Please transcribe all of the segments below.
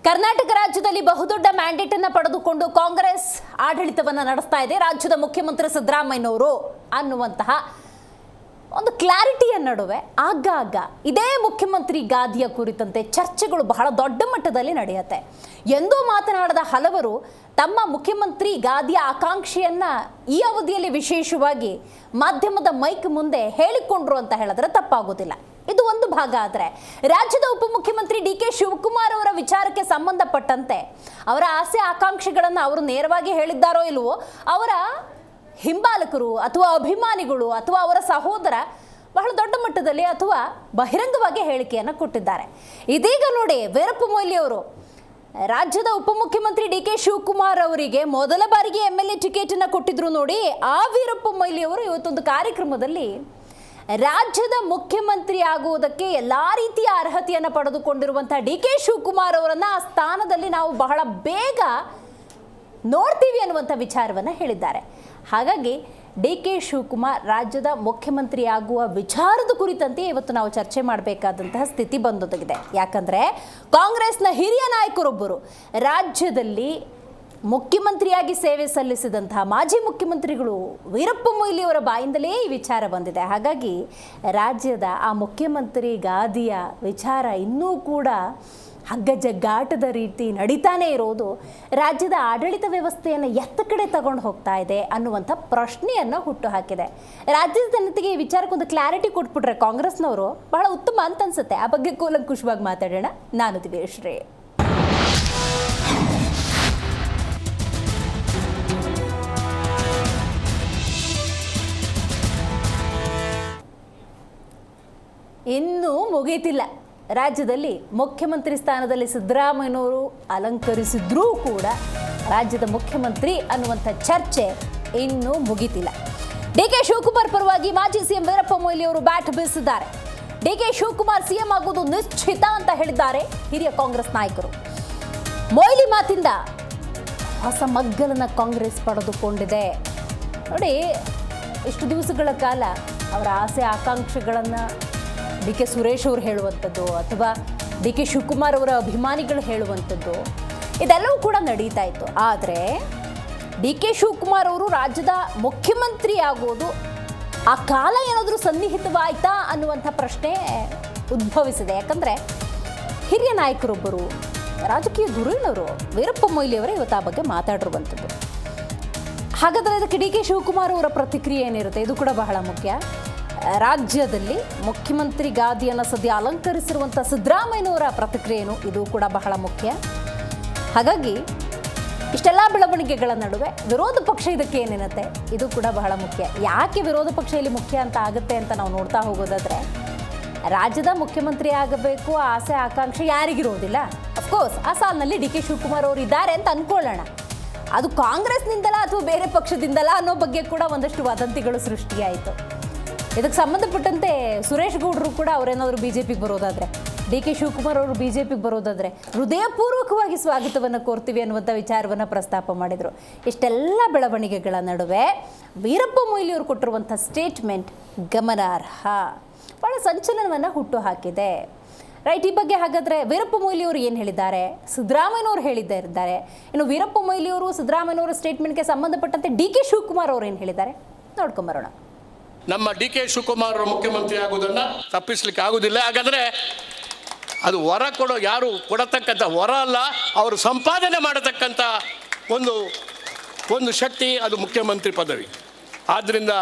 ಕರ್ನಾಟಕ ರಾಜ್ಯದಲ್ಲಿ ಬಹುದೊಡ್ಡ ಮ್ಯಾಂಡೇಟ್ ಅನ್ನು ಪಡೆದುಕೊಂಡು ಕಾಂಗ್ರೆಸ್ ಆಡಳಿತವನ್ನು ನಡೆಸ್ತಾ ಇದೆ. ರಾಜ್ಯದ ಮುಖ್ಯಮಂತ್ರಿ ಸಿದ್ದರಾಮಯ್ಯನವರು ಅನ್ನುವಂತಹ ಒಂದು ಕ್ಲಾರಿಟಿಯ ನಡುವೆ ಆಗಾಗ ಇದೇ ಮುಖ್ಯಮಂತ್ರಿ ಗಾದಿಯ ಕುರಿತಂತೆ ಚರ್ಚೆಗಳು ಬಹಳ ದೊಡ್ಡ ಮಟ್ಟದಲ್ಲಿ ನಡೆಯುತ್ತೆ. ಎಂದೂ ಮಾತನಾಡದ ಹಲವರು ತಮ್ಮ ಮುಖ್ಯಮಂತ್ರಿ ಗಾದಿಯ ಆಕಾಂಕ್ಷೆಯನ್ನ ಈ ಅವಧಿಯಲ್ಲಿ ವಿಶೇಷವಾಗಿ ಮಾಧ್ಯಮದ ಮೈಕ್ ಮುಂದೆ ಹೇಳಿಕೊಂಡ್ರು ಅಂತ ಹೇಳಿದ್ರೆ ತಪ್ಪಾಗೋದಿಲ್ಲ. ಇದು ಒಂದು ಭಾಗ. ಆದರೆ ರಾಜ್ಯದ ಉಪಮುಖ್ಯಮಂತ್ರಿ ಡಿ.ಕೆ. ಶಿವಕುಮಾರ್ ಅವರ ವಿಚಾರಕ್ಕೆ ಸಂಬಂಧಪಟ್ಟಂತೆ ಅವರ ಆಸೆ ಆಕಾಂಕ್ಷೆಗಳನ್ನು ಅವರು ನೇರವಾಗಿ ಹೇಳಿದ್ದಾರೋ ಇಲ್ವೋ, ಅವರ ಹಿಂಬಾಲಕರು ಅಥವಾ ಅಭಿಮಾನಿಗಳು ಅಥವಾ ಅವರ ಸಹೋದರ ಬಹಳ ದೊಡ್ಡ ಮಟ್ಟದಲ್ಲಿ ಅಥವಾ ಬಹಿರಂಗವಾಗಿ ಹೇಳಿಕೆಯನ್ನು ಕೊಟ್ಟಿದ್ದಾರೆ. ಇದೀಗ ನೋಡಿ, ವೀರಪ್ಪ ಮೊಯ್ಲಿ ಅವರು ರಾಜ್ಯದ ಉಪಮುಖ್ಯಮಂತ್ರಿ ಡಿ.ಕೆ. ಶಿವಕುಮಾರ್ ಅವರಿಗೆ ಮೊದಲ ಬಾರಿಗೆ MLA ಟಿಕೆಟ್ ಅನ್ನು ಕೊಟ್ಟಿದ್ರು ನೋಡಿ. ಆ ವೀರಪ್ಪ ಮೊಯ್ಲಿ ಅವರು ಇವತ್ತೊಂದು ಕಾರ್ಯಕ್ರಮದಲ್ಲಿ ರಾಜ್ಯದ ಮುಖ್ಯಮಂತ್ರಿ ಆಗುವುದಕ್ಕೆ ಎಲ್ಲಾ ರೀತಿಯ ಅರ್ಹತೆಯನ್ನು ಪಡೆದುಕೊಂಡಿರುವಂತಹ ಡಿ.ಕೆ. ಶಿವಕುಮಾರ್ ಅವರನ್ನ ಆ ಸ್ಥಾನದಲ್ಲಿ ನಾವು ಬಹಳ ಬೇಗ ನೋಡ್ತೀವಿ ಅನ್ನುವಂಥ ವಿಚಾರವನ್ನು ಹೇಳಿದ್ದಾರೆ. ಹಾಗಾಗಿ ಡಿ.ಕೆ. ಶಿವಕುಮಾರ್ ರಾಜ್ಯದ ಮುಖ್ಯಮಂತ್ರಿ ಆಗುವ ವಿಚಾರದ ಕುರಿತಂತೆ ಇವತ್ತು ನಾವು ಚರ್ಚೆ ಮಾಡಬೇಕಾದಂತಹ ಸ್ಥಿತಿ ಬಂದೊದಗಿದೆ. ಯಾಕಂದರೆ ಕಾಂಗ್ರೆಸ್ನ ಹಿರಿಯ ನಾಯಕರೊಬ್ಬರು ರಾಜ್ಯದಲ್ಲಿ ಮುಖ್ಯಮಂತ್ರಿಯಾಗಿ ಸೇವೆ ಸಲ್ಲಿಸಿದಂತಹ ಮಾಜಿ ಮುಖ್ಯಮಂತ್ರಿಗಳು ವೀರಪ್ಪ ಮೊಯ್ಲಿ ಅವರ ಬಾಯಿಂದಲೇ ಈ ವಿಚಾರ ಬಂದಿದೆ. ಹಾಗಾಗಿ ರಾಜ್ಯದ ಆ ಮುಖ್ಯಮಂತ್ರಿ ಗಾದಿಯ ವಿಚಾರ ಇನ್ನೂ ಕೂಡ ಹಗ್ಗಜಗ್ಗಾಟದ ರೀತಿ ನಡೀತಾನೆ ಇರೋದು ರಾಜ್ಯದ ಆಡಳಿತ ವ್ಯವಸ್ಥೆಯನ್ನು ಎತ್ತ ಕಡೆ ತಗೊಂಡು ಹೋಗ್ತಾ ಇದೆ ಅನ್ನುವಂಥ ಪ್ರಶ್ನೆಯನ್ನು ಹುಟ್ಟುಹಾಕಿದೆ. ರಾಜ್ಯದ ಜನತೆಗೆ ಈ ವಿಚಾರಕ್ಕೊಂದು ಕ್ಲಾರಿಟಿ ಕೊಟ್ಬಿಟ್ರೆ ಕಾಂಗ್ರೆಸ್ನವರು ಬಹಳ ಉತ್ತಮ ಅಂತ ಅನ್ಸುತ್ತೆ. ಆ ಬಗ್ಗೆ ಕೂಲಂಕುಷವಾಗಿ ಮಾತಾಡೋಣ. ನಾನು ದಿವ್ಯಶ್ರೀ. ಇನ್ನೂ ಮುಗೀತಿಲ್ಲ. ರಾಜ್ಯದಲ್ಲಿ ಮುಖ್ಯಮಂತ್ರಿ ಸ್ಥಾನದಲ್ಲಿ ಸಿದ್ದರಾಮಯ್ಯನವರು ಅಲಂಕರಿಸಿದ್ರೂ ಕೂಡ ರಾಜ್ಯದ ಮುಖ್ಯಮಂತ್ರಿ ಅನ್ನುವಂಥ ಚರ್ಚೆ ಇನ್ನೂ ಮುಗೀತಿಲ್ಲ. ಡಿ.ಕೆ. ಶಿವಕುಮಾರ್ ಪರವಾಗಿ ಮಾಜಿ ಸಿಎಂ ವೀರಪ್ಪ ಮೊಯ್ಲಿ ಅವರು ಬ್ಯಾಟ್ ಬೀಸಿದ್ದಾರೆ. ಡಿ.ಕೆ. ಶಿವಕುಮಾರ್ ಸಿಎಂ ಆಗುವುದು ನಿಶ್ಚಿತ ಅಂತ ಹೇಳಿದ್ದಾರೆ ಹಿರಿಯ ಕಾಂಗ್ರೆಸ್ ನಾಯಕರು. ಮೊಯ್ಲಿ ಮಾತಿಂದ ಹೊಸ ಮಗ್ಗಲನ್ನು ಕಾಂಗ್ರೆಸ್ ಪಡೆದುಕೊಂಡಿದೆ. ನೋಡಿ, ಇಷ್ಟು ದಿವಸಗಳ ಕಾಲ ಅವರ ಆಸೆ ಆಕಾಂಕ್ಷೆಗಳನ್ನು ಡಿ.ಕೆ. ಸುರೇಶ್ ಅವರು ಹೇಳುವಂಥದ್ದು ಅಥವಾ ಡಿ.ಕೆ. ಶಿವಕುಮಾರ್ ಅವರ ಅಭಿಮಾನಿಗಳು ಹೇಳುವಂಥದ್ದು ಇದೆಲ್ಲವೂ ಕೂಡ ನಡೀತಾ ಇತ್ತು. ಆದರೆ ಡಿ.ಕೆ. ಶಿವಕುಮಾರ್ ಅವರು ರಾಜ್ಯದ ಮುಖ್ಯಮಂತ್ರಿ ಆಗೋದು ಆ ಕಾಲ ಏನಾದರೂ ಸನ್ನಿಹಿತವಾಯ್ತಾ ಅನ್ನುವಂಥ ಪ್ರಶ್ನೆ ಉದ್ಭವಿಸಿದೆ. ಯಾಕಂದರೆ ಹಿರಿಯ ನಾಯಕರೊಬ್ಬರು, ರಾಜಕೀಯ ಧುರೀಣರು ವೀರಪ್ಪ ಮೊಯ್ಲಿ ಅವರೇ ಇವತ್ತು ಆ ಬಗ್ಗೆ ಮಾತಾಡಿರುವಂಥದ್ದು. ಹಾಗಾದರೆ ಅದಕ್ಕೆ ಡಿ.ಕೆ. ಶಿವಕುಮಾರ್ ಅವರ ಪ್ರತಿಕ್ರಿಯೆ ಏನಿರುತ್ತೆ, ಇದು ಕೂಡ ಬಹಳ ಮುಖ್ಯ. ರಾಜ್ಯದಲ್ಲಿ ಮುಖ್ಯಮಂತ್ರಿ ಗಾದಿಯನ್ನು ಸದ್ಯ ಅಲಂಕರಿಸಿರುವಂಥ ಸಿದ್ದರಾಮಯ್ಯನವರ ಪ್ರತಿಕ್ರಿಯೆಯೂ ಇದು ಕೂಡ ಬಹಳ ಮುಖ್ಯ. ಹಾಗಾಗಿ ಇಷ್ಟೆಲ್ಲ ಬೆಳವಣಿಗೆಗಳ ನಡುವೆ ವಿರೋಧ ಪಕ್ಷ ಇದಕ್ಕೆ ಏನೇನತ್ತೆ, ಇದು ಕೂಡ ಬಹಳ ಮುಖ್ಯ. ಯಾಕೆ ವಿರೋಧ ಪಕ್ಷ ಇಲ್ಲಿ ಮುಖ್ಯ ಅಂತ ಆಗುತ್ತೆ ಅಂತ ನಾವು ನೋಡ್ತಾ ಹೋಗೋದಾದರೆ, ರಾಜ್ಯದ ಮುಖ್ಯಮಂತ್ರಿ ಆಗಬೇಕು ಆಸೆ ಆಕಾಂಕ್ಷೆ ಯಾರಿಗಿರೋದಿಲ್ಲ. ಅಫ್ಕೋರ್ಸ್ ಆ ಸಾಲಿನಲ್ಲಿ ಡಿ.ಕೆ. ಶಿವಕುಮಾರ್ ಅವರು ಇದ್ದಾರೆ ಅಂತ ಅಂದ್ಕೊಳ್ಳೋಣ. ಅದು ಕಾಂಗ್ರೆಸ್ನಿಂದಲ ಅಥವಾ ಬೇರೆ ಪಕ್ಷದಿಂದಲ ಅನ್ನೋ ಬಗ್ಗೆ ಕೂಡ ಒಂದಷ್ಟು ವದಂತಿಗಳು ಸೃಷ್ಟಿಯಾಯಿತು. ಇದಕ್ಕೆ ಸಂಬಂಧಪಟ್ಟಂತೆ ಸುರೇಶ್ ಗೌಡರು ಕೂಡ ಅವರೇನಾದರೂ BJPಗೆ ಬರೋದಾದರೆ, ಡಿ.ಕೆ. ಶಿವಕುಮಾರ್ ಅವರು BJPಗೆ ಬರೋದಾದರೆ ಹೃದಯಪೂರ್ವಕವಾಗಿ ಸ್ವಾಗತವನ್ನು ಕೋರ್ತೀವಿ ಅನ್ನುವಂಥ ವಿಚಾರವನ್ನು ಪ್ರಸ್ತಾಪ ಮಾಡಿದರು. ಇಷ್ಟೆಲ್ಲ ಬೆಳವಣಿಗೆಗಳ ನಡುವೆ ವೀರಪ್ಪ ಮೊಯ್ಲಿ ಅವರು ಕೊಟ್ಟಿರುವಂಥ ಸ್ಟೇಟ್ಮೆಂಟ್ ಗಮನಾರ್ಹ, ಭಾಳ ಸಂಚಲನವನ್ನು ಹುಟ್ಟು ಹಾಕಿದೆ. ರೈಟ್, ಈ ಬಗ್ಗೆ ಹಾಗಾದರೆ ವೀರಪ್ಪ ಮೊಯ್ಲಿ ಅವರು ಏನು ಹೇಳಿದ್ದಾರೆ, ಸಿದ್ದರಾಮಯ್ಯನವರು ಹೇಳಿದ್ದಾರೆ. ಇನ್ನು ವೀರಪ್ಪ ಮೊಯ್ಲಿ ಅವರು ಸಿದ್ದರಾಮಯ್ಯನವರ ಸ್ಟೇಟ್ಮೆಂಟ್ಗೆ ಸಂಬಂಧಪಟ್ಟಂತೆ ಡಿ.ಕೆ. ಶಿವಕುಮಾರ್ ಅವರು ಏನು ಹೇಳಿದ್ದಾರೆ ನೋಡ್ಕೊಂಬರೋಣ. ನಮ್ಮ ಡಿ.ಕೆ. ಶಿವಕುಮಾರ್ ಮುಖ್ಯಮಂತ್ರಿ ಆಗೋದನ್ನು ತಪ್ಪಿಸ್ಲಿಕ್ಕೆ ಆಗೋದಿಲ್ಲ. ಹಾಗಾದರೆ ಅದು ವರ ಯಾರು ಕೊಡತಕ್ಕಂಥ ವರ ಅಲ್ಲ, ಅವರು ಸಂಪಾದನೆ ಮಾಡತಕ್ಕಂಥ ಒಂದು ಶಕ್ತಿ ಅದು ಮುಖ್ಯಮಂತ್ರಿ ಪದವಿ. ಆದ್ದರಿಂದ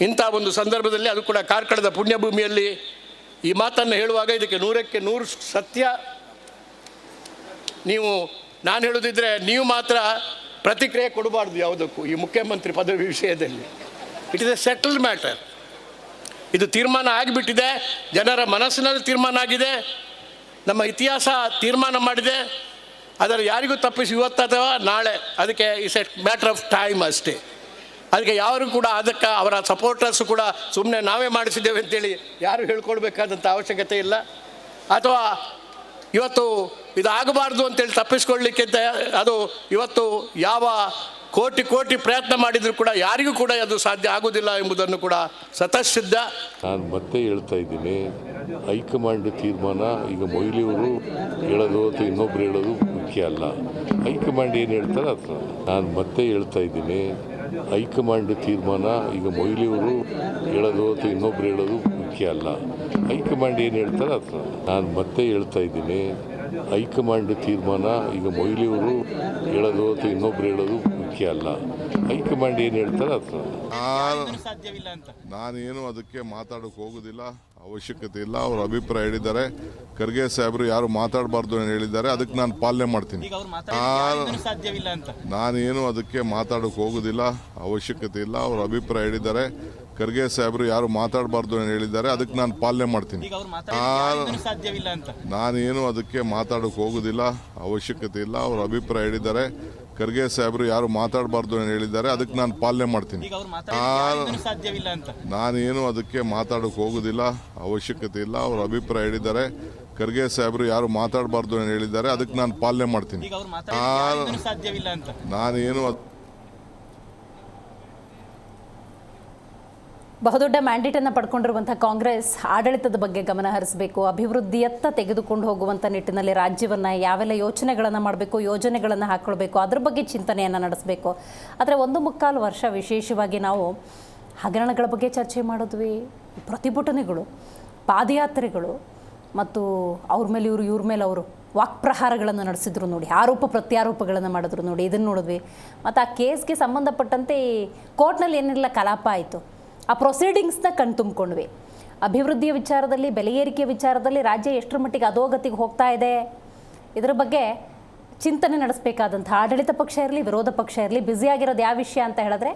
ಇಂಥ ಒಂದು ಸಂದರ್ಭದಲ್ಲಿ, ಅದು ಕೂಡ ಕಾರ್ಕಳದ ಪುಣ್ಯಭೂಮಿಯಲ್ಲಿ ಈ ಮಾತನ್ನು ಹೇಳುವಾಗ ಇದಕ್ಕೆ 100ಕ್ಕೆ 100 ಸತ್ಯ. ನಾನು ಹೇಳೋದಿದ್ರೆ ನೀವು ಮಾತ್ರ ಪ್ರತಿಕ್ರಿಯೆ ಕೊಡಬಾರ್ದು ಯಾವುದಕ್ಕೂ ಈ ಮುಖ್ಯಮಂತ್ರಿ ಪದವಿ ವಿಷಯದಲ್ಲಿ. It is A settled matter. ಇದು ತೀರ್ಮಾನ ಆಗಿಬಿಟ್ಟಿದೆ, ಜನರ ಮನಸ್ಸಿನಲ್ಲಿ ತೀರ್ಮಾನ ಆಗಿದೆ, ನಮ್ಮ ಇತಿಹಾಸ ತೀರ್ಮಾನ ಮಾಡಿದೆ. ಅದರ ಯಾರಿಗೂ ತಪ್ಪಿಸಿ ಇವತ್ತು ಅಥವಾ ನಾಳೆ, ಅದಕ್ಕೆ it's A matter of time ಅಷ್ಟೇ. ಅದಕ್ಕೆ ಯಾರು ಕೂಡ ಅದಕ್ಕೆ ಅವರ ಸಪೋರ್ಟರ್ಸು ಕೂಡ ಸುಮ್ಮನೆ ನಾವೇ ಮಾಡಿಸಿದ್ದೇವೆ ಅಂತೇಳಿ ಯಾರು ಹೇಳ್ಕೊಳ್ಬೇಕಾದಂಥ ಅವಶ್ಯಕತೆ ಇಲ್ಲ. ಅಥವಾ ಇವತ್ತು ಇದು ಆಗಬಾರ್ದು ಅಂತೇಳಿ ತಪ್ಪಿಸ್ಕೊಳ್ಳಿಕ್ಕೆ ಅದು ಇವತ್ತು ಯಾವ ಕೋಟಿ ಕೋಟಿ ಪ್ರಯತ್ನ ಮಾಡಿದರೂ ಕೂಡ ಯಾರಿಗೂ ಕೂಡ ಅದು ಸಾಧ್ಯ ಆಗುವುದಿಲ್ಲ ಎಂಬುದನ್ನು ಕೂಡ ಸ್ವತಃಸಿದ್ಧ. ನಾನು ಮತ್ತೆ ಹೇಳ್ತಾ ಇದ್ದೀನಿ, ಹೈಕಮಾಂಡ್ ತೀರ್ಮಾನ ಈಗ ಮೊಯ್ಲಿಯವರು ಹೇಳೋದು ಅಥವಾ ಇನ್ನೊಬ್ರು ಹೇಳೋದು ಮುಖ್ಯ ಅಲ್ಲ. ಹೈಕಮಾಂಡ್ ಏನು ಹೇಳ್ತಾರೆ ಅದು ನಾನು ಮತ್ತೆ ಹೇಳ್ತಾ ಇದ್ದೀನಿ, ಹೈಕಮಾಂಡ್ ತೀರ್ಮಾನ ಈಗ ಮೊಯ್ಲಿಯವರು ಹೇಳೋದು ಅಥವಾ ಇನ್ನೊಬ್ರು ಹೇಳೋದು ಮುಖ್ಯ ಅಲ್ಲ. ಹೈಕಮಾಂಡ್ ಏನು ಹೇಳ್ತಾರೆ ಅದು ನಾನು ಮತ್ತೆ ಹೇಳ್ತಾ ಇದ್ದೀನಿ, ಹೈಕಮಾಂಡ್ ತೀರ್ಮಾನ ಈಗ ಮೊಯ್ಲಿಯವರು ಹೇಳೋದು ಅಥವಾ ಇನ್ನೊಬ್ರು ಹೇಳೋದು ಮುಖ್ಯ ಅಲ್ಲ. ಹೈಕಮಾಂಡ್ ಏನು ಹೇಳ್ತಾರೆ ಅದು ನಾನೇನು ಅದಕ್ಕೆ ಮಾತಾಡೋಕೆ ಹೋಗೋದಿಲ್ಲ, ಅವಶ್ಯಕತೆ ಇಲ್ಲ. ಅವ್ರ ಅಭಿಪ್ರಾಯ ಹೇಳಿದ್ದಾರೆ. ಖರ್ಗೆ ಸಾಹೇಬರು ಯಾರು ಮಾತಾಡಬಾರ್ದು ಅಂತ ಹೇಳಿದ್ದಾರೆ, ಅದಕ್ಕೆ ನಾನು ಪಾಲನೆ ಮಾಡ್ತೀನಿ. ನಾನೇನು ಅದಕ್ಕೆ ಮಾತಾಡೋಕೆ ಹೋಗೋದಿಲ್ಲ, ಅವಶ್ಯಕತೆ ಇಲ್ಲ. ಅವ್ರ ಅಭಿಪ್ರಾಯ ಹೇಳಿದ್ದಾರೆ. ಖರ್ಗೆ ಸಾಹೇಬರು ಯಾರು ಮಾತಾಡಬಾರ್ದು ಅಂತ ಹೇಳಿದ್ದಾರೆ, ಅದಕ್ಕೆ ನಾನು ಪಾಲನೆ ಮಾಡ್ತೀನಿ. ನಾನೇನು ಅದಕ್ಕೆ ಮಾತಾಡೋಕೆ ಹೋಗೋದಿಲ್ಲ, ಅವಶ್ಯಕತೆ ಇಲ್ಲ. ಅವ್ರ ಅಭಿಪ್ರಾಯ ಹೇಳಿದ್ದಾರೆ. ಖರ್ಗೆ ಸಾಹೇಬರು ಯಾರು ಮಾತಾಡಬಾರ್ದು ಅಂತ ಹೇಳಿದ್ದಾರೆ, ಅದಕ್ಕೆ ನಾನು ಪಾಲನೆ ಮಾಡ್ತೀನಿ. ನಾನೇನು ಅದಕ್ಕೆ ಮಾತಾಡೋಕೆ ಹೋಗೋದಿಲ್ಲ, ಅವಶ್ಯಕತೆ ಇಲ್ಲ. ಅವ್ರ ಅಭಿಪ್ರಾಯ ಹೇಳಿದ್ದಾರೆ. ಖರ್ಗೆ ಸಾಹೇಬರು ಯಾರು ಮಾತಾಡಬಾರ್ದು ಅಂತ ಹೇಳಿದ್ದಾರೆ, ಅದಕ್ಕೆ ನಾನು ಪಾಲನೆ ಮಾಡ್ತೀನಿ. ನಾನೇನು ಬಹುದೊಡ್ಡ ಮ್ಯಾಂಡೇಟನ್ನು ಪಡ್ಕೊಂಡಿರುವಂಥ ಕಾಂಗ್ರೆಸ್ ಆಡಳಿತದ ಬಗ್ಗೆ ಗಮನ ಹರಿಸಬೇಕು, ಅಭಿವೃದ್ಧಿಯತ್ತ ತೆಗೆದುಕೊಂಡು ಹೋಗುವಂಥ ನಿಟ್ಟಿನಲ್ಲಿ ರಾಜ್ಯವನ್ನು ಯಾವೆಲ್ಲ ಯೋಚನೆಗಳನ್ನು ಮಾಡಬೇಕು, ಯೋಜನೆಗಳನ್ನು ಹಾಕ್ಕೊಳ್ಬೇಕು, ಅದ್ರ ಬಗ್ಗೆ ಚಿಂತನೆಯನ್ನು ನಡೆಸಬೇಕು. ಆದರೆ 1.25 ವರ್ಷ ವಿಶೇಷವಾಗಿ ನಾವು ಹಗರಣಗಳ ಬಗ್ಗೆ ಚರ್ಚೆ ಮಾಡಿದ್ವಿ, ಪ್ರತಿಭಟನೆಗಳು, ಪಾದಯಾತ್ರೆಗಳು ಮತ್ತು ಅವ್ರ ಮೇಲೆ ಇವ್ರ ಮೇಲೆ ಅವರು ವಾಕ್ಪ್ರಹಾರಗಳನ್ನು ನಡೆಸಿದ್ರು ನೋಡಿ, ಆರೋಪ ಪ್ರತ್ಯಾರೋಪಗಳನ್ನು ಮಾಡಿದ್ರು ನೋಡಿ, ಇದನ್ನು ನೋಡಿದ್ವಿ. ಮತ್ತು ಆ ಕೇಸ್ಗೆ ಸಂಬಂಧಪಟ್ಟಂತೆ ಕೋರ್ಟ್ನಲ್ಲಿ ಏನೆಲ್ಲ ಕಲಾಪ ಆಯಿತು, ಆ ಪ್ರೊಸೀಡಿಂಗ್ಸ್ನ ಕಣ್ತುಂಬ್ಕೊಂಡ್ವಿ. ಅಭಿವೃದ್ಧಿಯ ವಿಚಾರದಲ್ಲಿ, ಬೆಲೆ ಏರಿಕೆ ವಿಚಾರದಲ್ಲಿ ರಾಜ್ಯ ಎಷ್ಟರ ಮಟ್ಟಿಗೆ ಅಧೋಗತಿಗೆ ಹೋಗ್ತಾ ಇದೆ, ಇದರ ಬಗ್ಗೆ ಚಿಂತನೆ ನಡೆಸಬೇಕಾದಂಥ ಆಡಳಿತ ಪಕ್ಷ ಇರಲಿ, ವಿರೋಧ ಪಕ್ಷ ಇರಲಿ, ಬ್ಯುಸಿಯಾಗಿರೋದು ಯಾವ ವಿಷಯ ಅಂತ ಹೇಳಿದ್ರೆ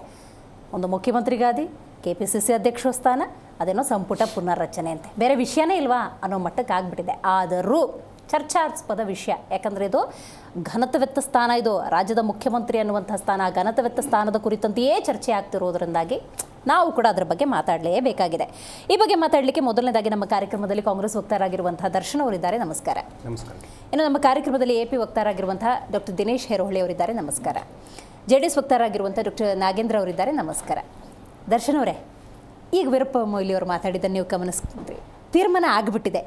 ಒಂದು ಮುಖ್ಯಮಂತ್ರಿಗಾದಿ, KPCC ಅಧ್ಯಕ್ಷ ಸ್ಥಾನ, ಅದೇನೋ ಸಂಪುಟ ಪುನರ್ರಚನೆ ಅಂತೆ, ಬೇರೆ ವಿಷಯನೇ ಇಲ್ವಾ ಅನ್ನೋ ಮಟ್ಟಕ್ಕೆ ಆಗಿಬಿಟ್ಟಿದೆ. ಆದರೂ ಚರ್ಚಾಸ್ಪದ ವಿಷಯ, ಯಾಕಂದರೆ ಇದು ಘನತೆವೆತ್ತ ಸ್ಥಾನ, ಇದು ರಾಜ್ಯದ ಮುಖ್ಯಮಂತ್ರಿ ಅನ್ನುವಂಥ ಸ್ಥಾನ, ಘನತೆವೆತ್ತ ಸ್ಥಾನದ ಕುರಿತಂತೆಯೇ ಚರ್ಚೆ ಆಗ್ತಿರೋದ್ರಿಂದಾಗಿ ನಾವು ಕೂಡ ಅದರ ಬಗ್ಗೆ ಮಾತಾಡಲೇಬೇಕಾಗಿದೆ. ಈ ಬಗ್ಗೆ ಮಾತಾಡಲಿಕ್ಕೆ ಮೊದಲನೇದಾಗಿ ನಮ್ಮ ಕಾರ್ಯಕ್ರಮದಲ್ಲಿ ಕಾಂಗ್ರೆಸ್ ವಕ್ತಾರರಾಗಿರುವಂತಹ ದರ್ಶನ್ ಅವರಿದ್ದಾರೆ, ನಮಸ್ಕಾರ. ನಮಸ್ಕಾರ. ಇನ್ನು ನಮ್ಮ ಕಾರ್ಯಕ್ರಮದಲ್ಲಿ AP ವಕ್ತಾರರಾಗಿರುವಂತಹ ಡಾಕ್ಟರ್ ದಿನೇಶ್ ಹೆರೋಹಳ್ಳಿ ಅವರಿದ್ದಾರೆ, ನಮಸ್ಕಾರ. JDS ವಕ್ತಾರರಾಗಿರುವಂಥ ಡಾಕ್ಟರ್ ನಾಗೇಂದ್ರ ಅವರಿದ್ದಾರೆ, ನಮಸ್ಕಾರ. ದರ್ಶನ್ ಅವರೇ, ಈಗ ವೀರಪ್ಪ ಮೊಯ್ಲಿ ಅವರು ಮಾತಾಡಿದ್ದನ್ನು ನೀವು ಗಮನಿಸ್ಕೊಂಡ್ರಿ, ತೀರ್ಮಾನ ಆಗಿಬಿಟ್ಟಿದೆ,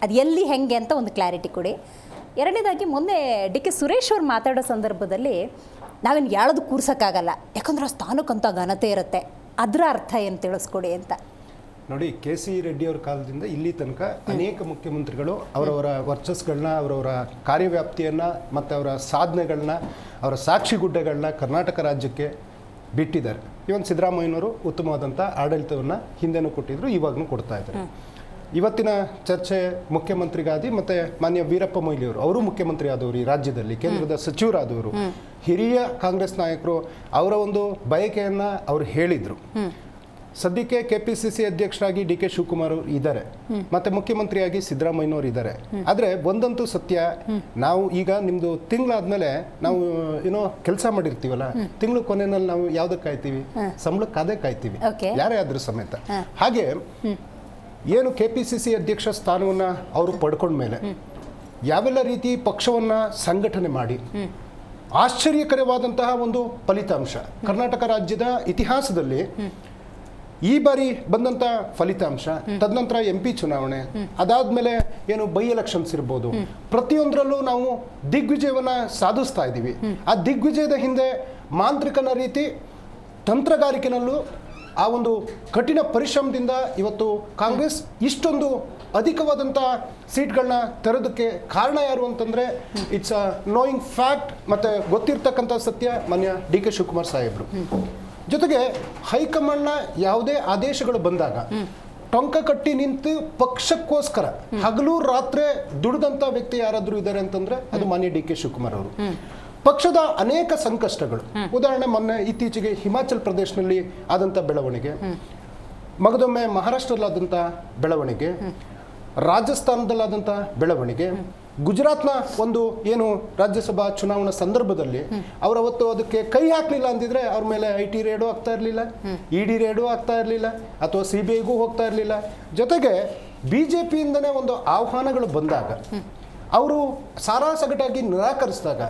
ಅದು ಎಲ್ಲಿ ಹೆಂಗೆ ಅಂತ ಒಂದು ಕ್ಲಾರಿಟಿ ಕೊಡಿ. ಎರಡನೇದಾಗಿ ಮೊನ್ನೆ DK ಸುರೇಶ್ ಅವರು ಮಾತಾಡೋ ಸಂದರ್ಭದಲ್ಲಿ ನಾವೇನು ಯಾಳದು ಕೂರ್ಸೋಕ್ಕಾಗಲ್ಲ, ಯಾಕಂದ್ರೆ ಆ ಸ್ಥಾನಕ್ಕಂತ ಘನತೆ ಇರುತ್ತೆ, ಅದರ ಅರ್ಥ ಏನು ತಿಳಿಸ್ಕೊಡಿ ಅಂತ. ನೋಡಿ, KC ರೆಡ್ಡಿ ಅವ್ರ ಕಾಲದಿಂದ ಇಲ್ಲಿ ತನಕ ಅನೇಕ ಮುಖ್ಯಮಂತ್ರಿಗಳು ಅವರವರ ವರ್ಚಸ್ಗಳನ್ನ, ಅವರವರ ಕಾರ್ಯವ್ಯಾಪ್ತಿಯನ್ನು ಮತ್ತು ಅವರ ಸಾಧನೆಗಳನ್ನ, ಅವರ ಸಾಕ್ಷಿಗುಡ್ಡೆಗಳನ್ನ ಕರ್ನಾಟಕ ರಾಜ್ಯಕ್ಕೆ ಬಿಟ್ಟಿದ್ದಾರೆ. ಇವನ್ ಸಿದ್ದರಾಮಯ್ಯನವರು ಉತ್ತಮವಾದಂಥ ಆಡಳಿತವನ್ನು ಹಿಂದೆನೂ ಕೊಟ್ಟಿದ್ರು, ಇವಾಗಲೂ ಕೊಡ್ತಾ ಇದ್ದಾರೆ. ಇವತ್ತಿನ ಚರ್ಚೆ ಮುಖ್ಯಮಂತ್ರಿಗಾದಿ ಮತ್ತು ಮಾನ್ಯ ವೀರಪ್ಪ ಮೊಯ್ಲಿ ಅವರು ಮುಖ್ಯಮಂತ್ರಿ ಆದವರು, ಈ ರಾಜ್ಯದಲ್ಲಿ ಕೇಂದ್ರದ ಸಚಿವರಾದವರು, ಹಿರಿಯ ಕಾಂಗ್ರೆಸ್ ನಾಯಕರು, ಅವರ ಒಂದು ಬಯಕೆಯನ್ನು ಅವರು ಹೇಳಿದರು. ಸದ್ಯಕ್ಕೆ KPCC ಅಧ್ಯಕ್ಷರಾಗಿ DK ಶಿವಕುಮಾರ್ ಅವರು ಇದ್ದಾರೆ, ಮತ್ತು ಮುಖ್ಯಮಂತ್ರಿಯಾಗಿ ಸಿದ್ದರಾಮಯ್ಯನವರು ಇದ್ದಾರೆ. ಆದರೆ ಒಂದಂತೂ ಸತ್ಯ, ನಾವು ಈಗ ನಿಮ್ಮದು ತಿಂಗಳಾದ್ಮೇಲೆ ನಾವು ಏನೋ ಕೆಲಸ ಮಾಡಿರ್ತೀವಲ್ಲ, ತಿಂಗಳು ಕೊನೆಯಲ್ಲಿ ನಾವು ಯಾವುದಕ್ಕೆ ಕಾಯ್ತೀವಿ? ಸಂಬಳಕ್ಕೆ ಅದೇ ಕಾಯ್ತೀವಿ, ಯಾರೇ ಆದ್ರೂ ಸಮೇತ. ಹಾಗೆ ಏನು KPCC ಅಧ್ಯಕ್ಷ ಸ್ಥಾನವನ್ನು ಅವರು ಪಡ್ಕೊಂಡ್ಮೇಲೆ ಯಾವೆಲ್ಲ ರೀತಿ ಪಕ್ಷವನ್ನು ಸಂಘಟನೆ ಮಾಡಿ ಆಶ್ಚರ್ಯಕರವಾದಂತಹ ಒಂದು ಫಲಿತಾಂಶ ಕರ್ನಾಟಕ ರಾಜ್ಯದ ಇತಿಹಾಸದಲ್ಲಿ ಈ ಬಾರಿ ಬಂದಂಥ ಫಲಿತಾಂಶ, ತದನಂತರ MP ಚುನಾವಣೆ, ಅದಾದ್ಮೇಲೆ ಏನು ಬೈ ಎಲೆಕ್ಷನ್ಸ್ ಇರ್ಬೋದು, ಪ್ರತಿಯೊಂದರಲ್ಲೂ ನಾವು ದಿಗ್ವಿಜಯವನ್ನು ಸಾಧಿಸ್ತಾ ಇದ್ದೀವಿ. ಆ ದಿಗ್ವಿಜಯದ ಹಿಂದೆ ಮಾಂತ್ರಿಕನ ರೀತಿ ತಂತ್ರಗಾರಿಕೆನಲ್ಲೂ ಆ ಒಂದು ಕಠಿಣ ಪರಿಶ್ರಮದಿಂದ ಇವತ್ತು ಕಾಂಗ್ರೆಸ್ ಇಷ್ಟೊಂದು ಅಧಿಕವಾದಂಥ ಸೀಟ್ಗಳನ್ನ ತರೋದಕ್ಕೆ ಕಾರಣ ಯಾರು ಅಂತಂದರೆ, ಇಟ್ಸ್ ಅ ನೋಯಿಂಗ್ ಫ್ಯಾಕ್ಟ್, ಮತ್ತು ಗೊತ್ತಿರ್ತಕ್ಕಂಥ ಸತ್ಯ ಮಾನ್ಯ DK ಶಿವಕುಮಾರ್ ಸಾಹೇಬರು. ಜೊತೆಗೆ ಹೈಕಮಾಂಡ್ನ ಯಾವುದೇ ಆದೇಶಗಳು ಬಂದಾಗ ಟೊಂಕ ಕಟ್ಟಿ ನಿಂತು ಪಕ್ಷಕ್ಕೋಸ್ಕರ ಹಗಲು ರಾತ್ರಿ ದುಡಿದಂಥ ವ್ಯಕ್ತಿ ಯಾರಾದರೂ ಇದ್ದಾರೆ ಅಂತಂದರೆ ಅದು ಮಾನ್ಯ DK ಶಿವಕುಮಾರ್ ಅವರು. ಪಕ್ಷದ ಅನೇಕ ಸಂಕಷ್ಟಗಳು, ಉದಾಹರಣೆ ಮೊನ್ನೆ ಇತ್ತೀಚೆಗೆ ಹಿಮಾಚಲ್ ಪ್ರದೇಶದಲ್ಲಿ ಆದಂಥ ಬೆಳವಣಿಗೆ, ಮಗದೊಮ್ಮೆ ಮಹಾರಾಷ್ಟ್ರದಲ್ಲಾದಂಥ ಬೆಳವಣಿಗೆ, ರಾಜಸ್ಥಾನದಲ್ಲಾದಂಥ ಬೆಳವಣಿಗೆ, ಗುಜರಾತ್ನ ಒಂದು ಏನು ರಾಜ್ಯಸಭಾ ಚುನಾವಣಾ ಸಂದರ್ಭದಲ್ಲಿ ಅವರವತ್ತು ಅದಕ್ಕೆ ಕೈ ಹಾಕಲಿಲ್ಲ ಅಂದಿದ್ರೆ ಅವ್ರ ಮೇಲೆ IT ರೇಡು ಆಗ್ತಾ ಇರಲಿಲ್ಲ, ED ರೇಡು ಆಗ್ತಾ ಇರಲಿಲ್ಲ, ಅಥವಾ CBIಗೂ ಹೋಗ್ತಾ ಇರಲಿಲ್ಲ. ಜೊತೆಗೆ BJPಯಿಂದನೇ ಒಂದು ಆಹ್ವಾನಗಳು ಬಂದಾಗ ಅವರು ಸಾರಾಸಗಟಾಗಿ ನಿರಾಕರಿಸಿದಾಗ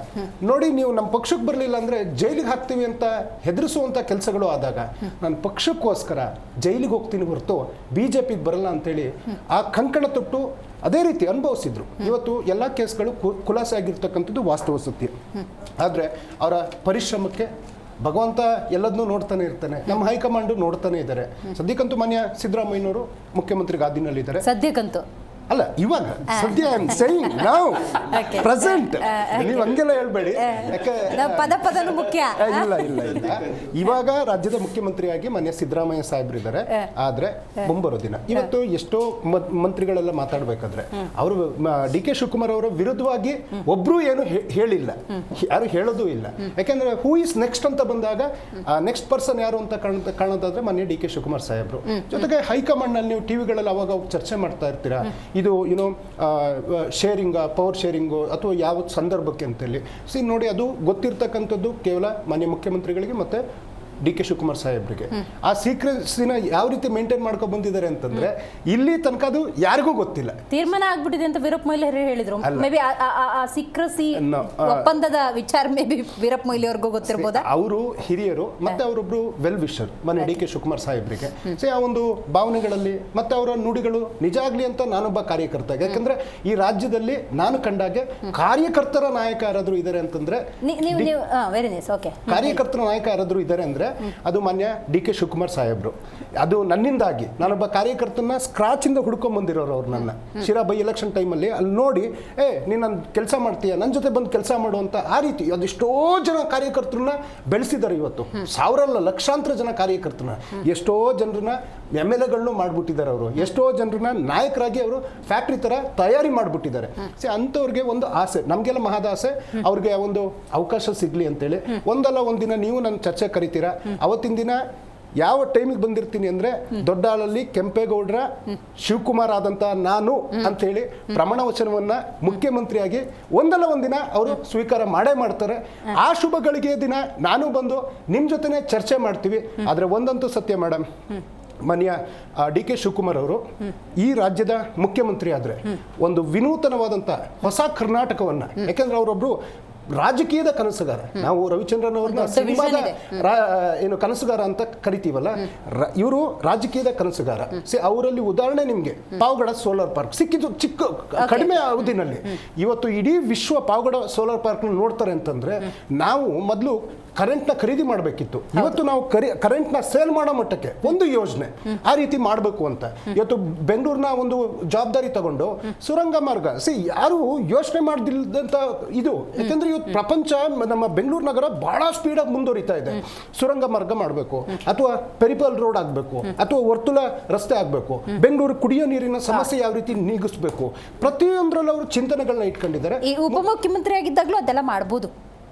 ನೋಡಿ ನೀವು ನಮ್ಮ ಪಕ್ಷಕ್ಕೆ ಬರಲಿಲ್ಲ ಅಂದರೆ ಜೈಲಿಗೆ ಹಾಕ್ತೀವಿ ಅಂತ ಹೆದರಿಸುವಂಥ ಕೆಲಸಗಳು ಆದಾಗ ನಾನು ಪಕ್ಷಕ್ಕೋಸ್ಕರ ಜೈಲಿಗೆ ಹೋಗ್ತೀನಿ ಹೊರತು BJPಗೆ ಬರಲ್ಲ ಅಂತೇಳಿ ಆ ಕಂಕಣ ತೊಟ್ಟು ಅದೇ ರೀತಿ ಅನುಭವಿಸಿದ್ರು. ಇವತ್ತು ಎಲ್ಲ ಕೇಸ್ಗಳು ಖುಲಾಸೆ ಆಗಿರ್ತಕ್ಕಂಥದ್ದು ವಾಸ್ತವ ಸತ್ಯ. ಆದರೆ ಅವರ ಪರಿಶ್ರಮಕ್ಕೆ ಭಗವಂತ ಎಲ್ಲದನ್ನೂ ನೋಡ್ತಾನೆ ಇರ್ತಾನೆ. ನಮ್ಮ ಹೈಕಮಾಂಡು ನೋಡ್ತಾನೆ ಇದ್ದಾರೆ. ಸದ್ಯಕ್ಕಂತೂ ಮಾನ್ಯ ಸಿದ್ದರಾಮಯ್ಯನವರು ಮುಖ್ಯಮಂತ್ರಿ ಗಾದಿನಲ್ಲಿದ್ದಾರೆ. ಸದ್ಯಕ್ಕಂತೂ ಅಲ್ಲ, ಇವಾಗ ಸದ್ಯ I am saying now present. ನೀವು ಹಂಗೆಲ್ಲ ಹೇಳ್ಬೇಡಿ, ಯಾಕೆ ಪದ ಪದನು ಮುಖ್ಯ. ಇಲ್ಲ ಇಲ್ಲ ಇಲ್ಲ, ಇವಾಗ ರಾಜ್ಯದ ಮುಖ್ಯಮಂತ್ರಿಯಾಗಿ ಮಾನ್ಯ ಸಿದ್ದರಾಮಯ್ಯ ಸಾಹೇಬ್ರಿದ್ದಾರೆ. ಆದ್ರೆ ಮುಂಬರೋ ದಿನ ಇವತ್ತು ಎಷ್ಟೋ ಮಂತ್ರಿಗಳೆಲ್ಲ ಮಾತಾಡ್ಬೇಕಾದ್ರೆ ಅವರು DK ಶಿವಕುಮಾರ್ ಅವರ ವಿರುದ್ಧವಾಗಿ ಒಬ್ರು ಏನು ಹೇಳಿಲ್ಲ, ಯಾರು ಹೇಳೋದು ಇಲ್ಲ. ಯಾಕೆಂದ್ರೆ ಹೂ ಇಸ್ ನೆಕ್ಸ್ಟ್ ಅಂತ ಬಂದಾಗ ನೆಕ್ಸ್ಟ್ ಪರ್ಸನ್ ಯಾರು ಅಂತ ಕಾಣೋದಾದ್ರೆ ಮಾನ್ಯ DK ಶಿವಕುಮಾರ್ ಸಾಹೇಬ್ರು. ಜೊತೆಗೆ ಹೈಕಮಾಂಡ್ ನಲ್ಲಿ ನೀವು ಟಿವಿಗಳಲ್ಲಿ ಅವಾಗ ಚರ್ಚೆ ಮಾಡ್ತಾ ಇರ್ತೀರಾ, ಇದು ಏನೋ ಶೇರಿಂಗ್, ಪವರ್ ಶೇರಿಂಗು ಅಥವಾ ಯಾವ ಸಂದರ್ಭಕ್ಕೆ ಅಂತೇಳಿ ನೋಡಿ. ಅದು ಗೊತ್ತಿರ್ತಕ್ಕಂಥದ್ದು ಕೇವಲ ಮಾನ್ಯ ಮುಖ್ಯಮಂತ್ರಿಗಳಿಗೆ ಮತ್ತೆ DK ಶಿವಕುಮಾರ್ ಸಾಹೇಬ್ರಿಗೆ. ಆ ಸೀಕ್ರೆಸಿನ ಯಾವ ರೀತಿ ಮೇಂಟೈನ್ ಮಾಡ್ಕೊಂಡು ಬಂದಿದ್ದಾರೆ ಅಂತಂದ್ರೆ ಇಲ್ಲಿ ತನಕ ಅದು ಯಾರಿಗೂ ಗೊತ್ತಿಲ್ಲ. ತೀರ್ಮಾನ ಆಗ್ಬಿಟ್ಟಿದೆ ಅಂತ ವೀರಪ್ಪ ಮೊಯ್ಲಿ ಹೇಳಿದ್ರು. ಮೇ ಬಿ ಆ ಸೀಕ್ರೆಸಿ ಒಪ್ಪಂದದ ವಿಚಾರ ಮೇ ಬಿ ವೀರಪ್ಪ ಮೊಯ್ಲಿ ಅವ್ರಿಗೂ ಗೊತ್ತಿರಬಹುದಾ? ಅವರು ಹಿರಿಯರು ಮತ್ತೆ ಅವರೊಬ್ರು ವೆಲ್ ವಿಶರ್ ಮಾನ್ಯ DK ಶಿವಕುಮಾರ್ ಸಾಹೇಬ್ರಿಗೆ. ಆ ಒಂದು ಭಾವನೆಗಳಲ್ಲಿ ಮತ್ತೆ ಅವರ ನುಡಿಗಳು ನಿಜ ಆಗ್ಲಿ ಅಂತ ನಾನೊಬ್ಬ ಕಾರ್ಯಕರ್ತ. ಯಾಕಂದ್ರೆ ಈ ರಾಜ್ಯದಲ್ಲಿ ನಾನು ಕಂಡಾಗೆ ಕಾರ್ಯಕರ್ತರ ನಾಯಕ ಯಾರಾದ್ರೂ ಇದ್ದಾರೆ ಅಂತಂದ್ರೆ, ಕಾರ್ಯಕರ್ತರ ನಾಯಕ ಯಾರಾದ್ರೂ ಇದ್ದಾರೆ ಅಂದ್ರೆ ಅದು ಮಾನ್ಯ DK ಶಿವಕುಮಾರ್ ಸಾಹೇಬ್ರು. ಅದು ನನ್ನಿಂದಾಗಿ, ನಾನೊಬ್ಬ ಕಾರ್ಯಕರ್ತನ ಸ್ಕ್ರಾಚ್ ಇಂದ ಹುಡ್ಕೊಂಡ್ ಬಂದಿರೋರು ಅವ್ರು. ನನ್ನ ಶಿರಾ ಬೈ ಎಲೆಕ್ಷನ್ ಟೈಮಲ್ಲಿ ಅಲ್ಲಿ ನೋಡಿ, ನೀನು ನನ್ನ ಕೆಲಸ ಮಾಡ್ತೀಯ, ನನ್ನ ಜೊತೆ ಬಂದು ಕೆಲಸ ಮಾಡುವಂತ ಆ ರೀತಿ ಅದೆಷ್ಟೋ ಜನ ಕಾರ್ಯಕರ್ತರನ್ನ ಬೆಳೆಸಿದ್ದಾರೆ. ಇವತ್ತು ಸಾವಿರಲ್ಲ ಲಕ್ಷಾಂತರ ಜನ ಕಾರ್ಯಕರ್ತರನ್ನ, ಎಷ್ಟೋ ಜನರನ್ನ MLAಗಳನ್ನು ಮಾಡ್ಬಿಟ್ಟಿದ್ದಾರೆ ಅವರು, ಎಷ್ಟೋ ಜನರನ್ನ ನಾಯಕರಾಗಿ ಅವರು ಫ್ಯಾಕ್ಟ್ರಿ ತರ ತಯಾರಿ ಮಾಡ್ಬಿಟ್ಟಿದ್ದಾರೆ. ಅಂಥವ್ರಿಗೆ ಒಂದು ಆಸೆ, ನಮಗೆಲ್ಲ ಮಹದಾಸೆ, ಅವ್ರಿಗೆ ಒಂದು ಅವಕಾಶ ಸಿಗ್ಲಿ ಅಂತೇಳಿ. ಒಂದಲ್ಲ ಒಂದಿನ ನೀವು ನನ್ನ ಚರ್ಚೆ ಕರಿತೀರಾ. ಅವತ್ತಿನ ದಿನ ಯಾವ ಟೈಮಿಗೆ ಬಂದಿರ್ತೀನಿ ಅಂದ್ರೆ ದೊಡ್ಡಾಳಲ್ಲಿ ಕೆಂಪೇಗೌಡರ ಶಿವಕುಮಾರ್ ಆದಂತ ನಾನು ಅಂತ ಹೇಳಿ ಪ್ರಮಾಣ ವಚನವನ್ನ ಮುಖ್ಯಮಂತ್ರಿಯಾಗಿ ಒಂದಲ್ಲ ಒಂದಿನ ಅವರು ಸ್ವೀಕಾರ ಮಾಡೇ ಮಾಡ್ತಾರೆ. ಆ ಶುಭ ಗಳಿಗೆ ದಿನ ನಾನು ಬಂದು ನಿಮ್ ಜೊತೆನೆ ಚರ್ಚೆ ಮಾಡ್ತೀವಿ. ಆದ್ರೆ ಒಂದಂತೂ ಸತ್ಯ ಮೇಡಮ್, ಮಾನ್ಯ DK ಶಿವಕುಮಾರ್ ಅವರು ಈ ರಾಜ್ಯದ ಮುಖ್ಯಮಂತ್ರಿ ಆದ್ರೆ ಒಂದು ವಿನೂತನವಾದಂತ ಹೊಸ ಕರ್ನಾಟಕವನ್ನ, ಯಾಕೆಂದ್ರೆ ಅವರೊಬ್ರು ರಾಜಕೀಯದ ಕನಸುಗಾರ. ನಾವು ರವಿಚಂದ್ರನ್ ಅವ್ರನ್ನ ಸಿನಿಮಾದ ಏನು ಕನಸುಗಾರ ಅಂತ ಕರಿತೀವಲ್ಲ, ಇವರು ರಾಜಕೀಯದ ಕನಸುಗಾರ. ಅವರಲ್ಲಿ ಉದಾಹರಣೆ ನಿಮ್ಗೆ ಪಾವಗಡ ಸೋಲಾರ್ ಪಾರ್ಕ್ ಸಿಕ್ಕಿದ್ದು ಚಿಕ್ಕ ಕಡಿಮೆ ಅವಧಿನಲ್ಲಿ. ಇವತ್ತು ಇಡೀ ವಿಶ್ವ ಪಾವಗಡ ಸೋಲಾರ್ ಪಾರ್ಕ್ ನೋಡ್ತಾರೆ ಅಂತಂದ್ರೆ ನಾವು ಮೊದಲು ಕರೆಂಟ್ನ ಖರೀದಿ ಮಾಡಬೇಕಿತ್ತು. ಇವತ್ತು ನಾವು ಕರೆಂಟ್ನ ಸೇಲ್ ಮಾಡೋ ಮಟ್ಟಕ್ಕೆ ಒಂದು ಯೋಜನೆ ಆ ರೀತಿ ಮಾಡಬೇಕು ಅಂತ ಇವತ್ತು ಬೆಂಗಳೂರಿನ ಒಂದು ಜವಾಬ್ದಾರಿ ತಗೊಂಡು ಸುರಂಗ ಮಾರ್ಗ ಯಾರು ಯೋಚನೆ ಮಾಡ್ದಿಲ್ಲದಂತ ಇದು. ಯಾಕಂದ್ರೆ ಇವತ್ತು ಪ್ರಪಂಚ ನಮ್ಮ ಬೆಂಗಳೂರು ನಗರ ಬಹಳ ಸ್ಪೀಡಾಗಿ ಮುಂದುವರಿತಾ ಇದೆ. ಸುರಂಗ ಮಾರ್ಗ ಮಾಡಬೇಕು, ಅಥವಾ ಪೆರಿಪಲ್ ರೋಡ್ ಆಗಬೇಕು, ಅಥವಾ ವರ್ತುಲ ರಸ್ತೆ ಆಗಬೇಕು, ಬೆಂಗಳೂರು ಕುಡಿಯೋ ನೀರಿನ ಸಮಸ್ಯೆ ಯಾವ ರೀತಿ ನೀಗಿಸಬೇಕು, ಪ್ರತಿಯೊಂದರಲ್ಲೂ ಅವರು ಚಿಂತನೆಗಳನ್ನ ಇಟ್ಕೊಂಡಿದ್ದಾರೆ. ಈ ಉಪಮುಖ್ಯಮಂತ್ರಿ ಆಗಿದ್ದಾಗಲೂ ಅದೆಲ್ಲ ಮಾಡಬಹುದು,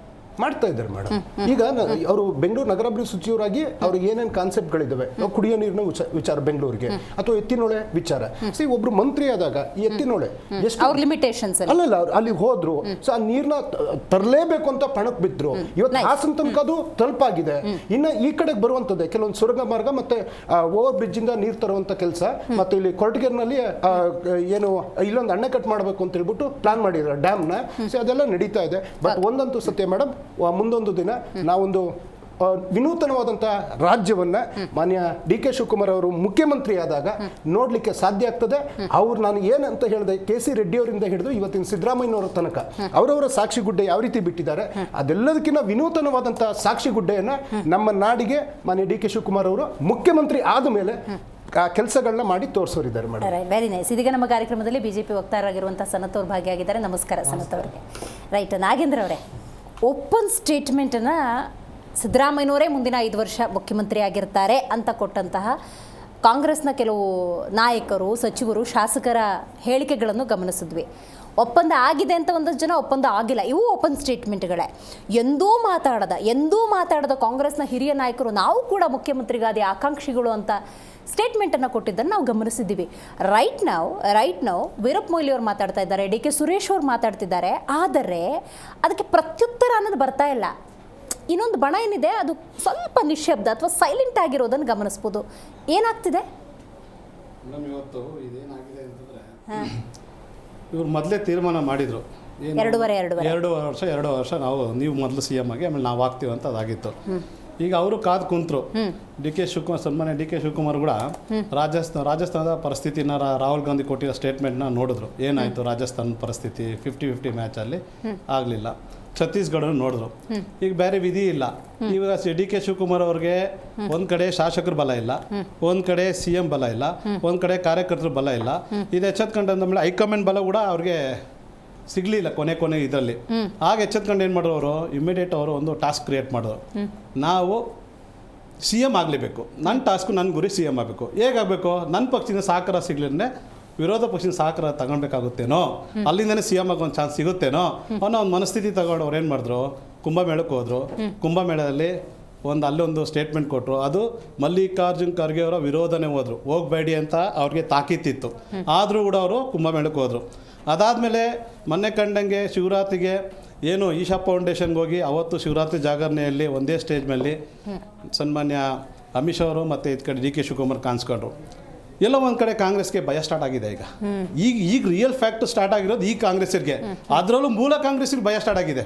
ಮಾಡ್ತಾ ಇದ್ದಾರೆ ಮೇಡಮ್. ಈಗ ಅವರು ಬೆಂಗಳೂರು ನಗರಾಭಿವೃದ್ಧಿ ಸಚಿವರಾಗಿ ಅವ್ರಿಗೆ ಏನೇನು ಕಾನ್ಸೆಪ್ಟ್ಗಳಿದ್ದಾವೆ, ಕುಡಿಯೋ ನೀರಿನ ವಿಚಾರ ಬೆಂಗಳೂರಿಗೆ, ಅಥವಾ ಎತ್ತಿನೊಳೆ ವಿಚಾರ. ಒಬ್ರು ಮಂತ್ರಿ ಆದಾಗ ಈ ಎತ್ತಿನೊಳೆ ಎಷ್ಟು ಲಿಮಿಟೇಷನ್ಸ್ ಅಲ್ಲಲ್ಲ, ಅಲ್ಲಿ ಹೋದ್ರು ಆ ನೀರ್ನ ತರಲೇಬೇಕು ಅಂತ ಪಣಕ್ ಬಿದ್ರು. ಇವತ್ತು ಹಾಸನ ತನಕ ಅದು ತಲುಪಾಗಿದೆ. ಇನ್ನು ಈ ಕಡೆಗೆ ಬರುವಂತದ್ದೇ ಕೆಲವೊಂದು ಸುರಂಗ ಮಾರ್ಗ ಮತ್ತೆ ಓವರ್ ಬ್ರಿಡ್ಜ್ ಇಂದ ನೀರು ತರುವಂತ ಕೆಲಸ, ಮತ್ತೆ ಇಲ್ಲಿ ಕೊರಟಗೆರೆನಲ್ಲಿ ಏನು ಇಲ್ಲೊಂದು ಅಣೆಕಟ್ಟು ಮಾಡಬೇಕು ಅಂತ ಹೇಳ್ಬಿಟ್ಟು ಪ್ಲಾನ್ ಮಾಡಿದ್ದಾರೆ ಡ್ಯಾಮ್ನ. ಅದೆಲ್ಲ ನಡೀತಾ ಇದೆ. ಬಟ್ ಒಂದಂತೂ ಸತ್ಯ ಮೇಡಮ್, ಮುಂದೊಂದು ದಿನ ನಾವೊಂದು ವಿನೂತನವಾದಂತಹ ರಾಜ್ಯವನ್ನ ಮಾನ್ಯ DK ಶಿವಕುಮಾರ್ ಅವರು ಮುಖ್ಯಮಂತ್ರಿ ಆದಾಗ ನೋಡ್ಲಿಕ್ಕೆ ಸಾಧ್ಯ ಆಗ್ತದೆ. ಅವ್ರು ನಾನು ಏನಂತ ಹೇಳಿದೆ, KC ರೆಡ್ಡಿ ಅವರಿಂದ ಹಿಡಿದು ಇವತ್ತಿನ ಸಿದ್ದರಾಮಯ್ಯನವರ ತನಕ ಅವರವರ ಸಾಕ್ಷಿ ಗುಡ್ಡೆ ಯಾವ ರೀತಿ ಬಿಟ್ಟಿದ್ದಾರೆ, ಅದೆಲ್ಲದಕ್ಕಿಂತ ವಿನೂತನವಾದಂತಹ ಸಾಕ್ಷಿ ಗುಡ್ಡೆಯನ್ನ ನಮ್ಮ ನಾಡಿಗೆ ಮಾನ್ಯ DK ಶಿವಕುಮಾರ್ ಅವರು ಮುಖ್ಯಮಂತ್ರಿ ಆದ ಮೇಲೆ ಆ ಕೆಲಸಗಳನ್ನ ಮಾಡಿ ತೋರಿಸೋರಿದ್ದಾರೆ ಮೇಡಮ್. Very nice. ಇದೀಗ ನಮ್ಮ ಕಾರ್ಯಕ್ರಮದಲ್ಲಿ BJP ವಕ್ತಾರರಾಗಿರುವಂತಹ ಸನತ್ ಅವರು ಭಾಗಿಯಾಗಿದ್ದಾರೆ. ನಮಸ್ಕಾರ ಸನತ್ ಅವರಿಗೆ. ರೈಟ್, ನಾಗೇಂದ್ರ ಅವರೇ, ಓಪನ್ ಸ್ಟೇಟ್ಮೆಂಟನ್ನು ಸಿದ್ದರಾಮಯ್ಯನವರೇ ಮುಂದಿನ 5 ವರ್ಷ ಮುಖ್ಯಮಂತ್ರಿ ಆಗಿರ್ತಾರೆ ಅಂತ ಕೊಟ್ಟಂತಹ ಕಾಂಗ್ರೆಸ್ನ ಕೆಲವು ನಾಯಕರು, ಸಚಿವರು, ಶಾಸಕರ ಹೇಳಿಕೆಗಳನ್ನು ಗಮನಿಸಿದ್ವಿ. ಒಪ್ಪಂದ ಆಗಿದೆ ಅಂತ ಒಂದಷ್ಟು ಜನ, ಒಪ್ಪಂದ ಆಗಿಲ್ಲ, ಇವು ಓಪನ್ ಸ್ಟೇಟ್ಮೆಂಟ್ಗಳೇ. ಎಂದೂ ಮಾತಾಡದ ಕಾಂಗ್ರೆಸ್ನ ಹಿರಿಯ ನಾಯಕರು ನಾವು ಕೂಡ ಮುಖ್ಯಮಂತ್ರಿಗಾದಿ ಆಕಾಂಕ್ಷಿಗಳು ಅಂತ ಸ್ಟೇಟ್ಮೆಂಟನ್ನು ಕೊಟ್ಟಿದ್ದನ್ನು ನಾವು ಗಮನಿಸಿದ್ದೀವಿ. ರೈಟ್ ನಾವು ವೀರಪ್ಪ ಮೊಯ್ಲಿ ಅವರು ಮಾತಾಡ್ತಾ ಇದ್ದಾರೆ, DK ಸುರೇಶ್ ಅವರು ಮಾತಾಡ್ತಿದ್ದಾರೆ. ಆದರೆ ಅದಕ್ಕೆ ಪ್ರತ್ಯುತ್ತರ ಅನ್ನೋದು ಬರ್ತಾ ಇಲ್ಲ. ಇನ್ನೊಂದು ಬಣ ಏನಿದೆ ಅದು ಸ್ವಲ್ಪ ನಿಶ್ಶಬ್ದ ಅಥವಾ ಸೈಲೆಂಟ್ ಆಗಿರೋದನ್ನು ಗಮನಿಸ್ಬೋದು. ಏನಾಗ್ತಿದೆ? ಇವತ್ತು ಇದೇನಾಗಿದೆ ಅಂತಂದರೆ ಇವ್ರು ಮೊದಲೇ ತೀರ್ಮಾನ ಮಾಡಿದರು, ಎರಡೂವರೆ ಎರಡು ವರ್ಷ ನಾವು ನೀವು ಮೊದಲು ಸಿ ಎಮ್ ಆಗಿ ಆಮೇಲೆ ನಾವು ಆಗ್ತೀವಿ ಅಂತ ಅದಾಗಿತ್ತು. ಈಗ ಅವರು ಕಾದು ಕುಂತರು. ಡಿ ಕೆ ಶಿವಕುಮಾರ್, ಸನ್ಮಾನ್ಯ ಡಿ ಕೆ ಶಿವಕುಮಾರ್ ಕೂಡ ರಾಜಸ್ಥಾನದ ಪರಿಸ್ಥಿತಿನ ರಾಹುಲ್ ಗಾಂಧಿ ಕೊಟ್ಟಿರೋ ಸ್ಟೇಟ್ಮೆಂಟ್ನ ನೋಡಿದ್ರು. ಏನಾಯಿತು ರಾಜಸ್ಥಾನದ ಪರಿಸ್ಥಿತಿ, 50-50 ಮ್ಯಾಚಲ್ಲಿ ಆಗಲಿಲ್ಲ. ಛತ್ತೀಸ್ಗಢ ನೋಡಿದ್ರು. ಈಗ ಬೇರೆ ವಿಧಿ ಇಲ್ಲ. ಇವಾಗ ಡಿ ಕೆ ಶಿವಕುಮಾರ್ ಅವ್ರಿಗೆ ಒಂದು ಕಡೆ ಶಾಸಕರ ಬಲ ಇಲ್ಲ, ಒಂದು ಕಡೆ ಸಿ ಎಂ ಬಲ ಇಲ್ಲ, ಒಂದು ಕಡೆ ಕಾರ್ಯಕರ್ತರ ಬಲ ಇಲ್ಲ. ಇದು ಎಚ್ಚೆತ್ಕೊಂಡಂದ್ಮೇಲೆ ಹೈಕಮಾಂಡ್ ಬಲ ಕೂಡ ಅವ್ರಿಗೆ ಸಿಗಲಿಲ್ಲ ಕೊನೆ ಇದರಲ್ಲಿ. ಆಗ ಎಚ್ಚೆತ್ಕೊಂಡು ಏನು ಮಾಡಿದ್ರು ಅವರು, ಇಮಿಡಿಯೇಟ್ ಅವರು ಒಂದು ಟಾಸ್ಕ್ ಕ್ರಿಯೇಟ್ ಮಾಡಿದ್ರು. ನಾವು ಸಿ ಎಮ್ ಆಗಲೇಬೇಕು, ನನ್ನ ಟಾಸ್ಕು, ನನ್ನ ಗುರಿ ಸಿ ಎಮ್ ಆಗಬೇಕು. ಹೇಗಾಗಬೇಕು, ನನ್ನ ಪಕ್ಷದಿಂದ ಸಹಕಾರ ಸಿಗ್ಲಿಂದ್ರೆ ವಿರೋಧ ಪಕ್ಷದ ಸಹಕಾರ ತಗೊಳ್ಬೇಕಾಗುತ್ತೇನೋ, ಅಲ್ಲಿಂದನೇ ಸಿ ಎಮ್ ಆಗೋ ಒಂದು ಚಾನ್ಸ್ ಸಿಗುತ್ತೇನೋ ಅನ್ನೋ ಒಂದು ಮನಸ್ಥಿತಿ ತಗೊಂಡು ಅವ್ರು ಏನು ಮಾಡಿದ್ರು, ಕುಂಭಮೇಳಕ್ಕೆ ಹೋದರು. ಕುಂಭಮೇಳದಲ್ಲಿ ಅಲ್ಲೊಂದು ಸ್ಟೇಟ್ಮೆಂಟ್ ಕೊಟ್ಟರು. ಅದು ಮಲ್ಲಿಕಾರ್ಜುನ್ ಖರ್ಗೆ ಅವರ ವಿರೋಧನೇ ಹೋದರು, ಹೋಗಬೇಡಿ ಅಂತ ಅವ್ರಿಗೆ ತಾಕೀತಿತ್ತು. ಆದರೂ ಕೂಡ ಅವರು ಕುಂಭಮೇಳಕ್ಕೆ ಹೋದರು. ಅದಾದಮೇಲೆ ಮೊನ್ನೆ ಕಂಡಂಗೆ ಶಿವರಾತ್ರಿಗೆ ಏನು ಈಶಾ ಫೌಂಡೇಶನ್ಗೆ ಹೋಗಿ ಅವತ್ತು ಶಿವರಾತ್ರಿ ಜಾಗರಣೆಯಲ್ಲಿ ಒಂದೇ ಸ್ಟೇಜ್ ಮೇಲೆ ಸನ್ಮಾನ್ಯ ಅಮಿತ್ ಶಾ ಅವರು ಮತ್ತು ಇದು ಕಡೆ ಡಿ ಕೆ ಶಿವಕುಮಾರ್ ಕಾಣಿಸ್ಕೊಂಡ್ರು. ಎಲ್ಲೋ ಒಂದು ಕಡೆ ಕಾಂಗ್ರೆಸ್ಗೆ ಭಯ ಸ್ಟಾರ್ಟ್ ಆಗಿದೆ. ಈಗ ರಿಯಲ್ ಫ್ಯಾಕ್ಟ್ ಸ್ಟಾರ್ಟ್ ಆಗಿರೋದು ಈ ಕಾಂಗ್ರೆಸ್ಸಿಗೆ, ಅದರಲ್ಲೂ ಮೂಲ ಕಾಂಗ್ರೆಸ್ಸಿಗೆ ಭಯ ಸ್ಟಾರ್ಟ್ ಆಗಿದೆ.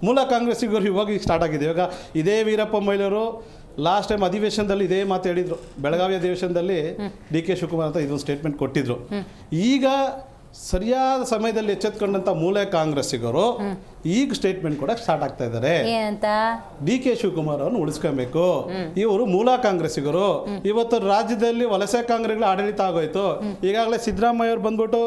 ಮೂಲ ಕಾಂಗ್ರೆಸ್ಸಿಗೆ ಇವಾಗ ಸ್ಟಾರ್ಟ್ ಆಗಿದೆ. ಇವಾಗ ಇದೇ ವೀರಪ್ಪ ಮೊಯ್ಲಿಯವರು ಲಾಸ್ಟ್ ಟೈಮ್ ಅಧಿವೇಶನದಲ್ಲಿ ಇದೇ ಮಾತು ಹೇಳಿದರು. ಬೆಳಗಾವಿ ಅಧಿವೇಶನದಲ್ಲಿ ಡಿ ಕೆ ಶಿವಕುಮಾರ್ ಅಂತ ಇದೊಂದು ಸ್ಟೇಟ್ಮೆಂಟ್ ಕೊಟ್ಟಿದ್ರು. ಈಗ ಸರಿಯಾದ ಸಮಯದಲ್ಲಿ ಎಚ್ಚೆತ್ಕೊಂಡಂಥ ಮೂಲ ಕಾಂಗ್ರೆಸ್ಸಿಗರು ಈಗ ಸ್ಟೇಟ್ಮೆಂಟ್ ಕೂಡ ಸ್ಟಾರ್ಟ್ ಆಗ್ತಾ ಇದ್ದಾರೆ. ಡಿ ಕೆ ಶಿವಕುಮಾರ್ ಅವ್ರನ್ನ ಉಳಿಸ್ಕೊಬೇಕು. ಇವರು ಮೂಲ ಕಾಂಗ್ರೆಸ್ಸಿಗರು. ಇವತ್ತು ರಾಜ್ಯದಲ್ಲಿ ವಲಸೆ ಕಾಂಗ್ರೆಸ್ಗಳ ಆಡಳಿತ ಆಗೋಯ್ತು. ಈಗಾಗಲೇ ಸಿದ್ದರಾಮಯ್ಯ ಅವ್ರು ಬಂದ್ಬಿಟ್ಟು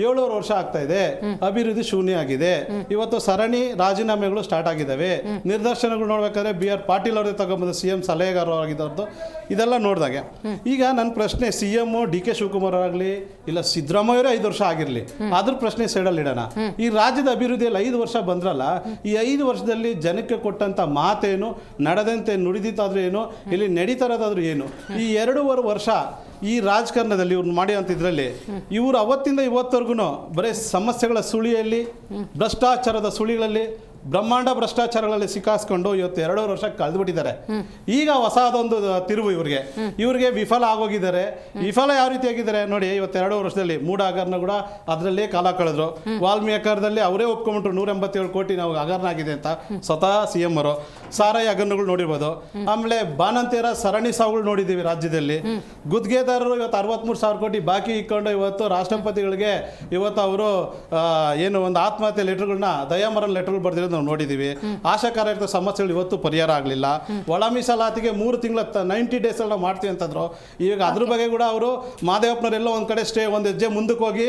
7 ವರ್ಷ ಆಗ್ತಾ ಇದೆ, ಅಭಿವೃದ್ಧಿ ಶೂನ್ಯ ಆಗಿದೆ. ಇವತ್ತು ಸರಣಿ ರಾಜೀನಾಮೆಗಳು ಸ್ಟಾರ್ಟ್ ಆಗಿದ್ದಾವೆ. ನಿರ್ದೇಶನಗಳು ನೋಡ್ಬೇಕಾದ್ರೆ BR ಪಾಟೀಲ್ ಅವ್ರಿಗೆ ತಗೊಂಬಂದು CM ಸಲಹೆಗಾರರಾಗಿದ್ದವ್ರದ್ದು ಇದೆಲ್ಲ ನೋಡಿದಾಗೆ ಈಗ ನನ್ನ ಪ್ರಶ್ನೆ, CM ಡಿ ಕೆ ಶಿವಕುಮಾರ್ ಆಗಲಿ ಇಲ್ಲ ಸಿದ್ದರಾಮಯ್ಯ 5 ವರ್ಷ ಆಗಿರಲಿ, ಅದ್ರ ಪ್ರಶ್ನೆ ಸೈಡಲ್ಲಿ ಇಡೋಣ. ಈ ರಾಜ್ಯದ ಅಭಿವೃದ್ಧಿಯಲ್ಲಿ 5 ವರ್ಷ ಬಂದ್ರಲ್ಲ, ಈ 5 ವರ್ಷದಲ್ಲಿ ಜನಕ್ಕೆ ಕೊಟ್ಟಂತ ಮಾತೇನು, ನಡೆದಂತೆ ನುಡಿದಿತ್ತಾದ್ರೂ ಏನು, ಇಲ್ಲಿ ನಡೀತಾರದಾದ್ರೂ ಏನು, ಈ 2.5 ವರ್ಷ ಈ ರಾಜಕಾರಣದಲ್ಲಿ ಇವ್ರು ಮಾಡಿದಂಥದ್ರಲ್ಲಿ ಇವರು ಅವತ್ತಿಂದ ಇವತ್ತವರೆಗೂ ಬರೀ ಸಮಸ್ಯೆಗಳ ಸುಳಿಯಲ್ಲಿ, ಭ್ರಷ್ಟಾಚಾರದ ಸುಳಿಗಳಲ್ಲಿ, ಬ್ರಹ್ಮಾಂಡ ಭ್ರಷ್ಟಾಚಾರಗಳಲ್ಲಿ ಸಿಕ್ಕಾಸ್ಕೊಂಡು ಇವತ್ತು 2.5 ವರ್ಷ ಕಳೆದುಬಿಟ್ಟಿದ್ದಾರೆ. ಈಗ ಹೊಸದೊಂದು ತಿರುವು ಇವ್ರಿಗೆ ವಿಫಲ ಆಗೋಗಿದ್ದಾರೆ. ವಿಫಲ ಯಾವ ರೀತಿ ಆಗಿದ್ದಾರೆ ನೋಡಿ, ಇವತ್ತು 2 ವರ್ಷದಲ್ಲಿ ಮೂಡ ಹಗರಣ ಕೂಡ ಅದರಲ್ಲೇ ಕಾಲ ಕಳೆದ್ರು. ವಾಲ್ಮೀಕಿ ಹಗರಣದಲ್ಲಿ ಅವರೇ ಒಪ್ಕೊಂಡ್ಬಿಟ್ರು 187 ಕೋಟಿ ನಾವು ಹಗರಣ ಆಗಿದೆ ಅಂತ ಸ್ವತಃ CM ಅವರು. ಸಾರಾಯಿ ಹಗರಣಗಳು ನೋಡಿರ್ಬೋದು. ಆಮೇಲೆ ಬಾಣಂತಿಯರ ಸರಣಿ ಸಾವುಗಳು ನೋಡಿದ್ದೀವಿ ರಾಜ್ಯದಲ್ಲಿ. ಗುತ್ತಿಗೆದಾರರು ಇವತ್ತು 63,000 ಕೋಟಿ ಬಾಕಿ ಇಟ್ಕೊಂಡು ಇವತ್ತು ರಾಷ್ಟ್ರಪತಿಗಳಿಗೆ ಇವತ್ತು ಅವರು ಏನು ಒಂದು ಆತ್ಮಹತ್ಯೆ ಲೆಟರ್ಗಳನ್ನ, ದಯಾಮರಣ ಲೆಟರ್ಗಳು ಬರ್ದಿರೋದು ನಾವು ನೋಡಿದ್ದೀವಿ. ಆಶಾ ಕಾರ್ಯಕರ್ತರ ಸಮಸ್ಯೆಗಳು ಇವತ್ತು ಪರಿಹಾರ ಆಗಲಿಲ್ಲ. ಒಳ ಮೀಸಲಾತಿಗೆ 3 ತಿಂಗಳ 90 ಡೇಸ್ ಎಲ್ಲ ಮಾಡ್ತೀವಿ ಅಂತಂದ್ರು. ಈಗ ಅದ್ರ ಬಗ್ಗೆ ಕೂಡ ಅವರು ಮಾದೇವಪ್ಪನವರೆಲ್ಲ ಒಂದು ಕಡೆ ಒಂದು ಹೆಜ್ಜೆ ಮುಂದಕ್ಕೆ ಹೋಗಿ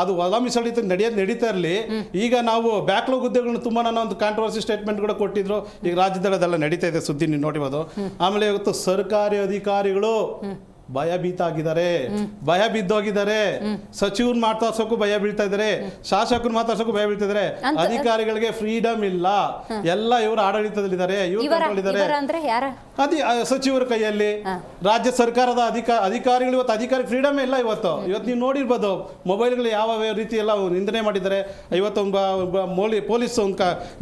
ಅದು ಒಳ ಮೀಸಲಾತಿ ನಡೀತಾ ಇರಲಿ. ಈಗ ನಾವು ಬ್ಯಾಕ್ಲಾಗ್ ಹುದ್ದೆಗಳನ್ನ ತುಂಬ ಒಂದು ಕಾಂಟ್ರವರ್ಸಿ ಸ್ಟೇಟ್ಮೆಂಟ್ ಕೂಡ ಕೊಟ್ಟಿದ್ರು. ಈಗ ರಾಜ್ಯದಲ್ಲಿ ಅದೆಲ್ಲ ನಡೀತಾ ಇದೆ, ಸುದ್ದಿ ನೀವು ನೋಡಿಬೋದು. ಆಮೇಲೆ ಇವತ್ತು ಸರ್ಕಾರಿ ಅಧಿಕಾರಿಗಳು ಭಯ ಬಿದ್ದೋಗಿದ್ದಾರೆ. ಸಚಿವರನ್ನ ಮಾತಾಡ್ಸೋಕ್ಕೂ ಭಯ ಬೀಳ್ತಾ ಇದ್ದಾರೆ, ಶಾಸಕರು ಮಾತಾಡ್ಸೋಕ್ಕೂ ಭಯ ಬೀಳ್ತಾ ಇದ್ದಾರೆ. ಅಧಿಕಾರಿಗಳಿಗೆ ಫ್ರೀಡಮ್ ಇಲ್ಲ, ಎಲ್ಲ ಇವರು ಆಡಳಿತದಲ್ಲಿದ್ದಾರೆ, ಸಚಿವರ ಕೈಯಲ್ಲಿ. ರಾಜ್ಯ ಸರ್ಕಾರದ ಅಧಿಕಾರಿಗಳು ಇವತ್ತು ಅಧಿಕಾರಿ ಫ್ರೀಡಮ್ ಇಲ್ಲ. ಇವತ್ತು ನೀವು ನೋಡಿರ್ಬೋದು ಮೊಬೈಲ್ಗಳು ಯಾವ ರೀತಿ ಎಲ್ಲ ನಿಂದನೆ ಮಾಡಿದ್ದಾರೆ. ಇವತ್ತು ಪೊಲೀಸ್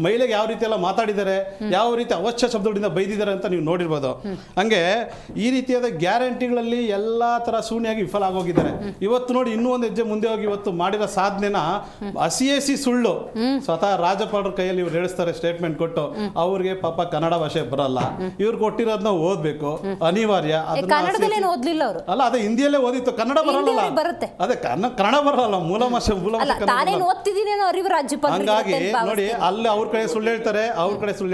ಮಹಿಳೆಗೆ ಯಾವ ರೀತಿ ಎಲ್ಲ ಮಾತಾಡಿದ್ದಾರೆ, ಯಾವ ರೀತಿ ಅವಶ್ಯ ಶಬ್ದಗಳಿಂದ ಬೈದಿದ್ದಾರೆ ಅಂತ ನೀವು ನೋಡಿರ್ಬೋದು. ಹಂಗೆ ಈ ರೀತಿಯಾದ ಗ್ಯಾರಂಟಿಗಳಲ್ಲಿ ಎಲ್ಲ ತರ ಶೂನ್ಯವಾಗಿ ವಿಫಲ ಆಗೋಗಿದ್ದಾರೆ. ಇವತ್ತು ನೋಡಿ ಇನ್ನೂ ಒಂದು ಹೆಜ್ಜೆ ಮುಂದೆ ಹೋಗಿ ಇವತ್ತು ಮಾಡಿರೋ ಸಾಧನೆನ ಹಸಿ ಸುಳ್ಳು ಸ್ವತಃ ರಾಜ್ಯಪಾಲರ ಕೈಯಲ್ಲಿ ಇವ್ರು ಹೇಳಿಸ್ತಾರೆ ಸ್ಟೇಟ್ಮೆಂಟ್ ಕೊಟ್ಟು. ಅವ್ರಿಗೆ ಪಾಪ ಕನ್ನಡ ಭಾಷೆ ಬರಲ್ಲ, ಇವ್ರು ಕೊಟ್ಟಿರೋದನ್ನ ಓದ್ಬೇಕು ಅನಿವಾರ್ಯ. ಅಲ್ಲ, ಅದೇ ಹಿಂದಿಯಲ್ಲೇ ಓದಿತ್ತು, ಕನ್ನಡ ಬರಲ್ಲ. ಅದೇ ಕನ್ನಡ ಬರಲ್ಲ, ಮೂಲ ಭಾಷೆ ಹಂಗಾಗಿ ನೋಡಿ ಅಲ್ಲಿ ಅವ್ರ ಕಡೆ ಸುಳ್ಳು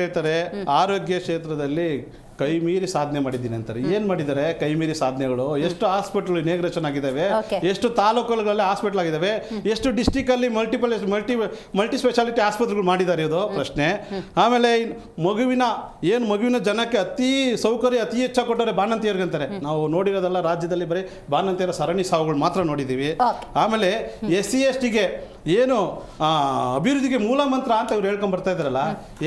ಹೇಳ್ತಾರೆ. ಆರೋಗ್ಯ ಕ್ಷೇತ್ರದಲ್ಲಿ ಕೈ ಮೀರಿ ಸಾಧನೆ ಮಾಡಿದ್ದೀನಿ ಅಂತಾರೆ. ಏನ್ ಮಾಡಿದ್ದಾರೆ ಕೈ ಮೀರಿ ಸಾಧನೆಗಳು? ಎಷ್ಟು ಹಾಸ್ಪಿಟಲ್ ಇನಾಗ್ರೇಷನ್ ಆಗಿದ್ದಾವೆ, ಎಷ್ಟು ತಾಲೂಕುಗಳಲ್ಲಿ ಹಾಸ್ಪಿಟಲ್ ಆಗಿದ್ದಾವೆ, ಎಷ್ಟು ಡಿಸ್ಟಿಕ್ ಅಲ್ಲಿ ಮಲ್ಟಿ ಸ್ಪೆಷಾಲಿಟಿ ಆಸ್ಪತ್ರೆಗಳು ಮಾಡಿದ್ದಾರೆ, ಇದು ಪ್ರಶ್ನೆ. ಆಮೇಲೆ ಮಗುವಿನ ಜನಕ್ಕೆ ಅತಿ ಹೆಚ್ಚಾಗಿ ಕೊಟ್ಟರೆ ಬಾಣಂತಿಯರಿಗೆ ಅಂತಾರೆ. ನಾವು ನೋಡಿರೋದಲ್ಲ, ರಾಜ್ಯದಲ್ಲಿ ಬರೀ ಬಾಣಂತಿಯರ ಸರಣಿ ಸಾವುಗಳು ಮಾತ್ರ ನೋಡಿದ್ದೀವಿ. ಆಮೇಲೆ SC ST ಗೆ ಏನು ಅಭಿವೃದ್ಧಿಗೆ ಮೂಲ ಮಂತ್ರ ಅಂತ ಇವ್ರು ಹೇಳ್ಕೊಂಡ್ ಬರ್ತಾ ಇದ್ದಾರಲ್ಲ,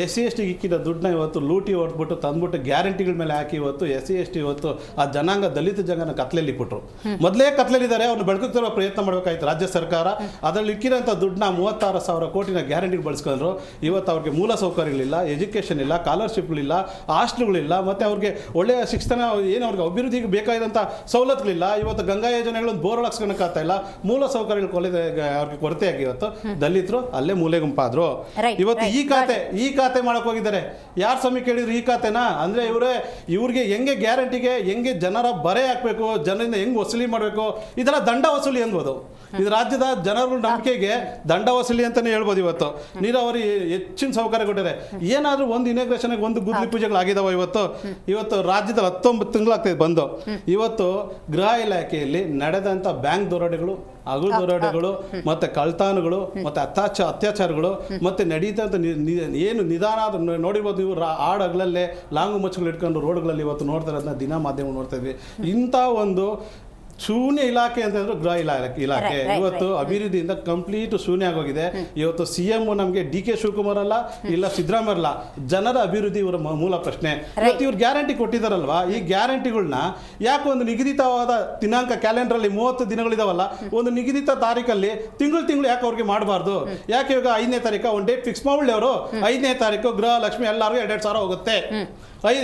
SC ST ಇಕ್ಕಿದ ದುಡ್ಡನ್ನ ಇವತ್ತು ಲೂಟಿ ಹೊಡೆದ್ಬಿಟ್ಟು ತಂದ್ಬಿಟ್ಟು ಗ್ಯಾರಂಟಿಗಳ ಮೇಲೆ ಹಾಕಿ ಇವತ್ತು SC ST ಇವತ್ತು ಆ ಜನಾಂಗ, ದಲಿತ ಜನಾಂಗನ ಕತ್ಲೆಯಲ್ಲಿ ಕೊಟ್ಟರು. ಮೊದಲೇ ಕತ್ಲೆಲಿದ್ದಾರೆ, ಅವ್ರನ್ನ ಬೆಳಕಿಗೆ ತರುವ ಪ್ರಯತ್ನ ಮಾಡಬೇಕಾಯ್ತು ರಾಜ್ಯ ಸರ್ಕಾರ. ಅದರಲ್ಲಿ ಇಕ್ಕಿರೋಂಥ ದುಡ್ಡನ್ನ 36,000 ಕೋಟಿನ ಗ್ಯಾರಂಟಿಗೆ ಬಳಸ್ಕೊಂಡ್ರು. ಇವತ್ತು ಅವ್ರಿಗೆ ಮೂಲ ಸೌಕರ್ಯಗಳಿಲ್ಲ, ಎಜುಕೇಷನ್ ಇಲ್ಲ, ಸ್ಕಾಲರ್ಶಿಪ್ಗಳಿಲ್ಲ, ಹಾಸ್ಟೆಲ್ಗಳಿಲ್ಲ, ಮತ್ತೆ ಅವ್ರಿಗೆ ಒಳ್ಳೆಯ ಶಿಕ್ಷಣ ಏನು ಅವ್ರಿಗೆ ಅಭಿವೃದ್ಧಿಗೆ ಬೇಕಾದಂಥ ಸವಲತ್ತುಗಳಿಲ್ಲ. ಇವತ್ತು ಗಂಗಾ ಯೋಜನೆಗಳು ಬೋರ್ ಹಾಕ್ಸ್ಕೊಳಕ್ಕಾಗ್ತಾ ಇಲ್ಲ, ಮೂಲ ಸೌಕರ್ಯಗಳು ಅವ್ರಿಗೆ ಕೊರತೆ ಇವತ್ತು ದಲಿತರು ಅಲ್ಲೇ ಮೂಲೆ ಗುಂಪಾದ್ರು. Right, ಇವತ್ತು right, ಈ ಖಾತೆ ಮಾಡಕ್ ಹೋಗಿದ್ದಾರೆ. ಯಾರು ಸ್ವಾಮಿ ಕೇಳಿದ್ರು ಈ ಖಾತೆನಾ ಅಂದ್ರೆ ಇವ್ರಿಗೆ ಹೆಂಗೆ ಗ್ಯಾರಂಟಿಗೆ ಹೆಂಗೆ ಜನರ ಬರೆ ಹಾಕ್ಬೇಕು, ಜನರಿಂದ ಹೆಂಗ್ ವಸೂಲಿ ಮಾಡಬೇಕು, ಇದೆಲ್ಲ ದಂಡ ವಸೂಲಿ ಅನ್ಬೋದು. ಇದು ರಾಜ್ಯದ ಜನರ ನಂಬಿಕೆಗೆ ದಂಡ ವಸೂಲಿ ಅಂತಾನೆ ಹೇಳ್ಬೋದು. ಇವತ್ತು ನೀರಾವರಿ ಹೆಚ್ಚಿನ ಸೌಕರ್ಯ ಕೊಟ್ಟಿದೆ. ಏನಾದ್ರೂ ಒಂದು ಇನಾಗ್ರೇಷನ್ ಒಂದು ಗುದ್ಲಿ ಪೂಜೆಗಳಾಗಿದಾವ. ಇವತ್ತು ರಾಜ್ಯದಲ್ಲಿ 19 ತಿಂಗಳಾಗ್ತದೆ ಬಂದು. ಇವತ್ತು ಗೃಹ ಇಲಾಖೆಯಲ್ಲಿ ನಡೆದಂತ ಬ್ಯಾಂಕ್ ದರೋಡೆಗಳು, ಹಗಲು ದರೋಡೆಗಳು, ಮತ್ತೆ ಕಳ್ತಾನುಗಳು, ಮತ್ತೆ ಅತ್ಯಾಚಾರಗಳು, ಮತ್ತೆ ನಡೀತಂತ ಏನು ನಿಧಾನ ನೋಡಿರ್ಬೋದು ನೀವು. ಹಗಲಲ್ಲೇ ಲಾಂಗು ಮಚ್ಚಗಳು ಇಟ್ಕೊಂಡು ರೋಡ್ಗಳಲ್ಲಿ ಇವತ್ತು ನೋಡ್ತಾ ಇರೋದನ್ನ ದಿನ ಮಾಧ್ಯಮ ನೋಡ್ತಾ ಇದ್ವಿ. ಇಂಥ ಒಂದು ಶೂನ್ಯ ಇಲಾಖೆ ಅಂತಂದ್ರೆ ಗೃಹ ಇಲಾಖೆ ಇವತ್ತು ಅಭಿವೃದ್ಧಿಯಿಂದ ಕಂಪ್ಲೀಟ್ ಶೂನ್ಯ ಆಗೋಗಿದೆ. ಇವತ್ತು CM ನಮಗೆ DK ಶಿವಕುಮಾರ್ ಅಲ್ಲ, ಇಲ್ಲ ಸಿದ್ದರಾಮಯ್ಯ ಅಲ್ಲ, ಜನರ ಅಭಿವೃದ್ಧಿ ಇವರ ಮೂಲ ಪ್ರಶ್ನೆ. ಇವತ್ತು ಇವ್ರು ಗ್ಯಾರಂಟಿ ಕೊಟ್ಟಿದ್ದಾರಲ್ವಾ, ಈ ಗ್ಯಾರಂಟಿಗಳನ್ನ ಯಾಕೆ ಒಂದು ನಿಗದಿತವಾದ ದಿನಾಂಕ ಕ್ಯಾಲೆಂಡರ್ ಅಲ್ಲಿ 30 ದಿನಗಳಿದಾವಲ್ಲ, ಒಂದು ನಿಗದಿತ ತಾರೀಕಲ್ಲಿ ತಿಂಗಳು ಯಾಕೆ ಅವ್ರಿಗೆ ಮಾಡಬಾರ್ದು? ಯಾಕೆ ಇವಾಗ 5ನೇ ತಾರೀಕು ಒಂದು ಡೇಟ್ ಫಿಕ್ಸ್ ಮಾಡಿ ಅವರು 5ನೇ ತಾರೀಕು ಗೃಹ ಲಕ್ಷ್ಮಿ ಎಲ್ಲರಿಗೂ 2,000 ಹೋಗುತ್ತೆ.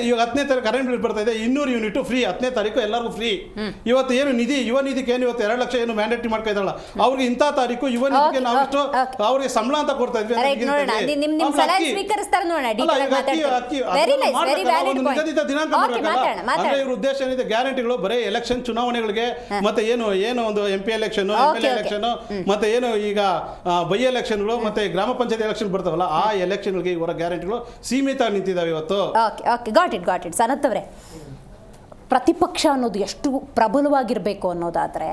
ಇವಾಗ 10ನೇ ತಾರೀಕು ಕರೆಂಟ್ ಬಿಲ್ ಬರ್ತಾ ಇದೆ, 200 ಯೂನಿಟ್ ಫ್ರೀ. 10ನೇ ತಾರೀಕು ಎಲ್ಲರಿಗೂ ಫ್ರೀ. ಇವತ್ತು ಏನು ಯುವ ನಿಧಿಗೆ ಏನು ಇವತ್ತು 2 ಲಕ್ಷ ಏನು ಮ್ಯಾಂಡೇಟರಿ ಮಾಡ್ತಾ ಇದ್ದಾಳ, ಅವ್ರಿಗೆ ಇಂಥ ತಾರೀಕು ಯುವ ನಿಧಿಗೆ ನಾವಿಷ್ಟು ಅವ್ರಿಗೆ ಸಂಬಳ ಅಂತ ಕೊಡ್ತಾ ಇದ್ವಿ. ನಿಗದಿತ ದಿನಾಂಕ ಅಂದ್ರೆ ಇವ್ರ ಉದ್ದೇಶ ಏನಿದೆ, ಗ್ಯಾರಂಟಿಗಳು ಬರೀ ಎಲೆಕ್ಷನ್ ಚುನಾವಣೆಗಳಿಗೆ, ಮತ್ತೆ ಏನು ಒಂದು MP ಎಲೆಕ್ಷನ್, MLA ಎಲೆಕ್ಷನ್, ಮತ್ತೆ ಏನು ಈಗ ಬೈ ಎಲೆಕ್ಷನ್ಗಳು, ಮತ್ತೆ ಗ್ರಾಮ ಪಂಚಾಯತ್ ಎಲೆಕ್ಷನ್ ಬರ್ತಾವಲ್ಲ, ಆ ಎಲೆಕ್ಷನ್ಗಳಿಗೆ ಇವರ ಗ್ಯಾರಂಟಿಗಳು ಸೀಮಿತ ನಿಂತಿದ್ದಾವೆ ಇವತ್ತು. ಗಾಟ್ ಇಟ್ ಸನತ್ ಅವರೇ, ಪ್ರತಿಪಕ್ಷ ಅನ್ನೋದು ಎಷ್ಟು ಪ್ರಬಲವಾಗಿರಬೇಕು ಅನ್ನೋದಾದರೆ,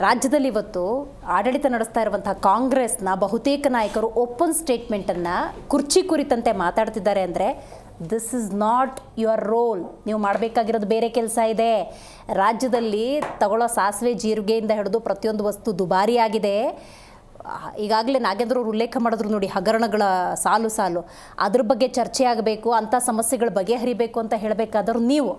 ರಾಜ್ಯದಲ್ಲಿ ಇವತ್ತು ಆಡಳಿತ ನಡೆಸ್ತಾ ಇರುವಂತಹ ಕಾಂಗ್ರೆಸ್ನ ಬಹುತೇಕ ನಾಯಕರು ಓಪನ್ ಸ್ಟೇಟ್ಮೆಂಟನ್ನು ಕುರ್ಚಿ ಕುರಿತಂತೆ ಮಾತಾಡ್ತಿದ್ದಾರೆ ಅಂದರೆ this is not your role. ನೀವು ಮಾಡಬೇಕಾಗಿರೋದು ಬೇರೆ ಕೆಲಸ ಇದೆ. ರಾಜ್ಯದಲ್ಲಿ ತಗೊಳ್ಳೋ ಸಾಸಿವೆ ಜೀರಿಗೆಯಿಂದ ಹಿಡಿದು ಪ್ರತಿಯೊಂದು ವಸ್ತು ದುಬಾರಿಯಾಗಿದೆ. ಈಗಾಗಲೇ ನಾಗೇಂದ್ರ ಅವರು ಉಲ್ಲೇಖ ಮಾಡಿದ್ರು ನೋಡಿ, ಹಗರಣಗಳ ಸಾಲು ಅದ್ರ ಬಗ್ಗೆ ಚರ್ಚೆ ಆಗಬೇಕು, ಅಂಥ ಸಮಸ್ಯೆಗಳ ಬಗೆಹರಿಬೇಕು ಅಂತ ಹೇಳಬೇಕಾದ್ರು ನೀವು.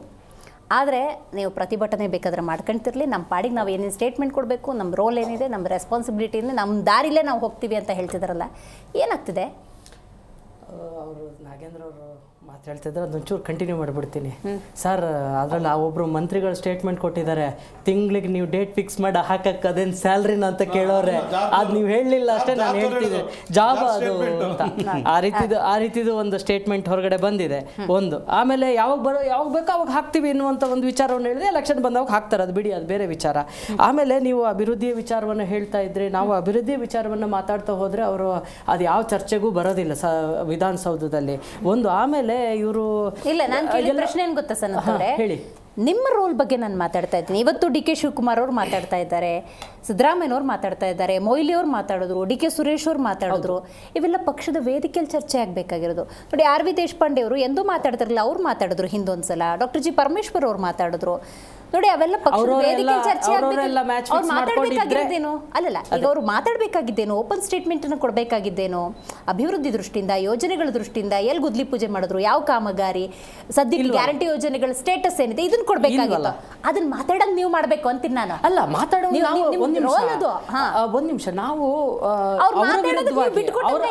ಆದರೆ ನೀವು ಪ್ರತಿಭಟನೆ ಬೇಕಾದರೆ ಮಾಡ್ಕೊಳ್ತಿರ್ಲಿ, ನಮ್ಮ ಪಾಡಿಗೆ ನಾವು ಏನೇನು ಸ್ಟೇಟ್ಮೆಂಟ್ ಕೊಡಬೇಕು, ನಮ್ಮ ರೋಲ್ ಏನಿದೆ, ನಮ್ಮ ರೆಸ್ಪಾನ್ಸಿಬಿಲಿಟಿ ಇದೆ, ನಮ್ಮ ದಾರಿಲೇ ನಾವು ಹೋಗ್ತೀವಿ ಅಂತ ಹೇಳ್ತಿದ್ದಾರಲ್ಲ, ಏನಾಗ್ತಿದೆ? ಅವರು ನಾಗೇಂದ್ರ ಅವರು ಮಾತಾಡ್ತಿದ್ರೆ ಅದೊಂಚೂರು ಕಂಟಿನ್ಯೂ ಮಾಡಿಬಿಡ್ತೀನಿ ಸರ್. ಅದರಲ್ಲಿ ಆ ಒಬ್ಬರು ಮಂತ್ರಿಗಳು ಸ್ಟೇಟ್ಮೆಂಟ್ ಕೊಟ್ಟಿದ್ದಾರೆ, ತಿಂಗಳಿಗೆ ನೀವು ಡೇಟ್ ಫಿಕ್ಸ್ ಮಾಡಿ ಹಾಕಕ್ಕೆ ಅದೇನು ಸ್ಯಾಲ್ರಿನ ಅಂತ ಕೇಳೋರೆ. ಅದು ನೀವು ಹೇಳಲಿಲ್ಲ ಅಷ್ಟೇ, ನಾನು ಹೇಳ್ತಿದ್ದೆ ಜಾಬ್ ಅದು ಅಂತ. ಆ ರೀತಿದು ಒಂದು ಸ್ಟೇಟ್ಮೆಂಟ್ ಹೊರಗಡೆ ಬಂದಿದೆ ಒಂದು. ಆಮೇಲೆ ಯಾವಾಗ ಬೇಕೋ ಅವಾಗ ಹಾಕ್ತೀವಿ ಎನ್ನುವಂಥ ಒಂದು ವಿಚಾರವನ್ನು ಹೇಳಿದ್ರೆ ಎಲೆಕ್ಷನ್ ಬಂದಾಗ ಹಾಕ್ತಾರೆ, ಅದು ಬಿಡಿ, ಅದು ಬೇರೆ ವಿಚಾರ. ಆಮೇಲೆ ನೀವು ಅಭಿವೃದ್ಧಿಯ ವಿಚಾರವನ್ನು ಹೇಳ್ತಾ ಇದ್ರೆ, ನಾವು ಅಭಿವೃದ್ಧಿಯ ವಿಚಾರವನ್ನು ಮಾತಾಡ್ತಾ ಹೋದರೆ ಅವರು ಅದು ಯಾವ ಚರ್ಚೆಗೂ ಬರೋದಿಲ್ಲ ವಿಧಾನಸೌಧದಲ್ಲಿ ಒಂದು. ಆಮೇಲೆ ಇವರು ಇಲ್ಲ, ನಾನು ಕೇಳಿದ ಪ್ರಶ್ನೆ ಏನು ಗೊತ್ತಾ ಸನತ್ ಅವರೇ, ನಿಮ್ಮ ರೋಲ್ ಬಗ್ಗೆ ನಾನು ಮಾತಾಡ್ತಾ ಇದ್ದೀನಿ. ಇವತ್ತು DK ಶಿವಕುಮಾರ್ ಅವ್ರು ಮಾತಾಡ್ತಾ ಇದ್ದಾರೆ, ಸಿದ್ದರಾಮಯ್ಯನವ್ರು ಮಾತಾಡ್ತಾ ಇದ್ದಾರೆ, ಮೊಯ್ಲಿ ಅವ್ರು ಮಾತಾಡಿದ್ರು, DK ಸುರೇಶ್ ಅವ್ರು ಮಾತಾಡಿದ್ರು. ಇವೆಲ್ಲ ಪಕ್ಷದ ವೇದಿಕೆಯಲ್ಲಿ ಚರ್ಚೆ ಆಗಬೇಕಾಗಿರೋದು. ನೋಡಿ, RV ದೇಶಪಾಂಡೆ ಅವರು ಎಂದೂ ಮಾತಾಡ್ತಿರಲಿಲ್ಲ, ಅವ್ರು ಮಾತಾಡಿದ್ರು ಹಿಂದೊಂದ್ಸಲ. ಡಾಕ್ಟರ್ G ಪರಮೇಶ್ವರ್ ಅವ್ರು ಮಾತಾಡಿದ್ರು. ನೋಡಿ, ಅವೆಲ್ಲ ಪಕ್ಷದ ವೇದಿಕೆಯಲ್ಲಿ ಚರ್ಚೆ ಆಗಬೇಕಾಗಿದ್ದೇನು? ಅಲ್ಲಲ್ಲ, ಈಗ ಅವರು ಮಾತಾಡಬೇಕಾಗಿದ್ದೇನು? ಓಪನ್ ಸ್ಟೇಟ್ಮೆಂಟ್ ಅನ್ನು ಕೊಡಬೇಕಾಗಿದ್ದೇನು? ಅಭಿವೃದ್ಧಿ ದೃಷ್ಟಿಯಿಂದ, ಯೋಜನೆಗಳ ದೃಷ್ಟಿಯಿಂದ ಎಲ್ಲಿ ಗುದ್ಲಿ ಪೂಜೆ ಮಾಡಿದ್ರು, ಯಾವ ಕಾಮಗಾರಿ, ಸದ್ಯಕ್ಕೆ ಗ್ಯಾರಂಟಿ ಯೋಜನೆಗಳ ಸ್ಟೇಟಸ್ ಏನಿದೆ, ಇದನ್ನ ಕೊಡ್ಬೇಕಾಗಿಲ್ಲ. ಅದನ್ನ ಮಾತಾಡೋದು ನೀವು ಮಾಡ್ಬೇಕು ಅಂತೀನಿ ನಾನು. ಅಲ್ಲ, ಮಾತಾಡೋ ಒಂದ್ ನಿಮಿಷ ನಾವು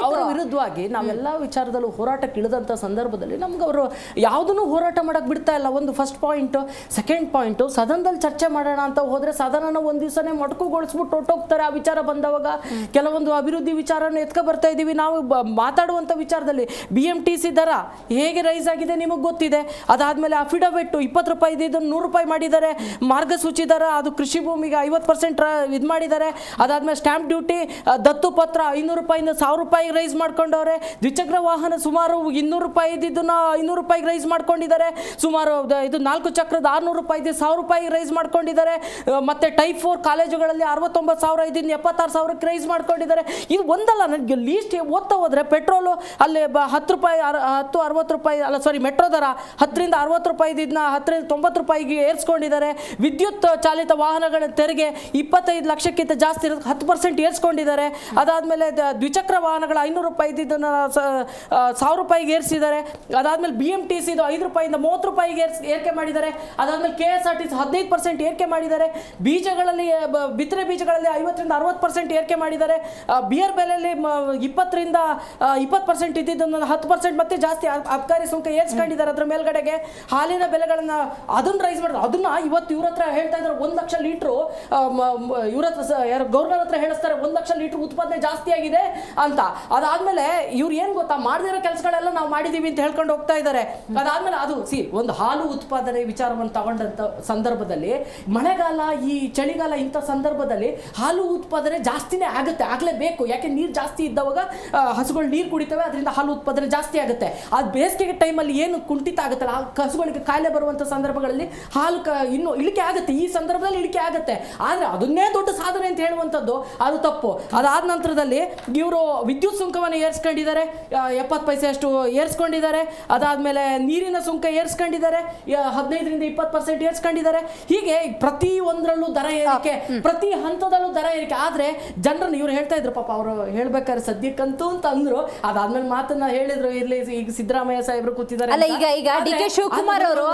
ಅವರ ವಿರುದ್ಧವಾಗಿ ನಾವೆಲ್ಲ ವಿಚಾರದಲ್ಲೂ ಹೋರಾಟಕ್ಕೆ ಇಳಿದಂತ ಸಂದರ್ಭದಲ್ಲಿ ನಮ್ಗೆ ಅವರು ಯಾವುದನ್ನು ಹೋರಾಟ ಮಾಡಕ್ ಬಿಡ್ತಾ ಇಲ್ಲ. ಒಂದು ಫಸ್ಟ್ ಪಾಯಿಂಟ್. ಸೆಕೆಂಡ್ ಪಾಯಿಂಟ್, ಸದನದಲ್ಲಿ ಚರ್ಚೆ ಮಾಡೋಣ ಅಂತ ಹೋದ್ರೆ ಸದನನ ಒಂದ್ ದಿವಸನೇ ಮೊಟಕುಗೊಳಿಸ್ಬಿಟ್ಟು ಹೊಟ್ಟೋಗ್ತಾರೆ. ಆ ವಿಚಾರ ಬಂದವಾಗ ಕೆಲವೊಂದು ಅಭಿವೃದ್ಧಿ ವಿಚಾರನ ಎತ್ಕೊ ಬರ್ತಾ ಇದೀವಿ ನಾವು. ಮಾತಾಡುವಂತ ವಿಚಾರದಲ್ಲಿ BMTC ದರ ಹೇಗೆ ರೈಸ್ ಆಗಿದೆ ನಿಮಗೆ ಗೊತ್ತಿದೆ. ಅದಾದ್ಮೇಲೆ ಅಫಿಡವಿಟ್ 20 ರೂಪಾಯಿ ಇದನ್ನು 100 ರೂಪಾಯಿ ಮಾಡಿದ್ದಾರೆ. ಮಾರ್ಗಸೂಚಿ ದರ ಅದು ಕೃಷಿ ಭೂಮಿಗೆ 50% ಇದು ಮಾಡಿದ್ದಾರೆ. ಅದಾದ್ಮೇಲೆ ಸ್ಟ್ಯಾಂಪ್ ಡ್ಯೂಟಿ, ದತ್ತು ಪತ್ರ 500 ರೂಪಾಯಿಂದ 1000 ರೂಪಾಯಿ ರೈಸ್ ಮಾಡ್ಕೊಂಡವ್ರೆ. ದ್ವಿಚಕ್ರ ವಾಹನ ಸುಮಾರು 200 ರೂಪಾಯಿ ಇದ್ದಿದ್ದನ್ನ 500 ರೂಪಾಯಿಗೆ ರೈಸ್ ಮಾಡ್ಕೊಂಡಿದ್ದಾರೆ. ಸುಮಾರು ಇದು 4 ಚಕ್ರದ 600 ರೂಪಾಯಿ 1000 ರೂಪಾಯಿ ರೈಸ್ ಮಾಡ್ಕೊಂಡಿದ್ದಾರೆ. ಮತ್ತೆ ಟೈಪ್ 4 ಕಾಲೇಜುಗಳಲ್ಲಿ 69,000 ಇದನ್ನು 76,000ಕ್ಕೆ ರೈಸ್ ಮಾಡ್ಕೊಂಡಿದ್ದಾರೆ. ಇದು ಒಂದಲ್ಲ, ನನಗೆ ಲೀಸ್ಟ್ ಓದ್ತಾ ಹೋದ್ರೆ ಪೆಟ್ರೋಲು ಅಲ್ಲಿ 10 ರೂಪಾಯಿ 60 ರೂಪಾಯಿ ಅಲ್ಲ ಸಾರಿ ಮೆಟ್ರೋ ದರ 10ರಿಂದ 60 ರೂಪಾಯಿ ಇದನ್ನ 10ರಿಂದ 90 ರೂಪಾಯಿಗೆ ಏರ್ಸ್ಕೊಂಡಿದ್ದಾರೆ. ವಿದ್ಯುತ್ ಚಾಲಿತ ವಾಹನಗಳ ತೆರಿಗೆ 25 ಲಕ್ಷಕ್ಕಿಂತ ಜಾಸ್ತಿ ಇರೋದು 10% ಏರ್ಸ್ಕೊಂಡಿದ್ದಾರೆ. ಅದಾದ್ಮೇಲೆ ದ್ವಿಚಕ್ರ ವಾಹನಗಳ 500 ರೂಪಾಯಿ ಇದನ್ನ 1000 ರೂಪಾಯಿಗೆ ಏರಿಸಿದ್ದಾರೆ. ಅದಾದ್ಮೇಲೆ BMTC 5 ರೂಪಾಯಿಂದ 30 ರೂಪಾಯಿಗೆ ಏರಿಕೆ ಮಾಡಿದ್ದಾರೆ. ಅದಾದ್ಮೇಲೆ KSRTC 15% ಏರಿಕೆ ಮಾಡಿದ್ದಾರೆ. ಬೀಜಗಳಲ್ಲಿ ಬಿತ್ತನೆ ಬೀಜಗಳಲ್ಲಿ 50ರಿಂದ 60% ಏರಿಕೆ ಮಾಡಿದ್ದಾರೆ. ಬಿಯರ್ ಬೆಲೆಯಲ್ಲಿ 20ರಿಂದ 20% ಇದ್ದಿದ್ದನ್ನು 10% ಮತ್ತೆ ಜಾಸ್ತಿ ಅಬಕಾರಿ ಸುಂಕ ಏರಿಸ್ಕೊಂಡಿದ್ದಾರೆ. ಅದ್ರ ಮೇಲ್ಗಡೆಗೆ ಹಾಲಿನ ಬೆಲೆಗಳನ್ನ ಅದನ್ನ ರೈಸ್ ಮಾಡಿದ್ರು. ಅದನ್ನ ಇವತ್ತು ಇವ್ರ ಹತ್ರ ಹೇಳ್ತಾ ಇದ್ದಾರೆ 1 ಲಕ್ಷ ಲೀಟ್ರು ಇವ್ರ ಹತ್ರ ಯಾರು ಗವರ್ನರ್ ಹತ್ರ ಹೇಳಿಸ್ತಾರೆ 1 ಲಕ್ಷ ಲೀಟರ್ ಉತ್ಪಾದನೆ ಜಾಸ್ತಿ ಆಗಿದೆ ಅಂತ. ಅದಾದ್ಮೇಲೆ ಇವ್ರು ಏನ್ ಗೊತ್ತಾ, ಮಾಡದಿರೋ ಕೆಲಸಗಳೆಲ್ಲ ನಾವು ಮಾಡಿದೀವಿ ಅಂತ ಹೇಳ್ಕೊಂಡು ಹೋಗ್ತಾ ಇದ್ದಾರೆ. ಅದಾದ್ಮೇಲೆ ಅದು ಒಂದು ಹಾಲು ಉತ್ಪಾದನೆ ವಿಚಾರವನ್ನು ತಗೊಂಡಂತ ಸಂದರ್ಭದಲ್ಲಿ, ಮಳೆಗಾಲ ಈ ಚಳಿಗಾಲ ಇಂಥ ಸಂದರ್ಭದಲ್ಲಿ ಹಾಲು ಉತ್ಪಾದನೆ ಜಾಸ್ತಿನೇ ಆಗುತ್ತೆ, ಆಗ್ಲೇಬೇಕು. ಯಾಕೆ ನೀರು ಜಾಸ್ತಿ ಇದ್ದವಾಗ ಹಸುಗಳು ನೀರು ಕುಡಿತವೆ, ಅದರಿಂದ ಹಾಲು ಉತ್ಪಾದನೆ ಜಾಸ್ತಿ ಆಗುತ್ತೆ. ಅದು ಬೇಸಿಗೆ ಟೈಮಲ್ಲಿ ಏನು ಕುಂಠಿತ ಆಗುತ್ತಲ್ಲ, ಹಸುಗಳಿಗೆ ಕಾಯಿಲೆ ಬರುವಂಥ ಸಂದರ್ಭಗಳಲ್ಲಿ ಹಾಲು ಇನ್ನು ಇಳಿಕೆ ಆಗುತ್ತೆ, ಈ ಸಂದರ್ಭದಲ್ಲಿ ಇಳಿಕೆ ಆಗುತ್ತೆ. ಆದರೆ ಅದನ್ನೇ ದೊಡ್ಡ ಸಾಧನೆ ಅಂತ ಹೇಳುವಂಥದ್ದು ಅದು ತಪ್ಪು. ಅದಾದ ನಂತರದಲ್ಲಿ ಇವರು ವಿದ್ಯುತ್ ಸುಂಕವನ್ನು ಏರಿಸ್ಕೊಂಡಿದ್ದಾರೆ, 70 ಪೈಸೆ ಅಷ್ಟು ಏರಿಸ್ಕೊಂಡಿದ್ದಾರೆ. ಅದಾದಮೇಲೆ ನೀರಿನ ಸುಂಕ ಏರಿಸ್ಕೊಂಡಿದ್ದಾರೆ, 15ರಿಂದ 20% ಏರಿಸ್ಕೊಂಡಿದ್ದಾರೆ. ಹೀಗೆ ಪ್ರತಿ ಒಂದರಲ್ಲೂ ದರ ಏರಿಕೆ, ಪ್ರತಿ ಹಂತದಲ್ಲೂ ದರ ಏರಿಕೆ. ಆದರೆ ಜನರನ್ನು ಇವ್ರು ಹೇಳ್ತಾ ಇದ್ರು, ಪಾಪ ಅವರು ಹೇಳ್ಬೇಕಾದ್ರೆ ಸದ್ಯಕ್ಕಂತೂ ಅಂತ ಅಂದ್ರು. ಅದಾದ್ಮೇಲೆ ಮಾತನ್ನ ಹೇಳಿದ್ರು, ಇರ್ಲಿ ಈಗ ಸಿದ್ದರಾಮಯ್ಯ ಸಾಹೇಬರು ಕೂತಿದ್ದಾರೆ. ಅಲ್ಲ, ಈಗ ಡಿ ಕೆ ಶಿವಕುಮಾರ್ ಅವರು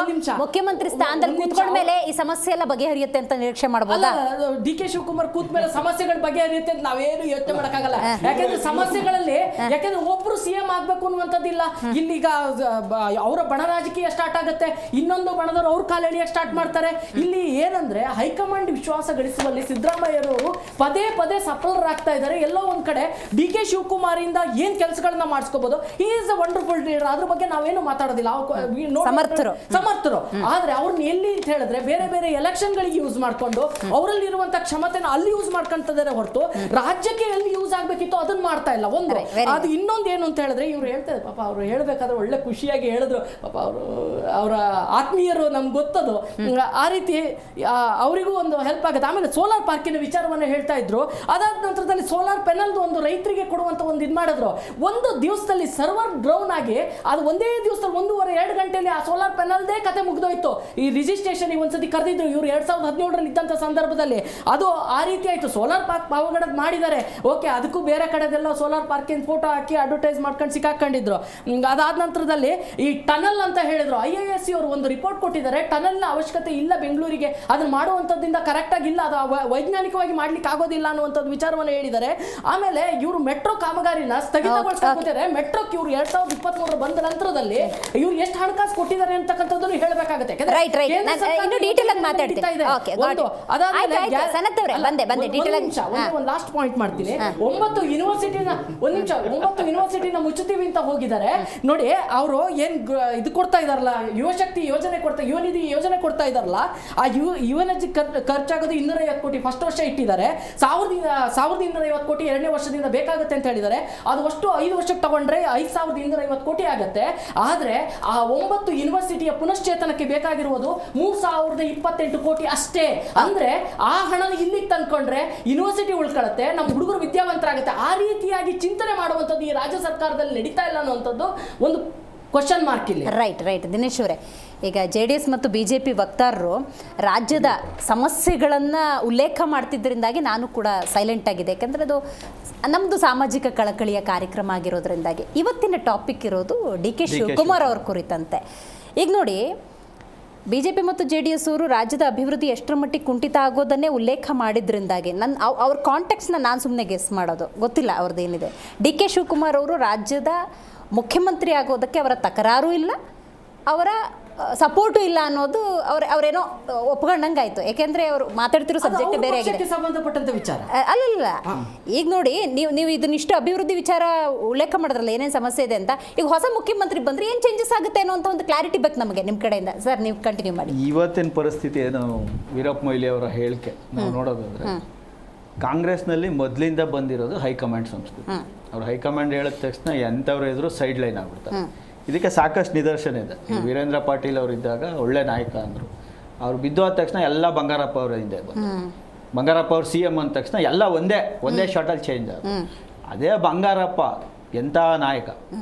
ಮುಖ್ಯಮಂತ್ರಿ ಸ್ಥಾನದಲ್ಲಿ ಕೂತ್ಕೊಂಡ ಮೇಲೆ ಈ ಸಮಸ್ಯೆ ಎಲ್ಲ ಬಗೆಹರಿಯುತ್ತೆ ಅಂತ ನಿರೀಕ್ಷೆ ಮಾಡಬಹುದಾ? ಡಿ ಕೆ ಶಿವಕುಮಾರ್ ಕೂತ ಮೇಲೆ ಸಮಸ್ಯೆಗಳು ಬಗೆಹರಿಯುತ್ತೆ ಅಂತ ನಾವೇನು ಯೋಚನೆ ಮಾಡಕ್ಕಾಗಲ್ಲ. ಯಾಕಂದ್ರೆ ಸಮಸ್ಯೆಗಳಲ್ಲಿ, ಯಾಕಂದ್ರೆ ಒಬ್ರು ಸಿಎಂ ಆಗ್ಬೇಕು ಅನ್ನುವಂಥದ್ದಿಲ್ಲ. ಇಲ್ಲಿಗ ಅವರ ಬಣ ರಾಜಕೀಯ ಸ್ಟಾರ್ಟ್ ಆಗುತ್ತೆ, ಇನ್ನೊಂದು ಬಣದವರು ಅವ್ರ ಕಾಲ ಎಳಿಯಕ್ಕೆ ಸ್ಟಾರ್ಟ್ ಮಾಡ್ತಾರೆ. ಇಲ್ಲಿ ಏನಂದ್ರೆ ಹೈಕಮಾಂಡ್ ವಿಶ್ವಾಸ ಗಳಿಸುವಲ್ಲಿ ಸಿದ್ದರಾಮಯ್ಯರವರು ಪದೇ ಪದೇ ಸಫಲರಾಗ್ತಾ ಇದ್ದಾರೆ. ಎಲ್ಲೋ ಒಂದ್ ಕಡೆ ಡಿ ಕೆ ಶಿವಕುಮಾರ್ ಇಂದ ಏನ್ ಕೆಲಸಗಳನ್ನ ಮಾಡಿಸ್ಕೋಬಹುದು, he is a wonderful leader, ಅದ್ರ ಬಗ್ಗೆ ನಾವೇನು ಮಾತಾಡೋದಿಲ್ಲ, ಸಮರ್ಥರು. ಆದ್ರೆ ಅವ್ರನ್ನ ಎಲ್ಲಿ ಅಂತ ಹೇಳಿದ್ರೆ ಬೇರೆ ಬೇರೆ ಎಲೆಕ್ಷನ್ ಗಳಿಗೆ ಯೂಸ್ ಮಾಡ್ಕೊಂಡು ಅವರಲ್ಲಿ ಇರುವಂತ ಕ್ಷಮತೆನ ಅಲ್ಲಿ ಯೂಸ್ ಮಾಡ್ಕೊಂತಿದ್ದಾರೆ ಹೊರತು ರಾಜ್ಯಕ್ಕೆ ಎಲ್ಲಿ ಯೂಸ್ ಆಗ್ಬೇಕಿತ್ತು ಅದನ್ನ ಮಾಡ್ತಾ ಇಲ್ಲ. ಒಂದು ಅದು ಇನ್ನೊಂದು ಏನು ಅಂತ ಹೇಳಿದ್ರೆ, ಇವ್ರು ಹೇಳ್ತಾರೆ, ಪಾಪ ಅವ್ರು ಹೇಳ್ಬೇಕಾದ್ರೆ ಒಳ್ಳೆ ಖುಷಿಯಾಗಿ ಹೇಳಿದ್ರು, ಪಾಪ ಅವರ ಆತ್ಮೀಯರು ನಮ್ಗೆ ಗೊತ್ತದು, ಆ ರೀತಿ ಅವರಿಗೂ ಒಂದು ಹೆಲ್ಪ್ ಆಗುತ್ತೆ. ಆಮೇಲೆ ಸೋಲಾರ್ ಪಾರ್ಕಿನ ವಿಚಾರವನ್ನ ಹೇಳ್ತಾ ಇದ್ರು. ಅದಾದ ನಂತರದಲ್ಲಿ ಸೋಲಾರ್ ಪೆನಲ್ ಒಂದು ರೈತರಿಗೆ ಕೊಡುವಂತ ಒಂದು ಇದು ಮಾಡಿದ್ರು. ಒಂದು ದಿವಸದಲ್ಲಿ ಸರ್ವರ್ ಡೌನ್ ಆಗಿ ಅದು ಒಂದೇ ದಿವಸದಲ್ಲಿ 1.5-2 ಗಂಟೆಯಲ್ಲಿ ಆ ಸೋಲಾರ್ ಪೆನಲ್ದೇ ಕತೆ ಮುಗಿದೋಯ್ತು. ಈ ರಿಜಿಸ್ಟ್ರೇಷನ್ ಒಂದ್ಸತಿ ಕರೆದಿದ್ರು ಇವ್ರು 2017ರಲ್ಲಿ ಇದ್ದಂಥ ಸಂದರ್ಭದಲ್ಲಿ, ಅದು ಆ ರೀತಿ ಆಯ್ತು. ಸೋಲಾರ್ ಪಾರ್ಕ್ ಪಾವಗಡದ್ ಮಾಡಿದ್ದಾರೆ, ಓಕೆ, ಅದಕ್ಕೂ ಬೇರೆ ಕಡೆದೆಲ್ಲ ಸೋಲಾರ್ ಪಾರ್ಕಿನ ಫೋಟೋ ಹಾಕಿ ಅಡ್ವರ್ಟೈಸ್ ಮಾಡ್ಕೊಂಡು ಸಿಕ್ಕಾಕೊಂಡಿದ್ರು. ಅದಾದ ನಂತರದಲ್ಲಿ ಈ ಟನಲ್ ಅಂತ ಹೇಳಿದ್ರು, IISc ಅವರು ಒಂದು ರಿಪೋರ್ಟ್ ಕೊಟ್ಟಿದ್ದಾರೆ, ಟನಲ್ನ ಅವಶ್ಯಕತೆ ಇಲ್ಲ ಬೆಂಗಳೂರಿಗೆ, ಅದನ್ನ ಮಾಡುವಂಥದ್ದಿಂದ ಕರೆಕ್ಟ್ ಆಗಿಲ್ಲ, ಅದು ವೈಜ್ಞಾನಿಕವಾಗಿ ಮಾಡ್ಲಿಕ್ಕೆ ಆಗೋದಿಲ್ಲ ಅನ್ನುವಂಥದ್ದು ವಿಚಾರವನ್ನು ಹೇಳಿದ್ದಾರೆ. ಆಮೇಲೆ ಇವರು ಮೆಟ್ರೋ ಕಾಮಗಾರಿನ ಸ್ಥಗಿತಗೊಳಿಸ್ತಾರೆ. ಮೆಟ್ರೋಕ್ಕೆ ಇವರು 2023 ಬಂದ ನಂತರದಲ್ಲಿ ಇವ್ರು ಎಷ್ಟು ಹಣಕಾಸು ಕೊಟ್ಟಿದ್ದಾರೆ ಅಂತಕ್ಕಂಥದ್ದನ್ನು ಹೇಳಬೇಕಾಗುತ್ತೆ. ಲಾಸ್ಟ್ ಪಾಯಿಂಟ್ ಮಾಡ್ತೀನಿ. 9 ಯೂನಿವರ್ಸಿಟಿನ ಮುಚ್ಚುತ್ತೀವಿ ಅಂತ ಹೋಗಿದ್ದಾರೆ ನೋಡಿ. ಅವರು ಏನ್ ಇದು ಕೊಡ್ತಾ ಇದಾರಲ್ಲ, ಯುವಶಕ್ತಿ ಯೋಜನೆ ಯುವನಿಧಿ ಯೋಜನೆ ಕೊಡ್ತಾ ಇದಾರಲ್ಲ, ಆ ಯುವನಿಧಿ ಖರ್ಚಾಗೋದು 250 ಕೋಟಿ ಫಸ್ಟ್ ವರ್ಷ ಇಟ್ಟಿದ್ದಾರೆ. 1250 ಕೋಟಿ 2ನೇ ವರ್ಷದಿಂದ ಬೇಕಾಗುತ್ತೆ ಅಂತ ಹೇಳಿದ್ದಾರೆ. ಅದು ಅಷ್ಟು 5 ವರ್ಷಕ್ಕೆ ತಗೊಂಡ್ರೆ 5250 ಕೋಟಿ ಆಗುತ್ತೆ. ಆದ್ರೆ ಆ 9 ಯೂನಿವರ್ಸಿಟಿಯ ಪುನಶ್ಚೇತನಕ್ಕೆ ಬೇಕಾಗಿರುವುದು 3028 ಕೋಟಿ ಅಷ್ಟೇ. ಅಂದ್ರೆ ಆ ಹಣ ಇಲ್ಲಿಗೆ ತಂದ್ಕೊಂಡ್ರೆ ಯೂನಿವರ್ಸಿಟಿ ಉಳ್ಕೊಳ್ಳುತ್ತೆ, ನಮ್ಮ ಹುಡುಗರು ವಿದ್ಯಾವಂತರಾಗುತ್ತೆ. ಆ ರೀತಿಯಾಗಿ ಚಿಂತನೆ ಮಾಡುವಂಥದ್ದು ಈ ರಾಜ್ಯ ಸರ್ಕಾರದಲ್ಲಿ ನಡೀತಾ ಇಲ್ಲ ಅನ್ನುವಂಥದ್ದು ಒಂದು ಕ್ವಶನ್ ಮಾರ್ಕ್ ಇಲ್ಲಿ. ರೈಟ್ ದಿನೇಶ್ ಅವರೇ, ಈಗ JDS ಮತ್ತು BJP ವಕ್ತಾರರು ರಾಜ್ಯದ ಸಮಸ್ಯೆಗಳನ್ನು ಉಲ್ಲೇಖ ಮಾಡ್ತಿದ್ದರಿಂದಾಗಿ ನಾನು ಕೂಡ ಸೈಲೆಂಟ್ ಆಗಿದೆ. ಯಾಕಂದರೆ ಅದು ನಮ್ಮದು ಸಾಮಾಜಿಕ ಕಳಕಳಿಯ ಕಾರ್ಯಕ್ರಮ ಆಗಿರೋದ್ರಿಂದಾಗಿ. ಇವತ್ತಿನ ಟಾಪಿಕ್ ಇರೋದು DK ಶಿವಕುಮಾರ್ ಅವ್ರ ಕುರಿತಂತೆ. ಈಗ ನೋಡಿ, BJP ಮತ್ತು JDS ಅವರು ರಾಜ್ಯದ ಅಭಿವೃದ್ಧಿ ಎಷ್ಟರ ಮಟ್ಟಿಗೆ ಕುಂಠಿತ ಆಗೋದನ್ನೇ ಉಲ್ಲೇಖ ಮಾಡಿದ್ರಿಂದಾಗಿ ಅವ್ರ ಕಾಂಟೆಕ್ಸ್ನ ನಾನು ಸುಮ್ಮನೆ ಗೆಸ್ ಮಾಡೋದು, ಗೊತ್ತಿಲ್ಲ ಅವ್ರದ್ದೇನಿದೆ. DK ಶಿವಕುಮಾರ್ ಅವರು ರಾಜ್ಯದ ಮುಖ್ಯಮಂತ್ರಿ ಆಗೋದಕ್ಕೆ ಅವರ ತಕರಾರು ಇಲ್ಲ, ಅವರ ಸಪೋರ್ಟು ಇಲ್ಲ ಅನ್ನೋದು ಅವರೇನೋ ಒಪ್ಕೊಂಡಂಗೆ ಆಯಿತು. ಯಾಕೆಂದರೆ ಅವರು ಮಾತಾಡ್ತಿರೋ ಸಬ್ಜೆಕ್ಟ್ ಬೇರೆ ಆಗಿದೆ, ಸಂಬಂಧಪಟ್ಟಂತ ವಿಚಾರ ಅಲ್ಲ. ಈಗ ನೋಡಿ, ನೀವು ಇದನ್ನಿಷ್ಟು ಅಭಿವೃದ್ಧಿ ವಿಚಾರ ಉಲ್ಲೇಖ ಮಾಡಿದ್ರಲ್ಲ, ಏನೇನು ಸಮಸ್ಯೆ ಇದೆ ಅಂತ. ಈಗ ಹೊಸ ಮುಖ್ಯಮಂತ್ರಿ ಬಂದರೆ ಏನು ಚೇಂಜಸ್ ಆಗುತ್ತೆ ಅನ್ನೋ ಅಂತ ಒಂದು ಕ್ಲಾರಿಟಿ ಬೇಕು ನಮಗೆ ನಿಮ್ಮ ಕಡೆಯಿಂದ. ಸರ್, ನೀವು ಕಂಟಿನ್ಯೂ ಮಾಡಿ. ಇವತ್ತಿನ ಪರಿಸ್ಥಿತಿ ಏನು, ವೀರಪ್ಪ ಮೊಯ್ಲಿ ಅವರ ಹೇಳಿಕೆ ನಾವು ನೋಡೋದಾದ್ರೆ, ಕಾಂಗ್ರೆಸ್ನಲ್ಲಿ ಮೊದಲಿಂದ ಬಂದಿರೋದು ಹೈಕಮಾಂಡ್ ಸಂಸ್ಕೃತಿ. ಅವ್ರು ಹೈಕಮಾಂಡ್ ಹೇಳಿದ ತಕ್ಷಣ ಎಂಥವ್ರು ಎದುರು ಸೈಡ್ ಲೈನ್ ಆಗ್ಬಿಡ್ತಾರೆ. ಇದಕ್ಕೆ ಸಾಕಷ್ಟು ನಿದರ್ಶನ ಇದೆ. ವೀರೇಂದ್ರ ಪಾಟೀಲ್ ಅವರು ಇದ್ದಾಗ ಒಳ್ಳೆ ನಾಯಕ ಅಂದರು, ಅವ್ರು ಬಿದ್ದು ಆದ ತಕ್ಷಣ ಎಲ್ಲ ಬಂಗಾರಪ್ಪ ಅವರ ಹಿಂದೆ ಬಂದರು. ಬಂಗಾರಪ್ಪ ಅವ್ರು CM ಅಂದ ತಕ್ಷಣ ಎಲ್ಲ ಒಂದೇ ಶಾರ್ಟಲ್ಲಿ ಚೇಂಜ್ ಆದ. ಅದೇ ಬಂಗಾರಪ್ಪ ಎಂಥ ನಾಯಕ,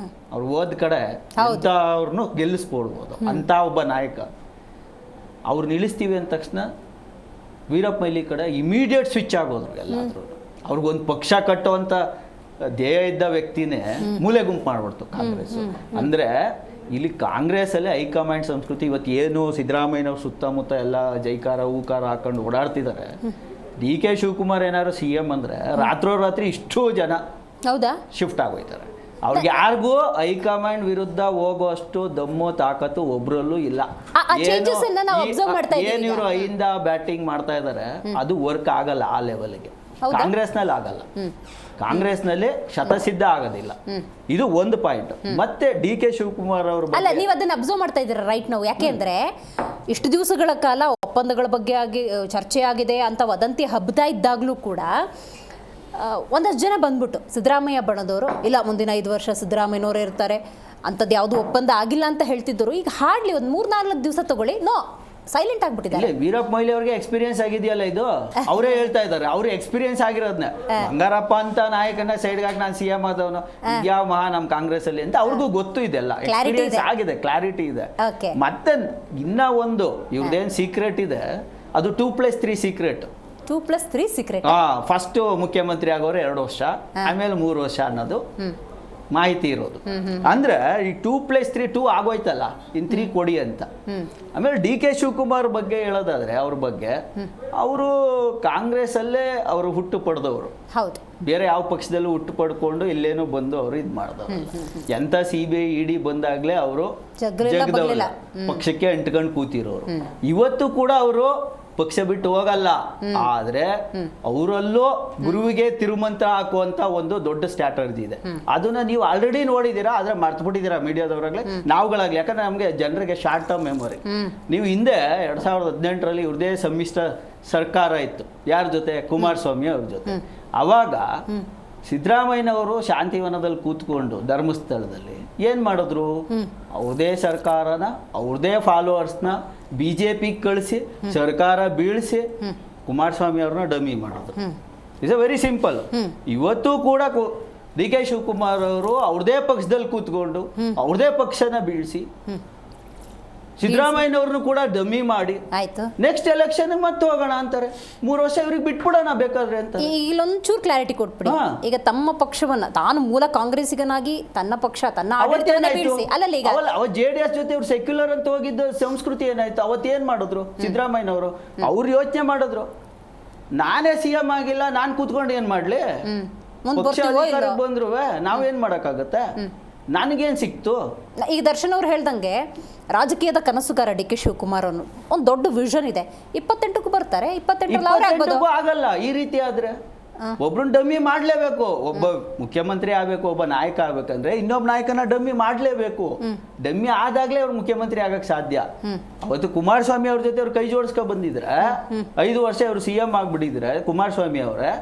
ಅವ್ರು ಹೋದ ಕಡೆ ಅವ್ರನ್ನು ಗೆಲ್ಲಿಸ್ಕೊಡ್ಬೋದು ಅಂಥ ಒಬ್ಬ ನಾಯಕ. ಅವ್ರು ನಿಲ್ಲಿಸ್ತೀವಿ ಅಂದ ತಕ್ಷಣ ವೀರಪ್ಪ ಮೊಯ್ಲಿ ಕಡೆ ಇಮಿಡಿಯೇಟ್ ಸ್ವಿಚ್ ಆಗೋದ್ರು ಎಲ್ಲಾದ್ರೂ. ಅವ್ರಿಗೊಂದು ಪಕ್ಷ ಕಟ್ಟುವಂಥ ಧ್ಯೇಯ ಇದ್ದ ವ್ಯಕ್ತಿನೇ ಮೂಲೆ ಗುಂಪು ಮಾಡ್ಬಿಡ್ತು ಕಾಂಗ್ರೆಸ್. ಅಂದರೆ ಇಲ್ಲಿ ಕಾಂಗ್ರೆಸ್ಸಲ್ಲಿ ಹೈಕಮಾಂಡ್ ಸಂಸ್ಕೃತಿ. ಇವತ್ತು ಏನು ಸಿದ್ದರಾಮಯ್ಯನವ್ರು ಸುತ್ತಮುತ್ತ ಎಲ್ಲ ಜೈಕಾರ ಹೂಕಾರ ಹಾಕೊಂಡು ಓಡಾಡ್ತಿದ್ದಾರೆ. DK ಶಿವಕುಮಾರ್ ಏನಾದ್ರು CM ಅಂದರೆ ರಾತ್ರೋರಾತ್ರಿ ಇಷ್ಟು ಜನ ಹೌದಾ ಶಿಫ್ಟ್ ಆಗೋಯ್ತಾರೆ. ಅವ್ರಿಗೆ ಯಾರಿಗೂ ಹೈಕಮಾಂಡ್ ವಿರುದ್ಧ ಹೋಗುವಷ್ಟು ದಮ್ಮು ತಾಕತ್ತು ಒಬ್ರಲ್ಲೂ ಇಲ್ಲ. changes ಅನ್ನ ನಾವು observe ಮಾಡ್ತಾ ಇದ್ದೀವಿ ಏನ್ ಇವರು ಐಯಿಂದ ಬ್ಯಾಟಿಂಗ್ ಮಾಡ್ತಾ ಇದಾರೆ ಅದು ವರ್ಕ್ ಆಗಲ್ಲ ಆ ಲೆವೆಲ್ಗೆ. ಕಾಂಗ್ರೆಸ್ನಲ್ಲಿ ಆಗಲ್ಲ, ಕಾಂಗ್ರೆಸ್ನಲ್ಲಿ ಶತಸಿದ್ಧ ಆಗೋದಿಲ್ಲ. ಇದು ಒಂದು ಪಾಯಿಂಟ್. ಮತ್ತೆ DK ಶಿವಕುಮಾರ್ ಅವರು ಅಲ್ಲ, ನೀವು ಅದನ್ನ ಅಬ್ಸರ್ವ್ ಮಾಡ್ತಾ ಇದ್ದೀರಾ ರೈಟ್ ನಾವು. ಯಾಕೆಂದ್ರೆ ಇಷ್ಟು ದಿವಸಗಳ ಕಾಲ ಒಪ್ಪಂದಗಳ ಬಗ್ಗೆ ಚರ್ಚೆ ಆಗಿದೆ ಅಂತ ವದಂತಿ ಹಬ್ಬತಾ ಇದ್ದಾಗಲೂ ಕೂಡ ಒಂದಷ್ಟು ಜನ ಬಂದ್ಬಿಟ್ಟು ಸಿದ್ದರಾಮಯ್ಯ ಬಣದವರು ಇಲ್ಲ ಮುಂದಿನ 5 ವರ್ಷ ಸಿದ್ದರಾಮಯ್ಯನವರೇ ಇರ್ತಾರೆ, ಅಂಥದ್ದು ಯಾವುದು ಒಪ್ಪಂದ ಆಗಿಲ್ಲ ಅಂತ ಹೇಳ್ತಿದ್ದರು. ಈಗ ಹಾರ್ಡ್ಲಿ ಒಂದು 3-4 ದಿವಸ ತಗೊಳ್ಳಿ, ನೋ ಸೈಲೆಂಟ್ ಆಗ್ಬಿಟ್ಟಿದ್ದಾರೆ. ವೀರಪ್ಪ ಮೊಯ್ಲಿ ಅವ್ರಿಗೆ ಎಕ್ಸ್ಪೀರಿಯನ್ಸ್ ಆಗಿದೆಯಲ್ಲ, ಇದು ಅವರೇ ಹೇಳ್ತಾ ಇದ್ದಾರೆ. ಅವ್ರು ಎಕ್ಸ್ಪೀರಿಯನ್ಸ್ ಆಗಿರೋದನ್ನ ಬಂಗಾರಪ್ಪ ಅಂತ ನಾಯಕನ ಸೈಡ್ಗಾಗಿ ನಾನು CM ಆದವನು ಯಾವ ಮಹಾ ನಮ್ಮ ಕಾಂಗ್ರೆಸ್ ಅಲ್ಲಿ ಅಂತ ಅವ್ರಿಗೂ ಗೊತ್ತು ಇದೆಲ್ಲ, ಎಕ್ಸ್ಪೀರಿಯನ್ಸ್ ಆಗಿದೆ, ಕ್ಲಾರಿಟಿ ಇದೆ. ಮತ್ತೆ ಇನ್ನ ಒಂದು ಇವ್ರದೇನ್ ಸೀಕ್ರೆಟ್ ಇದೆ, ಅದು 2+3 ಸೀಕ್ರೆಟ್. 2+3 ಸೀಕ್ರೆಟ್. ಫಸ್ಟ್ ಮುಖ್ಯಮಂತ್ರಿ ಆಗೋರು 2 ವರ್ಷ, ಆಮೇಲೆ 3 ವರ್ಷ ಅನ್ನೋದು ಮಾಹಿತಿ ಇರೋದು. ಅಂದ್ರೆ ಈ 2+3 2 ಆಗೋಯ್ತಲ್ಲ, ಇನ್ 3 ಕೊಡಿ ಅಂತ. ಆಮೇಲೆ DK ಶಿವಕುಮಾರ್ ಬಗ್ಗೆ ಹೇಳೋದಾದ್ರೆ ಅವ್ರ ಬಗ್ಗೆ, ಅವರು ಕಾಂಗ್ರೆಸ್ ಅಲ್ಲೇ ಅವರು ಹುಟ್ಟು ಪಡೆದವರು, ಬೇರೆ ಯಾವ ಪಕ್ಷದಲ್ಲೂ ಹುಟ್ಟು ಪಡ್ಕೊಂಡು ಇಲ್ಲೇನೋ ಬಂದು ಅವರು ಇದು ಮಾಡಿದವರು. ಎಂತ CBI ED ಬಂದಾಗ್ಲೇ ಅವರು ಜಗದವ್ರ ಪಕ್ಷಕ್ಕೆ ಅಂಟ್ಕೊಂಡು ಕೂತಿರೋರು. ಇವತ್ತು ಕೂಡ ಅವರು ಪಕ್ಷ ಬಿಟ್ಟು ಹೋಗಲ್ಲ. ಆದ್ರೆ ಅವರಲ್ಲೂ ಗುರುವಿಗೆ ತಿರುಮಂತ್ರ ಹಾಕುವಂತ ಒಂದು ದೊಡ್ಡ ಸ್ಟ್ರಾಟಜಿ ಇದೆ. ಅದನ್ನ ನೀವು ಆಲ್ರೆಡಿ ನೋಡಿದೀರಾ, ಆದ್ರೆ ಮರ್ತು ಬಿಟ್ಟಿದ್ದೀರಾ ಮೀಡಿಯಾದವರಾಗ್ಲಿ ನಾವುಗಳಾಗ್ಲಿ. ಯಾಕಂದ್ರೆ ನಮ್ಗೆ ಜನರಿಗೆ ಶಾರ್ಟ್ ಟರ್ಮ್ ಮೆಮೊರಿ. ನೀವು ಹಿಂದೆ 2018ರಲ್ಲಿ ಇವ್ರದೇ ಸಮ್ಮಿಶ್ರ ಸರ್ಕಾರ ಇತ್ತು, ಯಾರ ಜೊತೆ? ಕುಮಾರಸ್ವಾಮಿ ಅವ್ರ ಜೊತೆ. ಅವಾಗ ಸಿದ್ದರಾಮಯ್ಯನವರು ಶಾಂತಿವನದಲ್ಲಿ ಕೂತ್ಕೊಂಡು ಧರ್ಮಸ್ಥಳದಲ್ಲಿ ಏನ್ ಮಾಡಿದ್ರು? ಅವ್ರದೇ ಸರ್ಕಾರನ, ಅವ್ರದೇ ಫಾಲೋವರ್ಸ್ನ BJP ಕಳಿಸಿ ಸರ್ಕಾರ ಬೀಳಿಸಿ ಕುಮಾರಸ್ವಾಮಿ ಅವ್ರನ್ನ ಡಮ್ಮಿ ಮಾಡಿದ್ರು. It's a very simple. ಇವತ್ತು ಕೂಡ DK ಶಿವಕುಮಾರ್ ಅವರು ಅವ್ರದೇ ಪಕ್ಷದಲ್ಲಿ ಕೂತ್ಕೊಂಡು ಅವ್ರದೇ ಪಕ್ಷನ ಬೀಳಿಸಿ ಸಿದ್ದರಾಮಯ್ಯನವ್ರನ್ನು ಕೂಡ ಡಮ್ಮಿ ಮಾಡಿ ನೆಕ್ಸ್ಟ್ ಎಲೆಕ್ಷನ್ ಮತ್ತೆ ಹೋಗೋಣ ಅಂತಾರೆ. 3 ವರ್ಷ ಇವ್ರಿಗೆ ಬಿಟ್ಬಿಡೋಣ ಬೇಕಾದ್ರೆ ಅಂತ. ಇಲ್ಲೊಂಚೂರು ಕ್ಲಾರಿಟಿ ಕೊಟ್ಬಿಡಿ. ಈಗ ತಮ್ಮ ಪಕ್ಷವನ್ನ ತಾನು ಮೂಲ ಕಾಂಗ್ರೆಸ್ಸಿಗನಾಗಿ ತನ್ನ ಪಕ್ಷ ತನ್ನ ಆಡಳಿತವನ್ನ ಬೀಳಿಸಿ ಅಲ್ಲಲ್ಲ, ಈಗ JDS ಜೊತೆ ಇವ್ರು ಸೆಕ್ಯುಲರ್ ಅಂತ ಹೋಗಿದ್ದ ಸಂಸ್ಕೃತಿ ಏನಾಯ್ತು? ಅವತ್ತೇನ್ ಮಾಡಿದ್ರು ಸಿದ್ದರಾಮಯ್ಯನವರು? ಅವ್ರು ಯೋಚನೆ ಮಾಡಿದ್ರು, ನಾನೇ CM ಆಗಿಲ್ಲ, ನಾನ್ ಕೂತ್ಕೊಂಡು ಏನ್ ಮಾಡ್ಲಿ, ಪಕ್ಷ ಅಧಿಕಾರಕ್ಕೆ ಬಂದ್ರು ನಾವೇನ್ ಮಾಡಕ್ಕಾಗತ್ತೆ, ನನಗೇನ್ ಸಿಕ್ತು? ಈಗ ದರ್ಶನ್ ಅವ್ರು ಹೇಳ್ದಂಗೆ ರಾಜಕೀಯದ ಕನಸುಗಾರ DK ಶಿವಕುಮಾರ್ ಅನ್ನೋ ಒಂದು ದೊಡ್ಡ ವಿಷನ್ ಇದೆ. 28ಕ್ಕೂ ಬರ್ತಾರೆ, 28 ಆಗಲ್ಲ. ಈ ರೀತಿ ಆದ್ರೆ ಒಬ್ರನ್ನ ಡಮ್ಮಿ ಮಾಡ್ಲೇಬೇಕು. ಒಬ್ಬ ಮುಖ್ಯಮಂತ್ರಿ ಆಗ್ಬೇಕು, ಒಬ್ಬ ನಾಯಕ ಆಗ್ಬೇಕಂದ್ರೆ ಇನ್ನೊಬ್ಬ ನಾಯಕನ ಡಮ್ಮಿ ಮಾಡ್ಲೇಬೇಕು. ಡಮ್ಮಿ ಆದಾಗ್ಲೇ ಅವ್ರು ಮುಖ್ಯಮಂತ್ರಿ ಆಗಕ್ ಸಾಧ್ಯ. ಅವತ್ತು ಕುಮಾರಸ್ವಾಮಿ ಅವ್ರ ಜೊತೆ ಅವ್ರು ಕೈ ಜೋಡಿಸ್ಕೊ ಬಂದಿದ್ರೆ 5 ವರ್ಷ ಅವ್ರು CM ಆಗ್ಬಿಟ್ಟಿದ್ರೆ ಕುಮಾರಸ್ವಾಮಿ ಅವರೇ,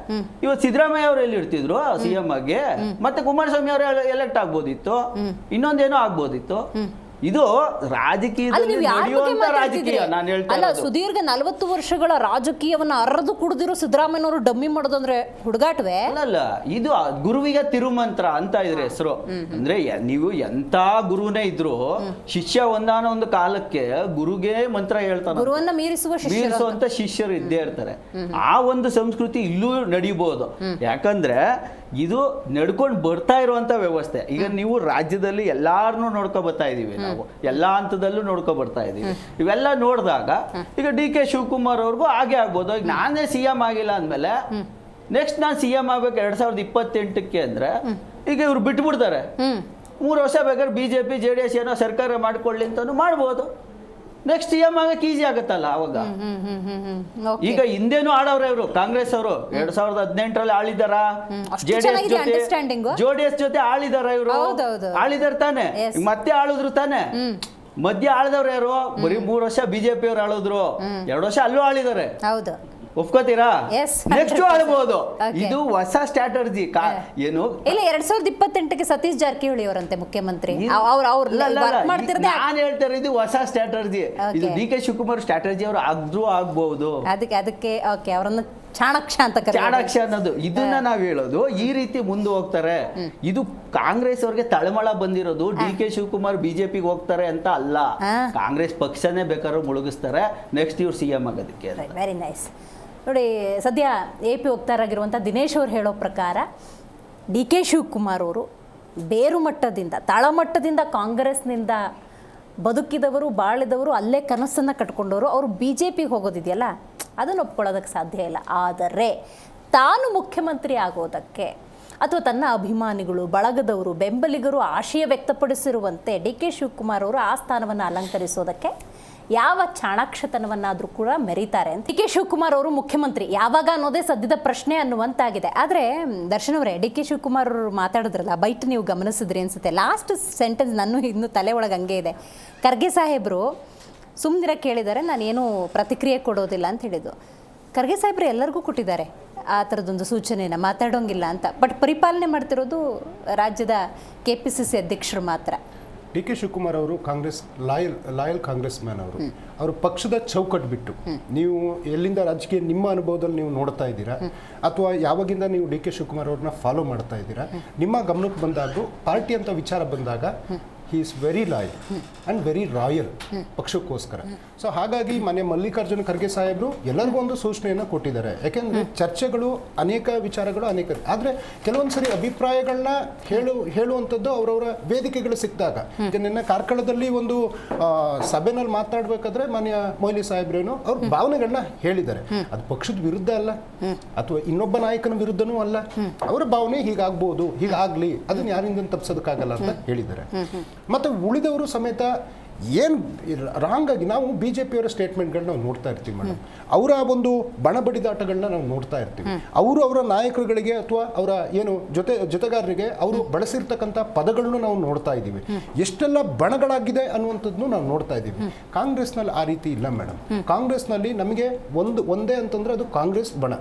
ಇವತ್ತು ಸಿದ್ದರಾಮಯ್ಯ ಅವ್ರು ಎಲ್ಲಿ ಇರ್ತಿದ್ರು CM ಆಗಿ? ಮತ್ತೆ ಕುಮಾರಸ್ವಾಮಿ ಅವ್ರ ಎಲೆಕ್ಟ್ ಆಗ್ಬೋದಿತ್ತು, ಇನ್ನೊಂದೇನೋ ಆಗ್ಬೋದಿತ್ತು. ಇದು ರಾಜಕೀಯದಲ್ಲಿ ನಡೆಯುವಂತ ರಾಜಕೀಯ. ನಾನು ಹೇಳ್ತಾ ಅಲ್ಲ, ಸುದೀರ್ಘ 40 ವರ್ಷಗಳ ರಾಜಕೀಯವನ್ನ ಅರ್ದು ಕುಡಿದಿರೋ ಸಿದ್ದರಾಮಯ್ಯನವರು ಡಮ್ಮಿ ಮಾಡೋದಂದ್ರೆ ಹುಡುಗಾಟವೇ ಅಲ್ಲ. ಇದು ಗುರುವಿಗೆ ತಿರುಮಂತ್ರ ಅಂತ ಇದ್ರೆ ಹೆಸರು. ಅಂದ್ರೆ ನೀವು ಎಂತ ಗುರುನೇ ಇದ್ರು ಶಿಷ್ಯ ಒಂದಾನೊಂದು ಕಾಲಕ್ಕೆ ಗುರುಗೆ ಮಂತ್ರ ಹೇಳ್ತಾನೆ, ಗುರುವನ್ನ ಮೀರಿಸುವಂತ ಶಿಷ್ಯರು ಇದ್ದೇ ಇರ್ತಾರೆ. ಆ ಒಂದು ಸಂಸ್ಕೃತಿ ಇಲ್ಲೂ ನಡೀಬಹುದು. ಯಾಕಂದ್ರೆ ಇದು ನಡ್ಕೊಂಡು ಬರ್ತಾ ಇರುವಂತ ವ್ಯವಸ್ಥೆ. ಈಗ ನೀವು ರಾಜ್ಯದಲ್ಲಿ ಎಲ್ಲಾರನ್ನೂ ನೋಡ್ಕೊ ಬರ್ತಾ ಇದೀವಿ, ನಾವು ಎಲ್ಲಾ ಹಂತದಲ್ಲೂ ನೋಡ್ಕೊ ಬರ್ತಾ ಇದೀವಿ. ಇವೆಲ್ಲ ನೋಡಿದಾಗ ಈಗ DK ಶಿವಕುಮಾರ್ ಅವ್ರಿಗೂ ಹಾಗೆ ಆಗ್ಬೋದು. ಈಗ ನಾನೇ CM ಆಗಿಲ್ಲ ಅಂದ್ಮೇಲೆ ನೆಕ್ಸ್ಟ್ ನಾನು CM ಆಗ್ಬೇಕು 2028ಕ್ಕೆ ಅಂದ್ರೆ ಈಗ ಇವ್ರು ಬಿಟ್ಬಿಡ್ತಾರೆ. 3 ವರ್ಷ ಬೇಕಾದ್ರೆ BJP JDS ಏನೋ ಸರ್ಕಾರ ಮಾಡ್ಕೊಳ್ಳಿ ಅಂತಾನು ಮಾಡ್ಬೋದು. ನೆಕ್ಸ್ಟ್ CM ಆಗಕ್ಕೆ ಈಸಿ ಆಗುತ್ತಲ್ಲ ಅವಾಗ. ಈಗ ಹಿಂದೇನು ಆಡವ್ರೆ ಇವರು ಕಾಂಗ್ರೆಸ್ ಅವರು 2018ರಲ್ಲಿ ಆಳಿದಾರ, JDS ಜೊತೆ ಆಳಿದಾರ ಇವರು, ಆಳಿದಾರ ತಾನೆ, ಮತ್ತೆ ಆಳಿದ್ರು ತಾನೆ. ಮಧ್ಯ ಆಳಿದವ್ರು ಯಾರು? ಬರೀ 3 ವರ್ಷ BJP ಅವ್ರು ಆಳಿದ್ರು, 2 ವರ್ಷ ಅಲ್ಲೂ ಆಳಿದಾರೆ. ಒಪ್ಕೋತೀರಾ? ನೆಕ್ಸ್ಟ್ ಆಳ್ಬಹುದು. ಇದು ಹೊಸ ಸ್ಟ್ರಾಟಜಿ. ಏನು ಇಲ್ಲ 2028ಕ್ಕೆ ಸತೀಶ್ ಜಾರಕಿಹೊಳಿ ಅವರಂತೆ ಮುಖ್ಯಮಂತ್ರಿ. ನಾನು ಹೇಳ್ತಾರೆ ಇದು ಹೊಸ ಸ್ಟ್ರಾಟಜಿ. ಇದು DK ಶಿವಕುಮಾರ್ ಸ್ಟ್ರಾಟಜಿ ಅವರು ಆಗ್ಬಹುದು. ಅದಕ್ಕೆ ಅವರನ್ನ ಚಾಣಕ್ಯ ಅಂತ ಚಾಣಕ್ಯ ಅನ್ನೋದು ಇದನ್ನ ನಾವ್ ಹೇಳೋದು. ಈ ರೀತಿ ಮುಂದೆ ಹೋಗ್ತಾರೆ. ಇದು ಕಾಂಗ್ರೆಸ್ ಅವ್ರಿಗೆ ತಳಮಳ ಬಂದಿರೋದು DK ಶಿವಕುಮಾರ್ BJPಗೆ ಹೋಗ್ತಾರೆ ಅಂತ ಅಲ್ಲ. ಕಾಂಗ್ರೆಸ್ ಪಕ್ಷನೇ ಬೇಕಾದ್ರೂ ಮುಳುಗಿಸ್ತಾರೆ ನೆಕ್ಸ್ಟ್ ಇವ್ರು CM ಆಗೋದಕ್ಕೆ. Very nice. ನೋಡಿ, ಸದ್ಯ AP ವಕ್ತಾರಾಗಿರುವಂಥ ದಿನೇಶ್ ಅವರು ಹೇಳೋ ಪ್ರಕಾರ DK ಶಿವಕುಮಾರ್ ಅವರು ಬೇರು ಮಟ್ಟದಿಂದ ತಳಮಟ್ಟದಿಂದ ಕಾಂಗ್ರೆಸ್ನಿಂದ ಬದುಕಿದವರು, ಬಾಳಿದವರು, ಅಲ್ಲೇ ಕನಸನ್ನು ಕಟ್ಕೊಂಡವರು. ಅವರು BJPಗೆ ಹೋಗೋದಿದೆಯಲ್ಲ ಅದನ್ನು ಒಪ್ಕೊಳ್ಳೋದಕ್ಕೆ ಸಾಧ್ಯ ಇಲ್ಲ. ಆದರೆ ತಾನು ಮುಖ್ಯಮಂತ್ರಿ ಆಗೋದಕ್ಕೆ ಅಥವಾ ತನ್ನ ಅಭಿಮಾನಿಗಳು, ಬಳಗದವರು, ಬೆಂಬಲಿಗರು ಆಶಯ ವ್ಯಕ್ತಪಡಿಸಿರುವಂತೆ ಡಿ ಕೆ ಶಿವಕುಮಾರ್ ಅವರು ಆ ಸ್ಥಾನವನ್ನು ಅಲಂಕರಿಸೋದಕ್ಕೆ ಯಾವ ಚಾಣಾಕ್ಷತನವನ್ನಾದರೂ ಕೂಡ ಮೆರೀತಾರೆ ಅಂತ ಡಿ ಕೆ ಶಿವಕುಮಾರ್ ಅವರು ಮುಖ್ಯಮಂತ್ರಿ ಯಾವಾಗ ಅನ್ನೋದೇ ಸದ್ಯದ ಪ್ರಶ್ನೆ ಅನ್ನುವಂತಾಗಿದೆ. ಆದರೆ ದರ್ಶನ್ ಅವರೇ, ಡಿ ಕೆ ಶಿವಕುಮಾರ್ ಅವರು ಮಾತಾಡಿದ್ರಲ್ಲ, ಬೈಟ್ ನೀವು ಗಮನಿಸಿದ್ರಿ ಅನ್ಸುತ್ತೆ. ಲಾಸ್ಟ್ ಸೆಂಟೆನ್ಸ್ ನನ್ನ ಇನ್ನೂ ತಲೆ ಒಳಗೆ ಹಂಗೆ ಇದೆ. ಖರ್ಗೆ ಸಾಹೇಬರು ಸುಮ್ಮನಿರ ಕೇಳಿದ್ದಾರೆ, ನಾನೇನು ಪ್ರತಿಕ್ರಿಯೆ ಕೊಡೋದಿಲ್ಲ ಅಂತ ಹೇಳಿದ್ದು. ಖರ್ಗೆ ಸಾಹೇಬರು ಎಲ್ಲರಿಗೂ ಕೊಟ್ಟಿದ್ದಾರೆ ಆ ಥರದೊಂದು ಸೂಚನೆಯನ್ನು, ಮಾತಾಡೋಂಗಿಲ್ಲ ಅಂತ. ಬಟ್ ಪರಿಪಾಲನೆ ಮಾಡ್ತಿರೋದು ರಾಜ್ಯದ KPCC ಅಧ್ಯಕ್ಷರು ಮಾತ್ರ. ಡಿ ಕೆ ಶಿವಕುಮಾರ್ ಅವರು ಕಾಂಗ್ರೆಸ್ ಲಾಯಲ್ ಕಾಂಗ್ರೆಸ್ ಮ್ಯಾನ್ ಅವರು ಪಕ್ಷದ ಚೌಕಟ್ಟು ಬಿಟ್ಟು ನೀವು ಎಲ್ಲಿಂದ ರಾಜಕೀಯ ನಿಮ್ಮ ಅನುಭವದಲ್ಲಿ ನೀವು ನೋಡ್ತಾ ಇದ್ದೀರಾ ಅಥವಾ ಯಾವಾಗಿಂದ ನೀವು ಡಿ ಕೆ ಶಿವಕುಮಾರ್ ಅವ್ರನ್ನ ಫಾಲೋ ಮಾಡ್ತಾ ಇದ್ದೀರಾ, ನಿಮ್ಮ ಗಮನಕ್ಕೆ ಬಂದಾಗ ಪಾರ್ಟಿ ಅಂತ ವಿಚಾರ ಬಂದಾಗ he is very loyal and very royal ಪಕ್ಷಕ್ಕೋಸ್ಕರ. ಸೊ ಹಾಗಾಗಿ ಮನೆ ಮಲ್ಲಿಕಾರ್ಜುನ ಖರ್ಗೆ ಸಾಹೇಬರು ಎಲ್ಲರಿಗೂ ಒಂದು ಸೂಚನೆಯನ್ನು ಕೊಟ್ಟಿದ್ದಾರೆ. ಯಾಕೆಂದರೆ ಚರ್ಚೆಗಳು ಅನೇಕ ವಿಚಾರಗಳು ಅನೇಕ, ಆದರೆ ಕೆಲವೊಂದು ಸರಿ ಅಭಿಪ್ರಾಯಗಳನ್ನ ಹೇಳುವಂಥದ್ದು ಅವರವರ ವೇದಿಕೆಗಳು ಸಿಕ್ಕಿದಾಗ. ಈಗ ನಿನ್ನೆ ಕಾರ್ಕಳದಲ್ಲಿ ಒಂದು ಸಭೆನಲ್ಲಿ ಮಾತನಾಡಬೇಕಾದ್ರೆ ಮಾನ್ಯ ಮೊಯ್ಲಿ ಸಾಹೇಬ್ರೇನು ಅವ್ರ ಭಾವನೆಗಳನ್ನ ಹೇಳಿದ್ದಾರೆ. ಅದು ಪಕ್ಷದ ವಿರುದ್ಧ ಅಲ್ಲ ಅಥವಾ ಇನ್ನೊಬ್ಬ ನಾಯಕನ ವಿರುದ್ಧನೂ ಅಲ್ಲ, ಅವರ ಭಾವನೆ ಹೀಗಾಗ್ಬೋದು, ಹೀಗಾಗ್ಲಿ, ಅದನ್ನ ಯಾರಿಂದ ತಪ್ಪಿಸೋದಕ್ಕಾಗಲ್ಲ ಅಂತ ಹೇಳಿದ್ದಾರೆ. ಮತ್ತು ಉಳಿದವರು ಸಮೇತ ಏನು ರಾಂಗ್ ಆಗಿ ನಾವು BJPಯವರ ಸ್ಟೇಟ್ಮೆಂಟ್ಗಳನ್ನ ನಾವು ನೋಡ್ತಾ ಇರ್ತೀವಿ ಮೇಡಮ್. ಅವರ ಒಂದು ಬಣಬಡಿದಾಟಗಳನ್ನ ನಾವು ನೋಡ್ತಾ ಇರ್ತೀವಿ. ಅವರು ಅವರ ನಾಯಕರುಗಳಿಗೆ ಅಥವಾ ಅವರ ಏನು ಜೊತೆಗಾರರಿಗೆ ಅವರು ಬಳಸಿರ್ತಕ್ಕಂಥ ಪದಗಳನ್ನು ನಾವು ನೋಡ್ತಾ ಇದ್ದೀವಿ. ಎಷ್ಟೆಲ್ಲ ಬಣಗಳಾಗಿದೆ ಅನ್ನುವಂಥದ್ದನ್ನು ನಾವು ನೋಡ್ತಾ ಇದ್ದೀವಿ. ಕಾಂಗ್ರೆಸ್ನಲ್ಲಿ ಆ ರೀತಿ ಇಲ್ಲ ಮೇಡಮ್. ಕಾಂಗ್ರೆಸ್ನಲ್ಲಿ ನಮಗೆ ಒಂದೇ ಅಂತಂದ್ರೆ ಅದು ಕಾಂಗ್ರೆಸ್ ಬಣ,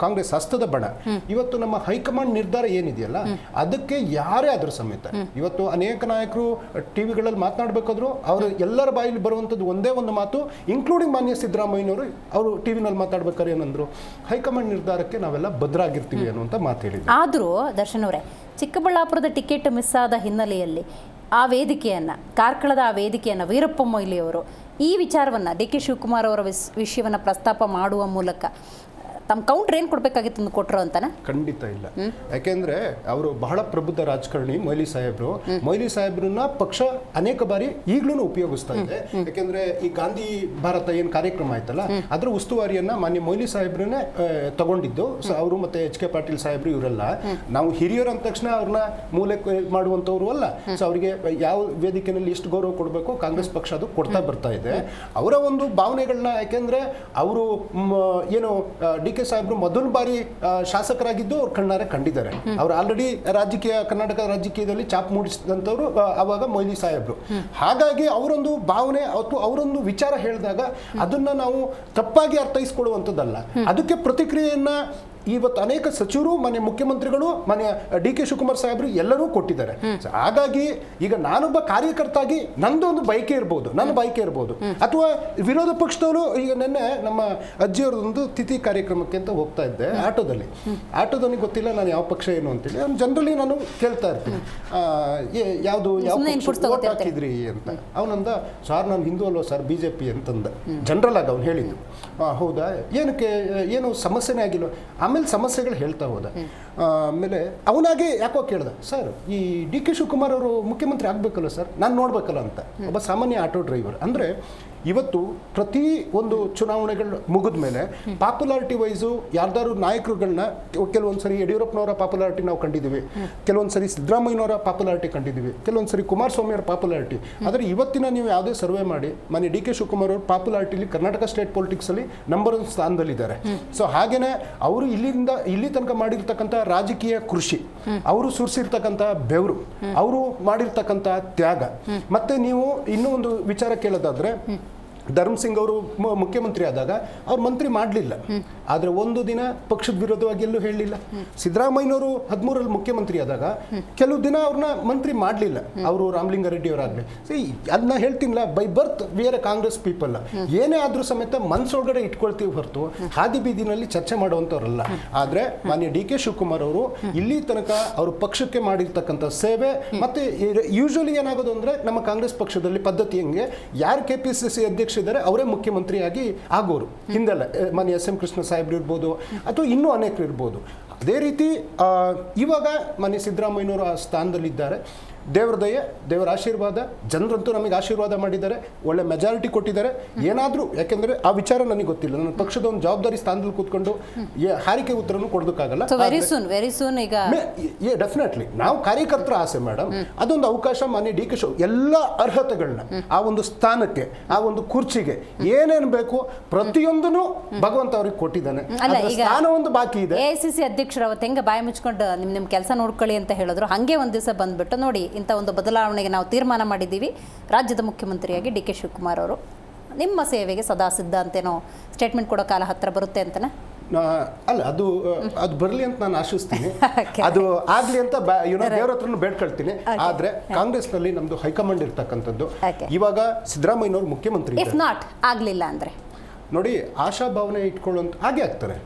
ಕಾಂಗ್ರೆಸ್ ಹಸ್ತದ ಬಣ. ಇವತ್ತು ನಮ್ಮ ಹೈಕಮಾಂಡ್ ನಿರ್ಧಾರ ಏನಿದೆಯಲ್ಲ ಅದಕ್ಕೆ ಯಾರೇ ಆದ್ರೂ ಸಮೇತ ಇವತ್ತು ಅನೇಕ ನಾಯಕರು ಟಿವಿಗಳಲ್ಲಿ ಮಾತನಾಡಬೇಕಾದ್ರು ಅವರು ಎಲ್ಲರ ಬಾಯಲ್ಲಿ ಬರುವಂಥದ್ದು ಒಂದೇ ಒಂದು ಮಾತು, ಇನ್ಕ್ಲೂಡಿಂಗ್ ಮಾನ್ಯ ಸಿದ್ದರಾಮಯ್ಯನವರು ಅವರು ಟಿವಿನಲ್ಲಿ ಮಾತಾಡ್ಬೇಕಾದ್ರೆ ಏನಂದ್ರು, ಹೈಕಮಾಂಡ್ ನಿರ್ಧಾರಕ್ಕೆ ನಾವೆಲ್ಲ ಭದ್ರಾಗಿರ್ತೀವಿ ಅನ್ನುವಂಥ ಮಾತು ಹೇಳಿದ್ರು. ಆದರೂ ದರ್ಶನ್ ಅವರೇ, ಚಿಕ್ಕಬಳ್ಳಾಪುರದ ಟಿಕೆಟ್ ಮಿಸ್ ಆದ ಹಿನ್ನೆಲೆಯಲ್ಲಿ ಆ ವೇದಿಕೆಯನ್ನು, ಕಾರ್ಕಳದ ಆ ವೇದಿಕೆಯನ್ನು ವೀರಪ್ಪ ಮೊಯ್ಲಿ ಅವರು ಈ ವಿಚಾರವನ್ನು ಡಿ ಕೆ ಶಿವಕುಮಾರ್ ಅವರ ವಿಷಯವನ್ನು ಪ್ರಸ್ತಾಪ ಮಾಡುವ ಮೂಲಕ ತಮ್ಮ ಕೌಂಟ್ರ್ ಏನು ಕೊಡಬೇಕಾಗಿತ್ತು ಅಂತ ಕೊಟ್ಟರು ಅಂತನಾ? ಖಂಡಿತ ಇಲ್ಲ. ಯಾಕೆಂದ್ರೆ ಅವರು ಬಹಳ ಪ್ರಬುದ್ಧ ರಾಜಕಾರಣಿ ಮೊಯ್ಲಿ ಸಾಹೇಬ್ರನ್ನ ಪಕ್ಷ ಅನೇಕ ಬಾರಿ ಈಗಲೂ ಉಪಯೋಗಿಸ್ತಾ ಇದೆ. ಯಾಕೆಂದ್ರೆ ಈ ಗಾಂಧಿ ಭಾರತ ಏನು ಕಾರ್ಯಕ್ರಮ ಆಯ್ತಲ್ಲ ಅದರ ಉಸ್ತುವಾರಿಯನ್ನ ಮಾನ್ಯ ಮೊಯ್ಲಿ ಸಾಹೇಬ್ರನ್ನೇ ತಗೊಂಡಿದ್ದು. ಸೊ ಅವರು ಮತ್ತೆ HK ಪಾಟೀಲ್ ಸಾಹೇಬ್ರು ಇವರೆಲ್ಲ ನಾವು ಹಿರಿಯರು ಅಂದ ತಕ್ಷಣ ಅವ್ರನ್ನ ಮೂಲೆ ಮಾಡುವಂಥವ್ರು ಅಲ್ಲ. ಸೊ ಅವರಿಗೆ ಯಾವ ವೇದಿಕೆಯಲ್ಲಿ ಎಷ್ಟು ಗೌರವ ಕೊಡಬೇಕು ಕಾಂಗ್ರೆಸ್ ಪಕ್ಷ ಅದು ಕೊಡ್ತಾ ಬರ್ತಾ ಇದೆ. ಅವರ ಒಂದು ಭಾವನೆಗಳನ್ನ, ಯಾಕೆಂದ್ರೆ ಅವರು ಏನು ಡಿ ಕೆ ಸಾಹೇಬ್ರು ಮೊದಲ ಬಾರಿ ಶಾಸಕರಾಗಿದ್ದು ಅವ್ರು ಕಣ್ಣಾರೆ ಕಂಡಿದ್ದಾರೆ. ಅವ್ರು ಆಲ್ರೆಡಿ ಕರ್ನಾಟಕ ರಾಜಕೀಯದಲ್ಲಿ ಚಾಪ್ ಮೂಡಿಸಿದಂಥವ್ರು ಅವಾಗ ಮೊಯ್ಲಿ ಸಾಹೇಬ್ರು. ಹಾಗಾಗಿ ಅವರೊಂದು ಭಾವನೆ ಅಥವಾ ಅವರೊಂದು ವಿಚಾರ ಹೇಳಿದಾಗ ಅದನ್ನ ನಾವು ತಪ್ಪಾಗಿ ಅರ್ಥೈಸ್ಕೊಳ್ಳುವಂಥದ್ದಲ್ಲ. ಅದಕ್ಕೆ ಪ್ರತಿಕ್ರಿಯೆಯನ್ನ ಇವತ್ತು ಅನೇಕ ಸಚಿವರು, ಮಾನ್ಯ ಮುಖ್ಯಮಂತ್ರಿಗಳು, ಮಾನ್ಯ ಡಿ ಕೆ ಶಿವಕುಮಾರ್ ಸಾಹೇಬರು ಎಲ್ಲರೂ ಕೊಟ್ಟಿದ್ದಾರೆ. ಹಾಗಾಗಿ ಈಗ ನಾನೊಬ್ಬ ಕಾರ್ಯಕರ್ತಾಗಿ ನಂದೊಂದು ಬಯಕೆ ಇರ್ಬೋದು, ನನ್ನ ಬಯಕೆ ಇರ್ಬೋದು, ಅಥವಾ ವಿರೋಧ ಪಕ್ಷದವರು. ಈಗ ನಿನ್ನೆ ನಮ್ಮ ಅಜ್ಜಿಯವ್ರದೊಂದು ತಿಥಿ ಕಾರ್ಯಕ್ರಮಕ್ಕೆ ಅಂತ ಹೋಗ್ತಾ ಇದ್ದೆ ಆಟೋದವನಿಗೆ ಗೊತ್ತಿಲ್ಲ ನಾನು ಯಾವ ಪಕ್ಷ ಏನು ಅಂತೇಳಿ. ಜನರಲಿ ನಾನು ಕೇಳ್ತಾ ಇರ್ತೀನಿ ಯಾವುದು ಯಾವ ವೋಟ್ ಹಾಕಿದ್ರಿ ಅಂತ. ಅವನಂದ, ಸರ್ ನಾನು ಹಿಂದೂ ಅಲ್ವಾ ಸರ್, BJP ಅಂತಂದ. ಜನರಲ್ ಆಗಿ ಅವ್ನು ಹೇಳಿದ್ದು. ಹೌದಾ, ಏನಕ್ಕೆ, ಏನು ಸಮಸ್ಯೆನೇ ಆಗಿಲ್ಲ. ಆಮೇಲೆ ಸಮಸ್ಯೆಗಳು ಹೇಳ್ತಾ ಹೋದ. ಆಮೇಲೆ ಅವನಾಗೆ ಯಾಕೋ ಕೇಳ್ದ, ಸರ್ ಈ ಡಿ ಕೆ ಶಿವಕುಮಾರ್ ಅವರು ಮುಖ್ಯಮಂತ್ರಿ ಆಗಬೇಕಲ್ಲ ಸರ್, ನಾನು ನೋಡ್ಬೇಕಲ್ಲ ಅಂತ. ಒಬ್ಬ ಸಾಮಾನ್ಯ ಆಟೋ ಡ್ರೈವರ್. ಅಂದರೆ ಇವತ್ತು ಪ್ರತಿ ಒಂದು ಚುನಾವಣೆಗಳು ಮುಗಿದ ಮೇಲೆ ಪಾಪ್ಯುಲಾರಿಟಿ ವೈಸು ಯಾರ್ದಾರು ನಾಯಕರುಗಳನ್ನ ಕೆಲವೊಂದು ಸರಿ ಯಡಿಯೂರಪ್ಪನವರ ಪಾಪ್ಯುಲಾರಿಟಿ ನಾವು ಕಂಡಿದ್ದೀವಿ, ಕೆಲವೊಂದು ಸರಿ ಸಿದ್ದರಾಮಯ್ಯನವರ ಪಾಪ್ಯುಲಾರಿಟಿ ಕಂಡಿದ್ದೀವಿ, ಕೆಲವೊಂದು ಸರಿ ಕುಮಾರಸ್ವಾಮಿ ಅವರ ಪಾಪ್ಯುಲಾರಿಟಿ. ಆದರೆ ಇವತ್ತಿನ ನೀವು ಯಾವುದೇ ಸರ್ವೆ ಮಾಡಿ ಮಾನ್ಯ ಡಿ ಕೆ ಶಿವಕುಮಾರ್ ಅವರು ಪಾಪ್ಯುಲಾರಿಟಿಲಿ ಕರ್ನಾಟಕ ಸ್ಟೇಟ್ ಪೊಲಿಟಿಕ್ಸಲ್ಲಿ ನಂಬರ್ 1 ಸ್ಥಾನದಲ್ಲಿದ್ದಾರೆ. ಸೊ ಹಾಗೇನೆ ಅವರು ಇಲ್ಲಿ ತನಕ ಮಾಡಿರ್ತಕ್ಕಂಥ ರಾಜಕೀಯ ಕೃಷಿ, ಅವರು ಸುರಿಸಿರ್ತಕ್ಕಂಥ ಬೆವರು, ಅವರು ಮಾಡಿರ್ತಕ್ಕಂಥ ತ್ಯಾಗ. ಮತ್ತೆ ನೀವು ಇನ್ನೂ ಒಂದು ವಿಚಾರ ಕೇಳೋದಾದ್ರೆ, ಧರ್ಮ್ ಸಿಂಗ್ ಅವರು ಮುಖ್ಯಮಂತ್ರಿ ಆದಾಗ ಅವ್ರು ಮಂತ್ರಿ ಮಾಡಲಿಲ್ಲ, ಆದರೆ ಒಂದು ದಿನ ಪಕ್ಷದ ವಿರೋಧವಾಗಿ ಎಲ್ಲೂ ಹೇಳಲಿಲ್ಲ. ಸಿದ್ದರಾಮಯ್ಯನವರು 13ರಲ್ಲಿ ಮುಖ್ಯಮಂತ್ರಿ ಆದಾಗ ಕೆಲವು ದಿನ ಅವ್ರನ್ನ ಮಂತ್ರಿ ಮಾಡಲಿಲ್ಲ, ಅವರು ರಾಮಲಿಂಗಾರೆಡ್ಡಿ ಅವರಾಗಲಿ. ಅದನ್ನ ಹೇಳ್ತೀನಿಲ್ಲ, by birth we are a Congress people. ಏನೇ ಆದರೂ ಸಮೇತ ಮನಸ್ಸೊಳಗಡೆ ಇಟ್ಕೊಳ್ತೀವಿ ಹೊರತು ಹಾದಿ ಬೀದಿನಲ್ಲಿ ಚರ್ಚೆ ಮಾಡುವಂಥವ್ರಲ್ಲ. ಆದರೆ ಮಾನ್ಯ ಡಿ ಕೆ ಶಿವಕುಮಾರ್ ಅವರು ಇಲ್ಲಿ ತನಕ ಅವರು ಪಕ್ಷಕ್ಕೆ ಮಾಡಿರ್ತಕ್ಕಂಥ ಸೇವೆ, ಮತ್ತೆ ಯೂಶುವಲಿ ಏನಾಗೋದು ಅಂದರೆ ನಮ್ಮ ಕಾಂಗ್ರೆಸ್ ಪಕ್ಷದಲ್ಲಿ ಪದ್ಧತಿ ಹೆಂಗೆ, ಯಾರು KPCC ಅಧ್ಯಕ್ಷ ಇದ್ದಾರೆ ಅವರೇ ಮುಖ್ಯಮಂತ್ರಿಯಾಗಿ ಆಗೋರು. ಹಿಂದೆಲ್ಲ ಮಾನ್ಯ SM ಕೃಷ್ಣ ಸಾಹೇಬ್ರು ಇರ್ಬೋದು ಅಥವಾ ಇನ್ನೂ ಅನೇಕರು ಇರ್ಬೋದು. ಅದೇ ರೀತಿ ಇವಾಗ ಮಾನ್ಯ ಸಿದ್ದರಾಮಯ್ಯನವರು ಆ ಸ್ಥಾನದಲ್ಲಿದ್ದಾರೆ. ದೇವ್ರ ದಯೆ, ದೇವರ ಆಶೀರ್ವಾದ, ಜನರಂತೂ ನಮಗೆ ಆಶೀರ್ವಾದ ಮಾಡಿದ್ದಾರೆ, ಒಳ್ಳೆ ಮೆಜಾರಿಟಿ ಕೊಟ್ಟಿದ್ದಾರೆ. ಏನಾದರೂ, ಯಾಕೆಂದರೆ ಆ ವಿಚಾರ ನನಗೆ ಗೊತ್ತಿಲ್ಲ, ನನ್ನ ಪಕ್ಷದ ಒಂದು ಜವಾಬ್ದಾರಿ ಸ್ಥಾನದಲ್ಲಿ ಕೂತ್ಕೊಂಡು ಹಾರಿಕೆ ಉತ್ತರನೂ ಕೊಡೋದಕ್ಕಾಗಲ್ಲ. ವೆರಿ ಸೂನ್ ಈಗ ಡೆಫಿನೆಟ್ಲಿ ನಾವು ಕಾರ್ಯಕರ್ತರ ಆಸೆ ಮೇಡಮ್, ಅದೊಂದು ಅವಕಾಶ ಮಾನ್ಯ ಡಿ ಕೆ ಎಲ್ಲ ಅರ್ಹತೆಗಳನ್ನ ಆ ಒಂದು ಸ್ಥಾನಕ್ಕೆ, ಆ ಒಂದು ಕುರ್ಚಿಗೆ ಏನೇನು ಬೇಕು ಪ್ರತಿಯೊಂದನ್ನು ಭಗವಂತ ಅವ್ರಿಗೆ ಕೊಟ್ಟಿದ್ದಾನೆ. ಸ್ಥಾನ ಒಂದು ಬಾಕಿ ಇದೆ. AICC ಅಧ್ಯಕ್ಷರು ಅವತ್ತು ಹೆಂಗೆ ಬಾಯಿ ಮುಚ್ಕೊಂಡು ನಿಮ್ಮ ಕೆಲಸ ನೋಡ್ಕೊಳ್ಳಿ ಅಂತ ಹೇಳಿದ್ರು, ಹಾಗೆ ಒಂದು ದಿವಸ ಬಂದ್ಬಿಟ್ಟು ನೋಡಿ ಇಂಥ ಒಂದು ಬದಲಾವಣೆಗೆ ನಾವು ತೀರ್ಮಾನ ಮಾಡಿದ್ದೀವಿ, ರಾಜ್ಯದ ಮುಖ್ಯಮಂತ್ರಿಯಾಗಿ ಡಿ ಕೆ ಶಿವಕುಮಾರ್ ಅವರು ನಿಮ್ಮ ಸೇವೆಗೆ ಸದಾ ಸಿದ್ಧ ಅಂತೇನೋ ಸ್ಟೇಟ್ಮೆಂಟ್ ಕೊಡೋ ಕಾಲ ಹತ್ರ ಬರುತ್ತೆ ಅಂತನಾ? ಅಲ್ಲ, ಅದು ಬರಲಿ ಅಂತ ನಾನು ಆಶಿಸ್ತೀನಿ. ಅದು ಆಗ್ಲಿ ಅಂತ ದೇವ್ರ ಹತ್ರನೂ ಬೇಡ್ಕೊಳ್ತೀನಿ. ಆದ್ರೆ ಕಾಂಗ್ರೆಸ್ನಲ್ಲಿ ನಮ್ದು ಹೈಕಮಾಂಡ್ ಇರ್ತಕ್ಕಂಥದ್ದು, ಇವಾಗ ಸಿದ್ದರಾಮಯ್ಯನವರು ಮುಖ್ಯಮಂತ್ರಿ, ಇಫ್ ನಾಟ್ ಆಗ್ಲಿಲ್ಲ ಅಂದ್ರೆ ನೋಡಿ ಆಶಾಭಾವನೆ ಇಟ್ಕೊಳ್ಳುವಂತ ಹಾಗೆ ಆಗ್ತಾರೆ.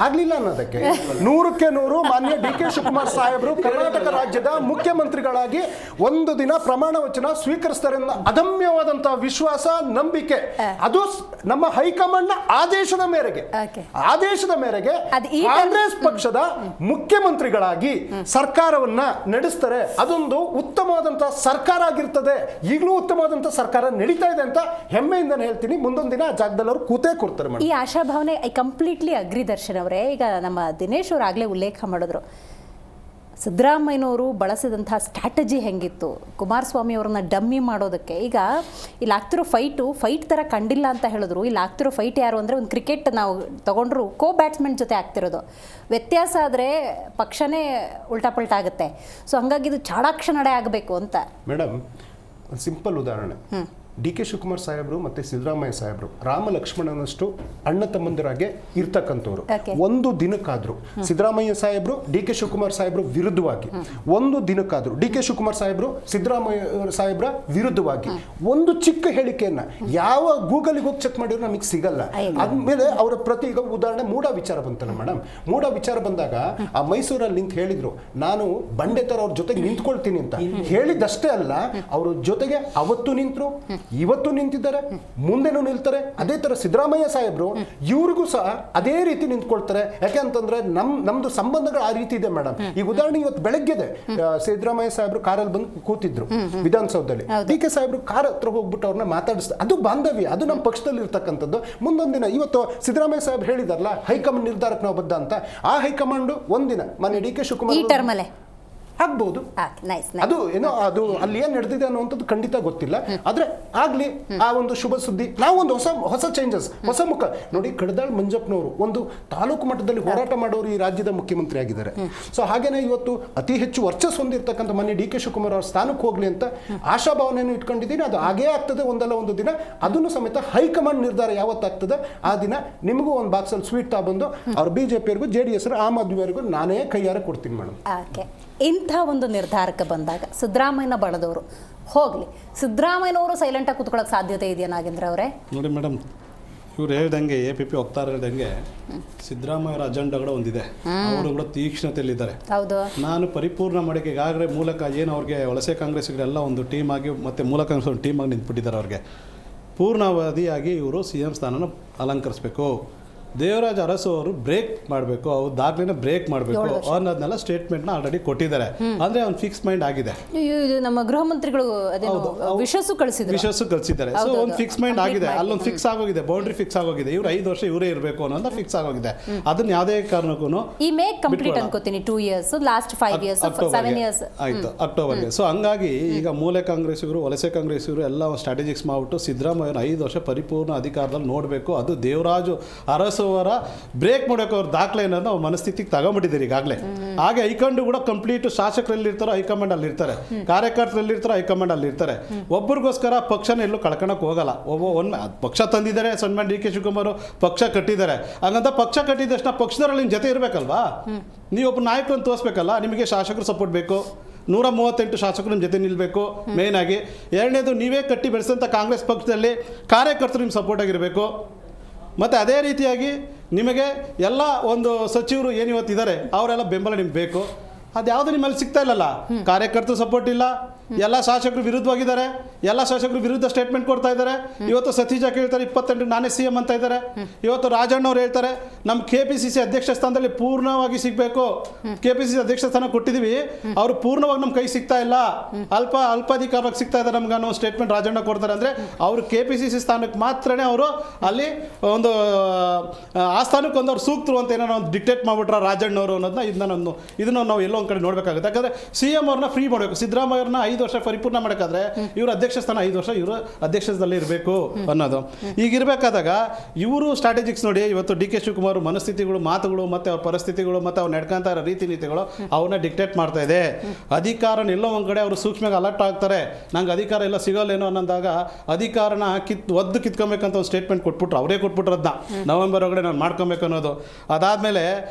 ಆಗ್ಲಿಲ್ಲ ಅನ್ನೋದಕ್ಕೆ 100ಕ್ಕೆ 100 ಮಾನ್ಯ ಡಿ ಕೆ ಶಿವಕುಮಾರ್ ಸಾಹೇಬರು ಕರ್ನಾಟಕ ರಾಜ್ಯದ ಮುಖ್ಯಮಂತ್ರಿಗಳಾಗಿ ಒಂದು ದಿನ ಪ್ರಮಾಣ ವಚನ ಸ್ವೀಕರಿಸ್ತಾರೆ ಅನ್ನೋ ಅದಮ್ಯವಾದಂತಹ ವಿಶ್ವಾಸ, ನಂಬಿಕೆ, ಅದು ನಮ್ಮ ಹೈಕಮಾಂಡ್ ನ ಆದೇಶದ ಮೇರೆಗೆ ಕಾಂಗ್ರೆಸ್ ಪಕ್ಷದ ಮುಖ್ಯಮಂತ್ರಿಗಳಾಗಿ ಸರ್ಕಾರವನ್ನ ನಡೆಸ್ತಾರೆ. ಅದೊಂದು ಉತ್ತಮವಾದಂತಹ ಸರ್ಕಾರ ಆಗಿರ್ತದೆ. ಈಗಲೂ ಉತ್ತಮವಾದಂತಹ ಸರ್ಕಾರ ನಡೀತಾ ಇದೆ ಅಂತ ಹೆಮ್ಮೆಯಿಂದ ಹೇಳ್ತೀನಿ. ಮುಂದೊಂದು ದಿನ ಆ ಜಾಗದಲ್ಲಿ ಅವರು ಕೂತೇ ಕೊಡ್ತಾರೆ. ಈ ಆಶಾಭಾವನೆ ಐ ಕಂಪ್ಲೀಟ್ಲಿ ಅಗ್ರಿ ದರ್ಶನ್ ಅವರೇ. ಈಗ ನಮ್ಮ ದಿನೇಶ್ ಅವರು ಆಗಲೇ ಉಲ್ಲೇಖ ಮಾಡಿದ್ರು, ಸಿದ್ದರಾಮಯ್ಯನವರು ಬಳಸಿದಂಥ ಸ್ಟ್ರಾಟಜಿ ಹೆಂಗಿತ್ತು ಕುಮಾರಸ್ವಾಮಿ ಅವ್ರನ್ನ ಡಮ್ಮಿ ಮಾಡೋದಕ್ಕೆ. ಈಗ ಇಲ್ಲಿ ಆಗ್ತಿರೋ ಫೈಟ್ ಥರ ಕಂಡಿಲ್ಲ ಅಂತ ಹೇಳಿದ್ರು. ಇಲ್ಲಿ ಆಗ್ತಿರೋ ಫೈಟ್ ಯಾರು ಅಂದರೆ, ಒಂದು ಕ್ರಿಕೆಟ್ ನಾವು ತೊಗೊಂಡ್ರು ಬ್ಯಾಟ್ಸ್ಮನ್ ಜೊತೆ ಆಗ್ತಿರೋದು. ವ್ಯತ್ಯಾಸ ಆದರೆ ಪಕ್ಷನೇ ಉಲ್ಟಾಪಲ್ಟ ಆಗುತ್ತೆ. ಸೊ ಹಂಗಾಗಿ ಇದು ಚಾಣಾಕ್ಷ ನಡೆ ಆಗಬೇಕು ಅಂತ. ಮೇಡಮ್, ಸಿಂಪಲ್ ಉದಾಹರಣೆ, ಡಿ ಕೆ ಶಿವಕುಮಾರ್ ಸಾಹೇಬರು ಮತ್ತು ಸಿದ್ದರಾಮಯ್ಯ ಸಾಹೇಬರು ರಾಮ ಲಕ್ಷ್ಮಣನಷ್ಟು ಅಣ್ಣ ತಮ್ಮಂದಿರಾಗೆ ಇರ್ತಕ್ಕಂಥವ್ರು. ಒಂದು ದಿನಕ್ಕಾದ್ರು ಸಿದ್ದರಾಮಯ್ಯ ಸಾಹೇಬರು ಡಿ ಕೆ ಶಿವಕುಮಾರ್ ಸಾಹೇಬರು ವಿರುದ್ಧವಾಗಿ, ಒಂದು ದಿನಕ್ಕಾದ್ರು ಡಿ ಕೆ ಶಿವಕುಮಾರ್ ಸಾಹೇಬರು ಸಿದ್ದರಾಮಯ್ಯ ಸಾಹೇಬ್ರ ವಿರುದ್ಧವಾಗಿ ಒಂದು ಚಿಕ್ಕ ಹೇಳಿಕೆಯನ್ನ ಯಾವ ಗೂಗಲ್ಗೆ ಹೋಗಿ ಚೆಕ್ ಮಾಡಿದ್ರು ನಮಗೆ ಸಿಗಲ್ಲ. ಆದ್ಮೇಲೆ ಅವರ ಪ್ರತಿ, ಈಗ ಉದಾಹರಣೆ ಮೂಡ ವಿಚಾರ ಬಂತಲ್ಲ ಮೇಡಮ್, ಮೂಡ ವಿಚಾರ ಬಂದಾಗ ಆ ಮೈಸೂರಲ್ಲಿ ನಿಂತು ಹೇಳಿದ್ರು, ನಾನು ಬಂಡೆ ತರ ಅವ್ರ ಜೊತೆಗೆ ನಿಂತ್ಕೊಳ್ತೀನಿ ಅಂತ ಹೇಳಿದ್ದಷ್ಟೇ ಅಲ್ಲ, ಅವ್ರ ಜೊತೆಗೆ ಅವತ್ತು ನಿಂತರು, ಇವತ್ತು ನಿಂತಿದ್ದಾರೆ, ಮುಂದೆನೂ ನಿಲ್ತಾರೆ. ಅದೇ ತರ ಸಿದ್ದರಾಮಯ್ಯ ಸಾಹೇಬ್ರು ಇವ್ರಿಗೂ ಸಹ ಅದೇ ರೀತಿ ನಿಂತ್ಕೊಳ್ತಾರೆ. ಯಾಕೆ ಅಂತಂದ್ರೆ ನಮ್ದು ಸಂಬಂಧಗಳು ಆ ರೀತಿ ಇದೆ ಮೇಡಮ್. ಈಗ ಉದಾಹರಣೆ ಇವತ್ತು ಬೆಳಗ್ಗೆದೆ ಸಿದ್ದರಾಮಯ್ಯ ಸಾಹೇಬ್ರು ಕಾರಲ್ಲಿ ಬಂದು ಕೂತಿದ್ರು ವಿಧಾನಸೌಧದಲ್ಲಿ, ಡಿ ಕೆ ಸಾಹೇಬ್ರು ಕಾರ್ ಹತ್ರ ಹೋಗ್ಬಿಟ್ಟು ಅವ್ರನ್ನ ಮಾತಾಡಿಸ್ತಾರೆ. ಅದು ಬಾಂಧವ್ಯ, ಅದು ನಮ್ಮ ಪಕ್ಷದಲ್ಲಿ ಇರ್ತಕ್ಕಂಥದ್ದು. ಮುಂದೊಂದು ದಿನ ಇವತ್ತು ಸಿದ್ದರಾಮಯ್ಯ ಸಾಹೇಬ್ ಹೇಳಿದಾರಲ್ಲ, ಹೈಕಮಾಂಡ್ ನಿರ್ಧಾರಕ್ಕೆ ನಾವು ಬದ್ಧ ಅಂತ, ಆ ಹೈಕಮಾಂಡ್ ಒಂದಿನ ಮಾನ್ಯ ಡಿ ಕೆ ಶಿವಕುಮಾರ್ ಆಗ್ಬಹುದು. ಅದು ಏನೋ ಅದು ಅಲ್ಲಿ ಏನ್ ನಡೆದಿದೆ ಅನ್ನುವಂಥದ್ದು ಖಂಡಿತ ಗೊತ್ತಿಲ್ಲ. ಆದ್ರೆ ಆಗ್ಲಿ, ಆ ಒಂದು ಶುಭ ಸುದ್ದಿ, ನಾವು ಒಂದು ಹೊಸ ಚೇಂಜಸ್, ಹೊಸ ಮುಖ ನೋಡಿ. ಕಡದಾಳ್ ಮಂಜಪ್ಪನವರು ಒಂದು ತಾಲೂಕು ಮಟ್ಟದಲ್ಲಿ ಹೋರಾಟ ಮಾಡೋರು ಈ ರಾಜ್ಯದ ಮುಖ್ಯಮಂತ್ರಿ ಆಗಿದ್ದಾರೆ. ಸೊ ಹಾಗೇನೆ ಇವತ್ತು ಅತಿ ಹೆಚ್ಚು ವರ್ಚಸ್ಸು ಹೊಂದಿರತಕ್ಕಂಥ ಮಾನ್ಯ ಡಿ ಕೆ ಶಿವಕುಮಾರ್ ಅವ್ರ ಸ್ಥಾನಕ್ಕೆ ಹೋಗ್ಲಿ ಅಂತ ಆಶಾಭಾವನೆಯನ್ನು ಇಟ್ಕೊಂಡಿದ್ದೀನಿ. ಅದು ಹಾಗೇ ಆಗ್ತದೆ ಒಂದಲ್ಲ ಒಂದು ದಿನ. ಅದನ್ನು ಸಮೇತ ಹೈಕಮಾಂಡ್ ನಿರ್ಧಾರ ಯಾವತ್ತಾಗ್ತದೆ ಆ ದಿನ ನಿಮಗೂ ಒಂದು ಬಾಕ್ಸಲ್ಲಿ ಸ್ವೀಟ್ ತಗೊಂಡು ಅವ್ರ ಬಿಜೆಪಿಯವರಿಗೂ JDS ಆಮ್ ಆದ್ಮಿಯವರಿಗೂ ನಾನೇ ಕೈಯಾರ ಕೊಡ್ತೀನಿ ಮೇಡಮ್. ಇಂಥ ಒಂದು ನಿರ್ಧಾರಕ್ಕೆ ಬಂದಾಗ ಸಿದ್ದರಾಮಯ್ಯನ ಬಳದವರು ಹೋಗಲಿ, ಸಿದ್ದರಾಮಯ್ಯನವರು ಸೈಲೆಂಟಾಗಿ ಕೂತ್ಕೊಳ್ಳೋಕೆ ಸಾಧ್ಯತೆ ಇದೆಯಾ ನಾಗೇಂದ್ರ ಅವರೇ? ನೋಡಿ ಮೇಡಮ್, ಇವ್ರು ಹೇಳ್ದಂಗೆ APP ವಕ್ತಾರ ಹೇಳ್ದಂಗೆ ಸಿದ್ದರಾಮಯ್ಯರ ಅಜೆಂಡಾಗಳು ಒಂದಿದೆ, ಅವರು ಕೂಡ ತೀಕ್ಷ್ಣತೆಯಲ್ಲಿದ್ದಾರೆ. ಹೌದು, ನಾನು ಪರಿಪೂರ್ಣ ಮಾಡಿಕೆ ಈಗಾಗಲೇ ಮೂಲಕ ಏನು ಅವ್ರಿಗೆ ವಲಸೆ ಕಾಂಗ್ರೆಸ್ಗಳೆಲ್ಲ ಒಂದು ಟೀಮ್ ಆಗಿ ಮತ್ತು ಮೂಲ ಕಾಂಗ್ರೆಸ್ ಒಂದು ಟೀಮ್ ಆಗಿ ನಿಂತ್ಬಿಟ್ಟಿದ್ದಾರೆ. ಅವ್ರಿಗೆ ಪೂರ್ಣಾವಧಿಯಾಗಿ ಇವರು CM ಸ್ಥಾನನ ಅಲಂಕರಿಸಬೇಕು. ದೇವರಾಜ್ ಅರಸು ಅವರು ಬ್ರೇಕ್ ಮಾಡಬೇಕು, ಅವ್ರು ದಾಖಲೆನ ಬ್ರೇಕ್ ಮಾಡಬೇಕು ಅನ್ನೋದನ್ನೆಲ್ಲ ಸ್ಟೇಟ್ಮೆಂಟ್ನ ಆಲ್ರೆಡಿ ಕೊಟ್ಟಿದ್ದಾರೆ. ಅಂದರೆ ಅವ್ನು ಫಿಕ್ಸ್ ಮೈಂಡ್ ಆಗಿದೆ. ನಮ್ಮ ಗೃಹ ಮಂತ್ರಿಗಳು ವಿಶ್ವಾಸ ಕಳಿಸಿದ್ದಾರೆ. ಸೊ ಒಂದು ಫಿಕ್ಸ್ ಮೈಂಡ್ ಆಗಿದೆ, ಅಲ್ಲೊಂದು ಫಿಕ್ಸ್ ಆಗೋಗಿದೆ, ಬೌಂಡ್ರಿ ಫಿಕ್ಸ್ ಆಗೋಗಿದೆ. ಇವ್ರು 5 ವರ್ಷ ಇವರೇ ಇರಬೇಕು ಅನ್ನೋದು ಫಿಕ್ಸ್ ಆಗೋಗಿದೆ. ಅದನ್ನ ಯಾವುದೇ ಕಾರಣಕ್ಕೂ ಈ ಮೇ ಕಂಪ್ಲೀಟ್ ಅನ್ಕೋತೀನಿ 2 years, ಲಾಸ್ಟ್ 5 years, 7 years ಆಯ್ತು ಅಕ್ಟೋಬರ್ಗೆ. ಸೊ ಹಂಗಾಗಿ ಈಗ ಮೂಲೆ ಕಾಂಗ್ರೆಸ್ಸಿಗರು, ವಲಸೆ ಕಾಂಗ್ರೆಸ್ಸಿಗರು ಎಲ್ಲ ಒಂದು ಸ್ಟ್ರಾಟಜಿಕ್ಸ್ ಮಾಡಿಬಿಟ್ಟು ಸಿದ್ದರಾಮಯ್ಯನ 5 ವರ್ಷ ಪರಿಪೂರ್ಣ ಅಧಿಕಾರದಲ್ಲಿ ನೋಡಬೇಕು, ಅದು ದೇವರಾಜು ಅರಸು ಅವರ ಬ್ರೇಕ್ ಮಾಡೋಕೆ ಅವ್ರ ದಾಖಲೆ ಅನ್ನೋದು ಅವ್ರ ಮನಸ್ಥಿತಿಗೆ ತಗೊಂಡ್ಬಿಟ್ಟಿದ್ದಾರೆ ಈಗಾಗಲೇ. ಹಾಗೆ ಹೈಕಮಾಂಡ್ ಕೂಡ ಕಂಪ್ಲೀಟ್ ಶಾಸಕರಲ್ಲಿ ಇರ್ತಾರೋ ಹೈಕಮಾಂಡ್ ಅಲ್ಲಿ ಇರ್ತಾರೆ, ಕಾರ್ಯಕರ್ತರಲ್ಲಿ ಇರ್ತಾರೋ ಹೈಕಮಾಂಡ್ ಅಲ್ಲಿ ಇರ್ತಾರೆ. ಒಬ್ಬರಿಗೋಸ್ಕರ ಪಕ್ಷನ ಎಲ್ಲೂ ಕಳ್ಕೊಳಕ್ಕೆ ಹೋಗಲ್ಲ. ಪಕ್ಷ ತಂದಿದ್ದಾರೆ, ಸನ್ಮಾನ್ ಡಿ ಕೆ ಶಿವಕುಮಾರ್ ಪಕ್ಷ ಕಟ್ಟಿದ್ದಾರೆ. ಹಾಗಂತ ಪಕ್ಷ ಕಟ್ಟಿದ ತಕ್ಷಣ ಪಕ್ಷದವರಲ್ಲಿ ನಿಮ್ಮ ಜೊತೆ ಇರಬೇಕಲ್ವಾ? ನೀವೊಬ್ಬ ನಾಯಕರನ್ನು ತೋರಿಸ್ಬೇಕಲ್ಲ. ನಿಮಗೆ ಶಾಸಕರು ಸಪೋರ್ಟ್ ಬೇಕು, 138 ಶಾಸಕರು ನಿಮ್ಮ ಜೊತೆ ನಿಲ್ಲಬೇಕು ಮೇನ್ ಆಗಿ. ಎರಡನೇದು, ನೀವೇ ಕಟ್ಟಿ ಬೆಳೆಸಂಥ ಕಾಂಗ್ರೆಸ್ ಪಕ್ಷದಲ್ಲಿ ಕಾರ್ಯಕರ್ತರು ನಿಮ್ಮ ಸಪೋರ್ಟ್ ಆಗಿರಬೇಕು. ಮತ್ತು ಅದೇ ರೀತಿಯಾಗಿ ನಿಮಗೆ ಎಲ್ಲ ಒಂದು ಸಚಿವರು ಏನಿವತ್ತಿದ್ದಾರೆ ಅವರೆಲ್ಲ ಬೆಂಬಲ ನಿಮ್ಗೆ ಬೇಕು. ಅದು ಯಾವುದು ನಿಮ್ಮಲ್ಲಿ ಸಿಗ್ತಾ ಇಲ್ಲಲ್ಲ. ಕಾರ್ಯಕರ್ತರು ಸಪೋರ್ಟ್ ಇಲ್ಲ, ಎಲ್ಲ ಶಾಸಕರು ವಿರುದ್ಧವಾಗಿದ್ದಾರೆ, ಎಲ್ಲ ಶಾಸಕರು ವಿರುದ್ಧ ಸ್ಟೇಟ್ಮೆಂಟ್ ಕೊಡ್ತಾ ಇದ್ದಾರೆ. ಇವತ್ತು ಸತೀಶ್ ಜಾರಕಿಹೊಳಿ ಹೇಳ್ತಾರೆ 28 ನಾನೇ CM ಅಂತ ಇದ್ದಾರೆ. ಇವತ್ತು ರಾಜಣ್ಣ ಅವ್ರು ಹೇಳ್ತಾರೆ ನಮ್ಮ KPCC ಅಧ್ಯಕ್ಷ ಸ್ಥಾನದಲ್ಲಿ ಪೂರ್ಣವಾಗಿ ಸಿಗಬೇಕು, KPCC ಅಧ್ಯಕ್ಷ ಸ್ಥಾನ ಕೊಟ್ಟಿದ್ದೀವಿ, ಅವರು ಪೂರ್ಣವಾಗಿ ನಮ್ಮ ಕೈ ಸಿಗ್ತಾ ಇಲ್ಲ, ಅಲ್ಪಾಧಿಕಾರವಾಗಿ ಸಿಗ್ತಾ ಇದ್ದಾರೆ ನಮ್ಗೆ ಅನ್ನೋ ಸ್ಟೇಟ್ಮೆಂಟ್ ರಾಜಣ್ಣ ಕೊಡ್ತಾರೆ. ಅಂದರೆ ಅವರು KPCC ಸ್ಥಾನಕ್ಕೆ ಮಾತ್ರನೇ ಅವರು ಅಲ್ಲಿ ಒಂದು ಆ ಸ್ಥಾನಕ್ಕೆ ಒಂದು ಅವ್ರು ಸೂಕ್ತರು ಅಂತ ಏನೋ ಒಂದು ಡಿಕ್ಟೇಟ್ ಮಾಡಿಬಿಟ್ರೆ ರಾಜಣ್ಣವರು ಅನ್ನೋದನ್ನ ಇದನ್ನು ನಾವು ಎಲ್ಲೋ ಒಂದು ಕಡೆ ನೋಡಬೇಕಾಗುತ್ತೆ. ಯಾಕಂದರೆ CM ಅವ್ರನ್ನ ಫ್ರೀ ಮಾಡಬೇಕು. ಸಿದ್ದರಾಮಯ್ಯ ಅವ್ರನ್ನ 5 ವರ್ಷ ಪರಿಪೂರ್ಣ ಮಾಡೋಕ್ಕಾದ್ರೆ ಇವರು ಅಧ್ಯಕ್ಷ ಸ್ಥಾನ 5 ವರ್ಷ ಇವರು ಅಧ್ಯಕ್ಷದಲ್ಲಿ ಇರಬೇಕು ಅನ್ನೋದು. ಈಗಿರಬೇಕಾದಾಗ ಇವರು ಸ್ಟ್ರಾಟಜಿಕ್ಸ್ ನೋಡಿ, ಇವತ್ತು DK ಶಿವಕುಮಾರ್ ಮನಸ್ಥಿತಿಗಳು, ಮಾತುಗಳು, ಮತ್ತು ಅವ್ರ ಪರಿಸ್ಥಿತಿಗಳು, ಮತ್ತು ಅವ್ರು ನಡ್ಕೊಂತ ಇರೋ ರೀತಿ ನೀತಿಗಳು ಅವ್ರನ್ನ ಡಿಕ್ಟೇಟ್ ಮಾಡ್ತಾ ಇದೆ. ಅಧಿಕಾರನ ಎಲ್ಲೋ ಒಂದು ಕಡೆ ಅವರು ಸೂಕ್ಷ್ಮವಾಗಿ ಅಲರ್ಟ್ ಆಗ್ತಾರೆ, ನಂಗೆ ಅಧಿಕಾರ ಎಲ್ಲ ಸಿಗೋಲ್ಲೇನೋ ಅನ್ನೋದಾಗ ಅಧಿಕಾರನ ಕಿತ್ಕೊಬೇಕಂತ ಒಂದು ಸ್ಟೇಟ್ಮೆಂಟ್ ಅವರೇ ಕೊಟ್ಬಿಟ್ರು ಅದನ್ನ ನವೆಂಬರ್ ಒಳಗಡೆ ನಾನು ಮಾಡ್ಕೊಬೇಕು ಅನ್ನೋದು. ಅದಾದಮೇಲೆ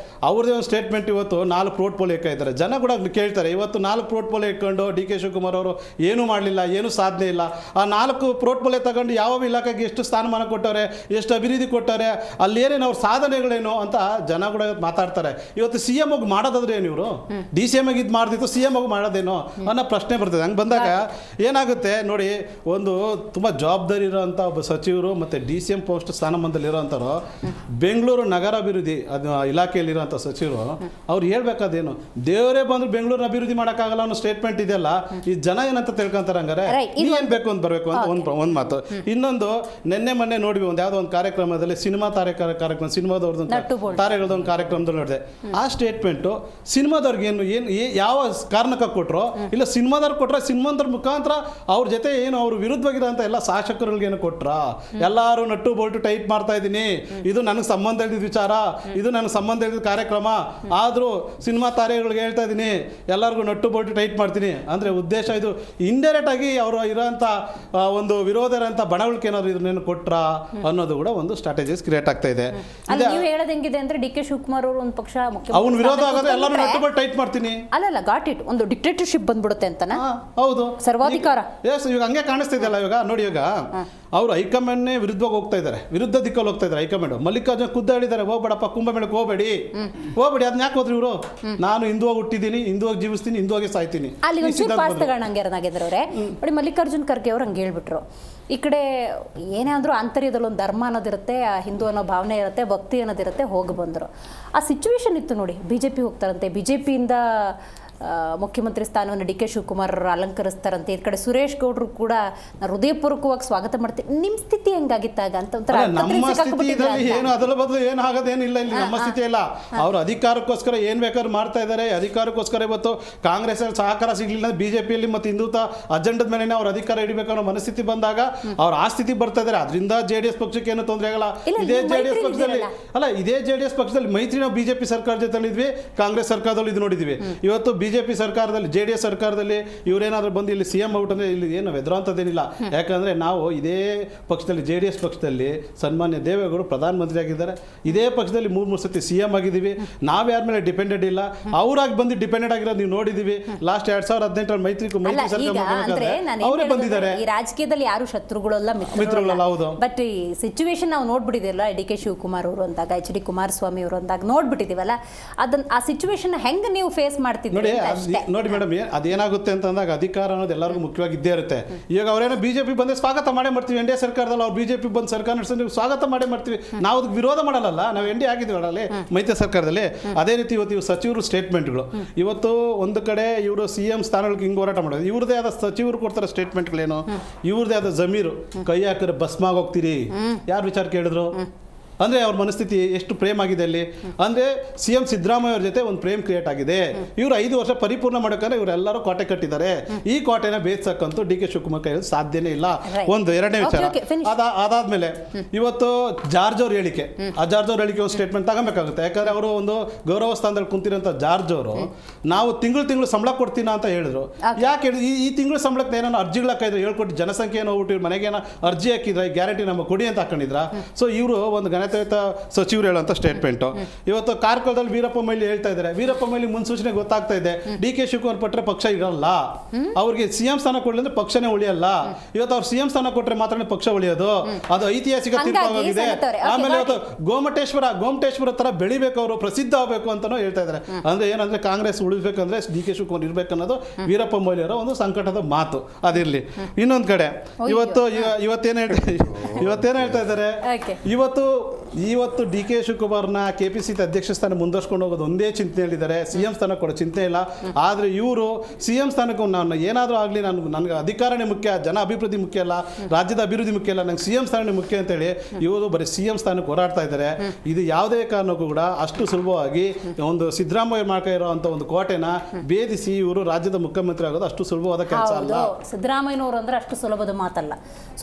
ಅವ್ರದ್ದೇ ಒಂದು ಸ್ಟೇಟ್ಮೆಂಟ್ ಇವತ್ತು 4 ಪೋರ್ಟ್ಫೋಲಿಯೋ ಇಕ್ಕಿದ್ದಾರೆ. ಜನ ಕೂಡ ಕೇಳ್ತಾರೆ, ಇವತ್ತು 4 ಪೋರ್ಟ್ಫೋಲಿಯೋ ಇಟ್ಕೊಂಡು DK ಶಿವಕುಮಾರ್ ಅವರು ಏನೂ ಮಾಡಲಿಲ್ಲ, ಏನೂ ಸಾಧನೆ ಇಲ್ಲ. ಆ 4 ಪೋರ್ಟ್ಫೋಲಿಯೋ ತಗೊಂಡು ಯಾವ ಇಲಾಖೆಗೆ ಎಷ್ಟು ಸ್ಥಾನಮಾನ ಕೊಟ್ಟವ್ರೆ, ಎಷ್ಟು ಅಭಿವೃದ್ಧಿ ಕೊಟ್ಟಾರೆ, ಅಲ್ಲೇನೇನು ಅವ್ರ ಸಾಧನೆಗಳೇನು ಅಂತ ಜನ ಕೂಡ ಮಾತಾಡ್ತಾರೆ. ಇವತ್ತು CM ಆಗಿ ಮಾಡೋದಾದ್ರೆ ಏನು, ಇವರು DCM ಆಗಿ ಇದು ಮಾಡ್ದಿತ್ತು CM ಆಗಿ ಮಾಡೋದೇನೋ ಅನ್ನೋ ಪ್ರಶ್ನೆ ಬರ್ತದೆ. ಹಂಗೆ ಬಂದಾಗ ಏನಾಗುತ್ತೆ ನೋಡಿ, ಒಂದು ತುಂಬ ಜವಾಬ್ದಾರಿ ಇರೋಂಥ ಒಬ್ಬ ಸಚಿವರು ಮತ್ತು DCM ಪೋಸ್ಟ್ ಸ್ಥಾನಮಾನದಲ್ಲಿರೋಂಥವ್ರು, ಬೆಂಗಳೂರು ನಗರಾಭಿವೃದ್ಧಿ ಅದು ಇಲಾಖೆಯಲ್ಲಿರೋಂಥ ಸಚಿವರು ಅವ್ರು ಹೇಳ್ಬೇಕಾದೇನು, ದೇವರೇ ಬಂದ್ರು ಬೆಂಗಳೂರಿನ ಅಭಿವೃದ್ಧಿ ಮಾಡೋಕ್ಕಾಗಲ್ಲ ಅನ್ನೋ ಸ್ಟೇಟ್ಮೆಂಟ್ ಇದೆಯಲ್ಲ, ಈ ಜನ ಏನಂತ ತಿಳ್ಕೊಂತಾರೆ. ಹಂಗಾರೆ ಏನು ಬೇಕು ಅಂತ ಬರಬೇಕು ಅಂತ ಒಂದು ಮಾತು. ಇನ್ನೊಂದು ಮೊನ್ನೆ ನೋಡಿವಿ ಒಂದು ಯಾವುದೋ ಒಂದು ಕಾರ್ಯಕ್ರಮದಲ್ಲಿ ಸಿನಿಮಾ ಕಾರ್ಯಕ್ರಮ, ಸಿನಿಮಾದವ್ರದ್ದು ತಾರೆಗಳದೊಂದು ಕಾರ್ಯಕ್ರಮದಲ್ಲಿ ನೋಡಿದೆ. ಆ ಸ್ಟೇಟ್ಮೆಂಟು ಸಿನಿಮಾದವ್ರಿಗೆ ಏನು ಯಾವ ಕಾರಣಕ್ಕೆ ಕೊಟ್ಟರು, ಇಲ್ಲ ಸಿನಿಮಾದವ್ರು ಕೊಟ್ಟರೆ ಸಿನಿಮಾದವ್ರ ಮುಖಾಂತರ ಅವ್ರ ಜೊತೆ ಏನು ಅವ್ರ ವಿರುದ್ಧವಾಗಿರೋಂಥ ಎಲ್ಲ ಶಾಸಕರುಗಳಿಗೇನು ಕೊಟ್ರ, ಎಲ್ಲರೂ ನಟ್ಟು ಬೋಲ್ಟು ಟೈಟ್ ಮಾಡ್ತಾ ಇದ್ದೀನಿ, ಇದು ನನಗೆ ಸಂಬಂಧ ಇದ್ದಿದ್ದ ವಿಚಾರ, ಇದು ನನಗೆ ಸಂಬಂಧ ಇದ್ದಿದ್ದ ಕಾರ್ಯಕ್ರಮ, ಆದರೂ ಸಿನಿಮಾ ತಾರೆಗಳಿಗೆ ಹೇಳ್ತಾ ಇದ್ದೀನಿ ಎಲ್ಲರಿಗೂ ನಟ್ಟು ಬೋಲ್ಟು ಟೈಟ್ ಮಾಡ್ತೀನಿ ಅಂದರೆ ಉದ್ದೇಶ ಇದು ಇಂಡೈರೆಕ್ಟ್ ಆಗಿ ಅವರು ಇರೋಂಥ ಒಂದು ವಿರೋಧ ಇರೋಂಥ ಬಣಗಳಿಗೆ ಏನಾದ್ರು ಇದನ್ನೇನು ಕೊಟ್ರ ಅನ್ನೋದು ಕೂಡ ಒಂದು ಸ್ಟ್ರಾಟಜೀಸ್ ಕ್ರಿಯೇಟ್ ಆಗ್ತಾ ಇದೆ. ನೀವು ಹೇಳೋದು ಹೆಂಗಿದೆ ಅಂದ್ರೆ DK ಶಿವಕುಮಾರ್ ಅವರು ಒಂದು ಪಕ್ಷ ಅವ್ನ ವಿರೋಧ ಆಗೋದ್ರೆ ಎಲ್ಲರೂ ನಟ್ಟು ಬೋಲ್ಟು ಟೈಟ್ ಮಾಡ್ತೀನಿ, ಅಲ್ಲ ಗಾಟ್ ಇಟ್, ಒಂದು ಡಿಕ್ಟೇಟರ್ಶಿಪ್ ಬಂದ್ಬಿಡುತ್ತೆ ಅಂತನಾ? ಹೌದು, ಸರ್ವಾಧಿಕಾರ. ಎಸ್, ಇವಾಗ ಹಂಗೆ ಕಾಣಿಸ್ತಿದೆಯಲ್ಲ. ಇವಾಗ ನೋಡಿ, ಇವಾಗ ಅವರು ಹೈಕಮಾಂಡ್ನೇ ವಿರುದ್ಧವಾಗಿ ಹೋಗ್ತಾ ಇದ್ದಾರೆ, ವಿರುದ್ಧ ದಿಕ್ಕಲ್ಲಿ ಹೋಗ್ತಾ ಇದ್ದಾರೆ ಹೈಕಮಾಂಡ್. ಮಲ್ಲಿಕಾರ್ಜುನ ಖುದ್ದು ಹೇಳಿದ್ದಾರೆ, ಹೋಗ್ಬೇಡಪ್ಪ ಕುಂಭಮೇಳಕ್ಕೆ ಹೋಗಬೇಡಿ, ಅದನ್ನ ಯಾಕೆ ಹೋದ್ರಿ ಇವರು, ನಾನು ಹಿಂದುವಾಗಿ ಹುಟ್ಟಿದ್ದೀನಿ, ಹಿಂದುವಾಗಿ ಜೀವಿಸ್ತೀನಿ, ಹಿಂದುವಾಗಿ ಸಾಯ್ತೀನಿ. ಅಲ್ಲಿ ಒಂಚೂರು ಪಾಸ್ ತಗೋಣ ನಾಗೇಂದ್ರವ್ರೆ. ನೋಡಿ, ಮಲ್ಲಿಕಾರ್ಜುನ್ ಖರ್ಗೆ ಅವ್ರು ಹಂಗೆ ಹೇಳ್ಬಿಟ್ರು. ಈ ಕಡೆ ಏನೇ ಅಂದರೂ ಆಂತರ್ಯದಲ್ಲಿ ಒಂದು ಧರ್ಮ ಅನ್ನೋದಿರುತ್ತೆ, ಹಿಂದೂ ಅನ್ನೋ ಭಾವನೆ ಇರುತ್ತೆ, ಭಕ್ತಿ ಅನ್ನೋದಿರುತ್ತೆ, ಹೋಗಿ ಬಂದರು. ಆ ಸಿಚುವೇಶನ್ ಇತ್ತು ನೋಡಿ, BJP ಹೋಗ್ತಾರಂತೆ, BJPಯಿಂದ ಮುಖ್ಯಮಂತ್ರಿ ಸ್ಥಾನವನ್ನು DK ಶಿವಕುಮಾರ್ ಅಲಂಕರಿಸ್ತಾರಂತೆ. ಈ ಕಡೆ ಸುರೇಶ್ ಗೌಡ್ರು ಕೂಡ ಹೃದಯಪೂರ್ವಕವಾಗಿ ಸ್ವಾಗತ ಮಾಡ್ತೀನಿ. ನಿಮ್ಮ ಸ್ಥಿತಿ ಹೆಂಗಾಗಿತ್ತಾಗ ಅಂತ ಒಂಥರ ನಮ್ಮ ಸ್ಥಿತಿ ಏನು ಅದರ ಬದಲು ಏನು ಆಗೋದೇನಿಲ್ಲ. ಇಲ್ಲಿ ನಮ್ಮ ಸ್ಥಿತಿ ಇಲ್ಲ, ಅವ್ರು ಅಧಿಕಾರಕ್ಕೋಸ್ಕರ ಏನು ಬೇಕಾದ್ರೂ ಮಾಡ್ತಾ ಇದ್ದಾರೆ. ಅಧಿಕಾರಕ್ಕೋಸ್ಕರ ಇವತ್ತು ಕಾಂಗ್ರೆಸ್ ಸಹಕಾರ ಸಿಗ್ಲಿಲ್ಲ, BJPಯಲ್ಲಿ ಮತ್ತು ಹಿಂದುತ್ವ ಅಜೆಂಡದ ಮೇಲೆ ಅವ್ರ ಅಧಿಕಾರ ಹಿಡಿಬೇಕನ್ನೋ ಮನಸ್ಥಿತಿ ಬಂದಾಗ ಅವ್ರು ಆ ಸ್ಥಿತಿ ಬರ್ತಾ ಇದ್ದಾರೆ. ಅದರಿಂದ JDS ಪಕ್ಷಕ್ಕೆ ಏನು ತೊಂದರೆ ಆಗಲ್ಲ. ಇದೇ JDS ಪಕ್ಷದಲ್ಲಿ ಮೈತ್ರಿ ನಾವು BJP ಸರ್ಕಾರ ಜೊತೆಲಿದ್ವಿ, ಕಾಂಗ್ರೆಸ್ ಸರ್ಕಾರದಲ್ಲಿ ಇದು ನೋಡಿದ್ವಿ. ಇವತ್ತು BJP ಸರ್ಕಾರದಲ್ಲಿ, JDS ಸರ್ಕಾರದಲ್ಲಿ ಇವರೇನಾದ್ರೂ ಬಂದು ಇಲ್ಲಿ CM ಔಟ್ ಅಂದರೆ ಇಲ್ಲಿ ಏನು ಎದುರಂಥದ್ದೇನಿಲ್ಲ. ಯಾಕಂದರೆ ನಾವು ಇದೇ ಪಕ್ಷದಲ್ಲಿ, JDS ಪಕ್ಷದಲ್ಲಿ ಸನ್ಮಾನ್ಯ ದೇವೇಗೌಡರು ಪ್ರಧಾನಮಂತ್ರಿ ಆಗಿದ್ದಾರೆ, ಇದೇ ಪಕ್ಷದಲ್ಲಿ 3 ಸತಿ CM ಆಗಿದ್ದೀವಿ. ನಾವು ಯಾರ ಮೇಲೆ ಡಿಪೆಂಡೆಡ್ ಇಲ್ಲ, ಅವರಾಗಿ ಬಂದು ಡಿಪೆಂಡೆಡ್ ಆಗಿರೋದು ನೀವು ನೋಡಿದ್ದೀವಿ. ಲಾಸ್ಟ್ 2018 ಮೈತ್ರಿ ಸರ್ಕಾರ ಅವರೇ ಬಂದಿದ್ದಾರೆ. ಈ ರಾಜಕೀಯದಲ್ಲಿ ಯಾರು ಶತ್ರುಗಳಲ್ಲ, ಮಿತ್ರಗಳಲ್ಲ. ಹೌದು, ಬಟ್ ಈ ಸಿಚುವೇಶನ್ ನಾವು ನೋಡ್ಬಿಟ್ಟಿದ್ದೀವಲ್ಲ, DK ಶಿವಕುಮಾರ್ ಅವರು ಅಂದಾಗ, HD ಕುಮಾರಸ್ವಾಮಿ ಅವರು ಅಂದಾಗ ನೋಡ್ಬಿಟ್ಟಿದ್ದೀವಲ್ಲ, ಅದನ್ನ ಆ ಸಿಚುವೇಶನ್ ಹೆಂಗೆ ನೀವು ಫೇಸ್ ಮಾಡ್ತಿದ್ದೀರಿ? ನೋಡಿ ಮೇಡಮ್, ಅದೇನಾಗುತ್ತೆ ಅಂತಂದಾಗ ಅಧಿಕಾರ ಅನ್ನೋದು ಎಲ್ಲರಿಗೂ ಮುಖ್ಯವಾಗಿ ಇದ್ದೇ ಇರುತ್ತೆ. ಈಗ ಅವರೇನೋ BJP ಬಂದರೆ ಸ್ವಾಗತ ಮಾಡೇ ಮಾಡ್ತೀವಿ, NDA ಸರ್ಕಾರದಲ್ಲಿ ಅವ್ರು BJP ಬಂದು ಸರ್ಕಾರ ನಡೆಸಿದ್ರೆ ಸ್ವಾಗತ ಮಾಡೇ ಮಾಡ್ತೀವಿ. ನಾವು ಅದಕ್ಕೆ ವಿರೋಧ ಮಾಡಲ್ಲ, ನಾವು NDA ಆಗಿದ್ದೀವಿ ಮೈತ್ರಿ ಸರ್ಕಾರದಲ್ಲಿ. ಅದೇ ರೀತಿ ಇವತ್ತು ಸಚಿವರು ಸ್ಟೇಟ್ಮೆಂಟ್ಗಳು, ಇವತ್ತು ಒಂದು ಕಡೆ ಇವರು CM ಸ್ಥಾನಗಳಿಗೆ ಹಿಂಗೆ ಹೋರಾಟ ಮಾಡೋದು, ಇವ್ರದೇ ಆದ ಸಚಿವರು ಕೊಡ್ತಾರೆ ಸ್ಟೇಟ್ಮೆಂಟ್ಗಳೇನು, ಇವ್ರದೇ ಆದ ಜಮೀರು ಕೈ ಹಾಕಿದ್ರೆ ಭಸ್ಮಾಗಿ ಹೋಗ್ತೀರಿ. ಯಾರು ವಿಚಾರ ಕೇಳಿದ್ರು ಅಂದರೆ ಅವ್ರ ಮನಸ್ಥಿತಿ ಎಷ್ಟು ಪ್ರೇಮ್ ಆಗಿದೆ ಅಲ್ಲಿ ಅಂದರೆ CM ಸಿದ್ದರಾಮಯ್ಯ ಅವ್ರ ಜೊತೆ ಒಂದು ಪ್ರೇಮ್ ಕ್ರಿಯೇಟ್ ಆಗಿದೆ. ಇವರು 5 ವರ್ಷ ಪರಿಪೂರ್ಣ ಮಾಡೋಕೆ ಇವರೆಲ್ಲರೂ ಕೋಟೆ ಕಟ್ಟಿದ್ದಾರೆ. ಈ ಕೋಟೆನ ಬೇಯಿಸಕ್ಕಂತೂ DK ಶಿವಕುಮಾರ್ ಕೈ ಸಾಧ್ಯನೇ ಇಲ್ಲ. ಒಂದು ಎರಡನೇ ವಿಚಾರ, ಅದಾದ್ಮೇಲೆ ಇವತ್ತು ಜಾರ್ಜ್ ಅವ್ರ ಹೇಳಿಕೆ, ಆ ಜಾರ್ಜ್ ಅವ್ರ ಹೇಳಿಕೆ ಒಂದು ಸ್ಟೇಟ್ಮೆಂಟ್ ತಗೋಬೇಕಾಗುತ್ತೆ. ಯಾಕಂದ್ರೆ ಅವರು ಒಂದು ಗೌರವ ಸ್ಥಾನದಲ್ಲಿ ಕುಂತಿರೋಂಥ ಜಾರ್ಜ್ ಅವರು ನಾವು ತಿಂಗಳು ಸಂಬಳ ಕೊಡ್ತೀನ ಅಂತ ಹೇಳಿದ್ರು. ಯಾಕೆ ಹೇಳಿದ್ರು? ಈ ತಿಂಗಳು ಸಂಬಳಕ್ಕೆ ಏನಾರು ಅರ್ಜಿಗಳು ಹಾಕಿದ್ರು, ಹೇಳ್ಕೊಟ್ಟು ಜನಸಂಖ್ಯೆ ಹೋಗ್ಬಿಟ್ಟು ಮನೆಗೇನೋ ಅರ್ಜಿ ಹಾಕಿದ್ರೆ ಗ್ಯಾರಂಟಿ ನಮ್ಮ ಕೊಡಿ ಅಂತ ಹಾಕೊಂಡಿದ್ರ. ಸೊ ಇವರು ಒಂದು ಆಯ್ತಾಯ್ತ ಸಚಿವರು ಹೇಳೋಂಥ ಸ್ಟೇಟ್ಮೆಂಟು. ಇವತ್ತು ಕಾರ್ಕಳದಲ್ಲಿ ವೀರಪ್ಪ ಮೊಯ್ಲಿ ಹೇಳ್ತಾ ಇದ್ದಾರೆ, ವೀರಪ್ಪ ಮೊಯ್ಲಿ ಮುನ್ಸೂಚನೆ ಗೊತ್ತಾಗ್ತಾ ಇದೆ, ಡಿ ಕೆ ಶಿವಕುಮಾರ್ ಪಟ್ಟರೆ ಪಕ್ಷ ಇರಲ್ಲ, ಅವ್ರಿಗೆ CM ಸ್ಥಾನ ಕೊಡಲಿ ಅಂದ್ರೆ ಪಕ್ಷನೇ ಉಳಿಯಲ್ಲ. ಇವತ್ತು ಅವ್ರು CM ಸ್ಥಾನ ಕೊಟ್ಟರೆ ಮಾತ್ರ ಪಕ್ಷ ಉಳಿಯೋದು, ಅದು ಐತಿಹಾಸಿಕ ತೀರ್ಮಾನವಾಗಿದೆ. ಆಮೇಲೆ ಇವತ್ತು ಗೋಮಟೇಶ್ವರ ತರ ಬೆಳಿಬೇಕು, ಅವರು ಪ್ರಸಿದ್ಧ ಆಗಬೇಕು ಅಂತಾನೂ ಹೇಳ್ತಾ ಇದ್ದಾರೆ. ಅಂದ್ರೆ ಏನಂದ್ರೆ ಕಾಂಗ್ರೆಸ್ ಉಳಿಬೇಕಂದ್ರೆ ಡಿ ಕೆ ಶಿವಕುಮಾರ್ ಇರ್ಬೇಕು ಅನ್ನೋದು ವೀರಪ್ಪ ಮೊಯ್ಲಿ ಅವರ ಒಂದು ಸಂಕಟದ ಮಾತು. ಅದಿರ್ಲಿ. ಇನ್ನೊಂದ್ ಕಡೆ ಇವತ್ತೇನು ಹೇಳ್ತಾ ಇದ್ದಾರೆ, ಇವತ್ತು ಡಿ ಕೆ ಶಿವಕುಮಾರ್ನ KPCC ಅಧ್ಯಕ್ಷ ಸ್ಥಾನ ಮುಂದುವರ್ಸ್ಕೊಂಡು ಹೋಗೋದು ಒಂದೇ ಚಿಂತನೆ ಹೇಳಿದ್ದಾರೆ, CM ಸ್ಥಾನ ಕೊಡೋ ಚಿಂತೆ ಇಲ್ಲ. ಆದ್ರೆ ಇವರು CM ಸ್ಥಾನಕ್ಕೆ ನಾನು ಏನಾದರೂ ಆಗಲಿ, ನನಗೆ ಅಧಿಕಾರನೇ ಮುಖ್ಯ, ಜನ ಅಭಿವೃದ್ಧಿ ಮುಖ್ಯ ಅಲ್ಲ, ರಾಜ್ಯದ ಅಭಿವೃದ್ಧಿ ಮುಖ್ಯ ಅಲ್ಲ, ನಂಗೆ CM ಸ್ಥಾನನೇ ಮುಖ್ಯ ಅಂತೇಳಿ ಇವರು ಬರೀ CM ಸ್ಥಾನಕ್ಕೆ ಹೋರಾಡ್ತಾ ಇದ್ದಾರೆ. ಇದು ಯಾವುದೇ ಕಾರಣಕ್ಕೂ ಕೂಡ ಅಷ್ಟು ಸುಲಭವಾಗಿ ಒಂದು ಸಿದ್ದರಾಮಯ್ಯ ಮಾಡ್ತಾ ಇರೋಂಥ ಒಂದು ಕೋಟೆನ ಭೇದಿಸಿ ಇವರು ರಾಜ್ಯದ ಮುಖ್ಯಮಂತ್ರಿ ಆಗೋದು ಅಷ್ಟು ಸುಲಭವಾದ ಕೆಲಸ ಅಲ್ಲ. ಸಿದ್ದರಾಮಯ್ಯನವರು ಅಂದ್ರೆ ಅಷ್ಟು ಸುಲಭದ ಮಾತಲ್ಲ.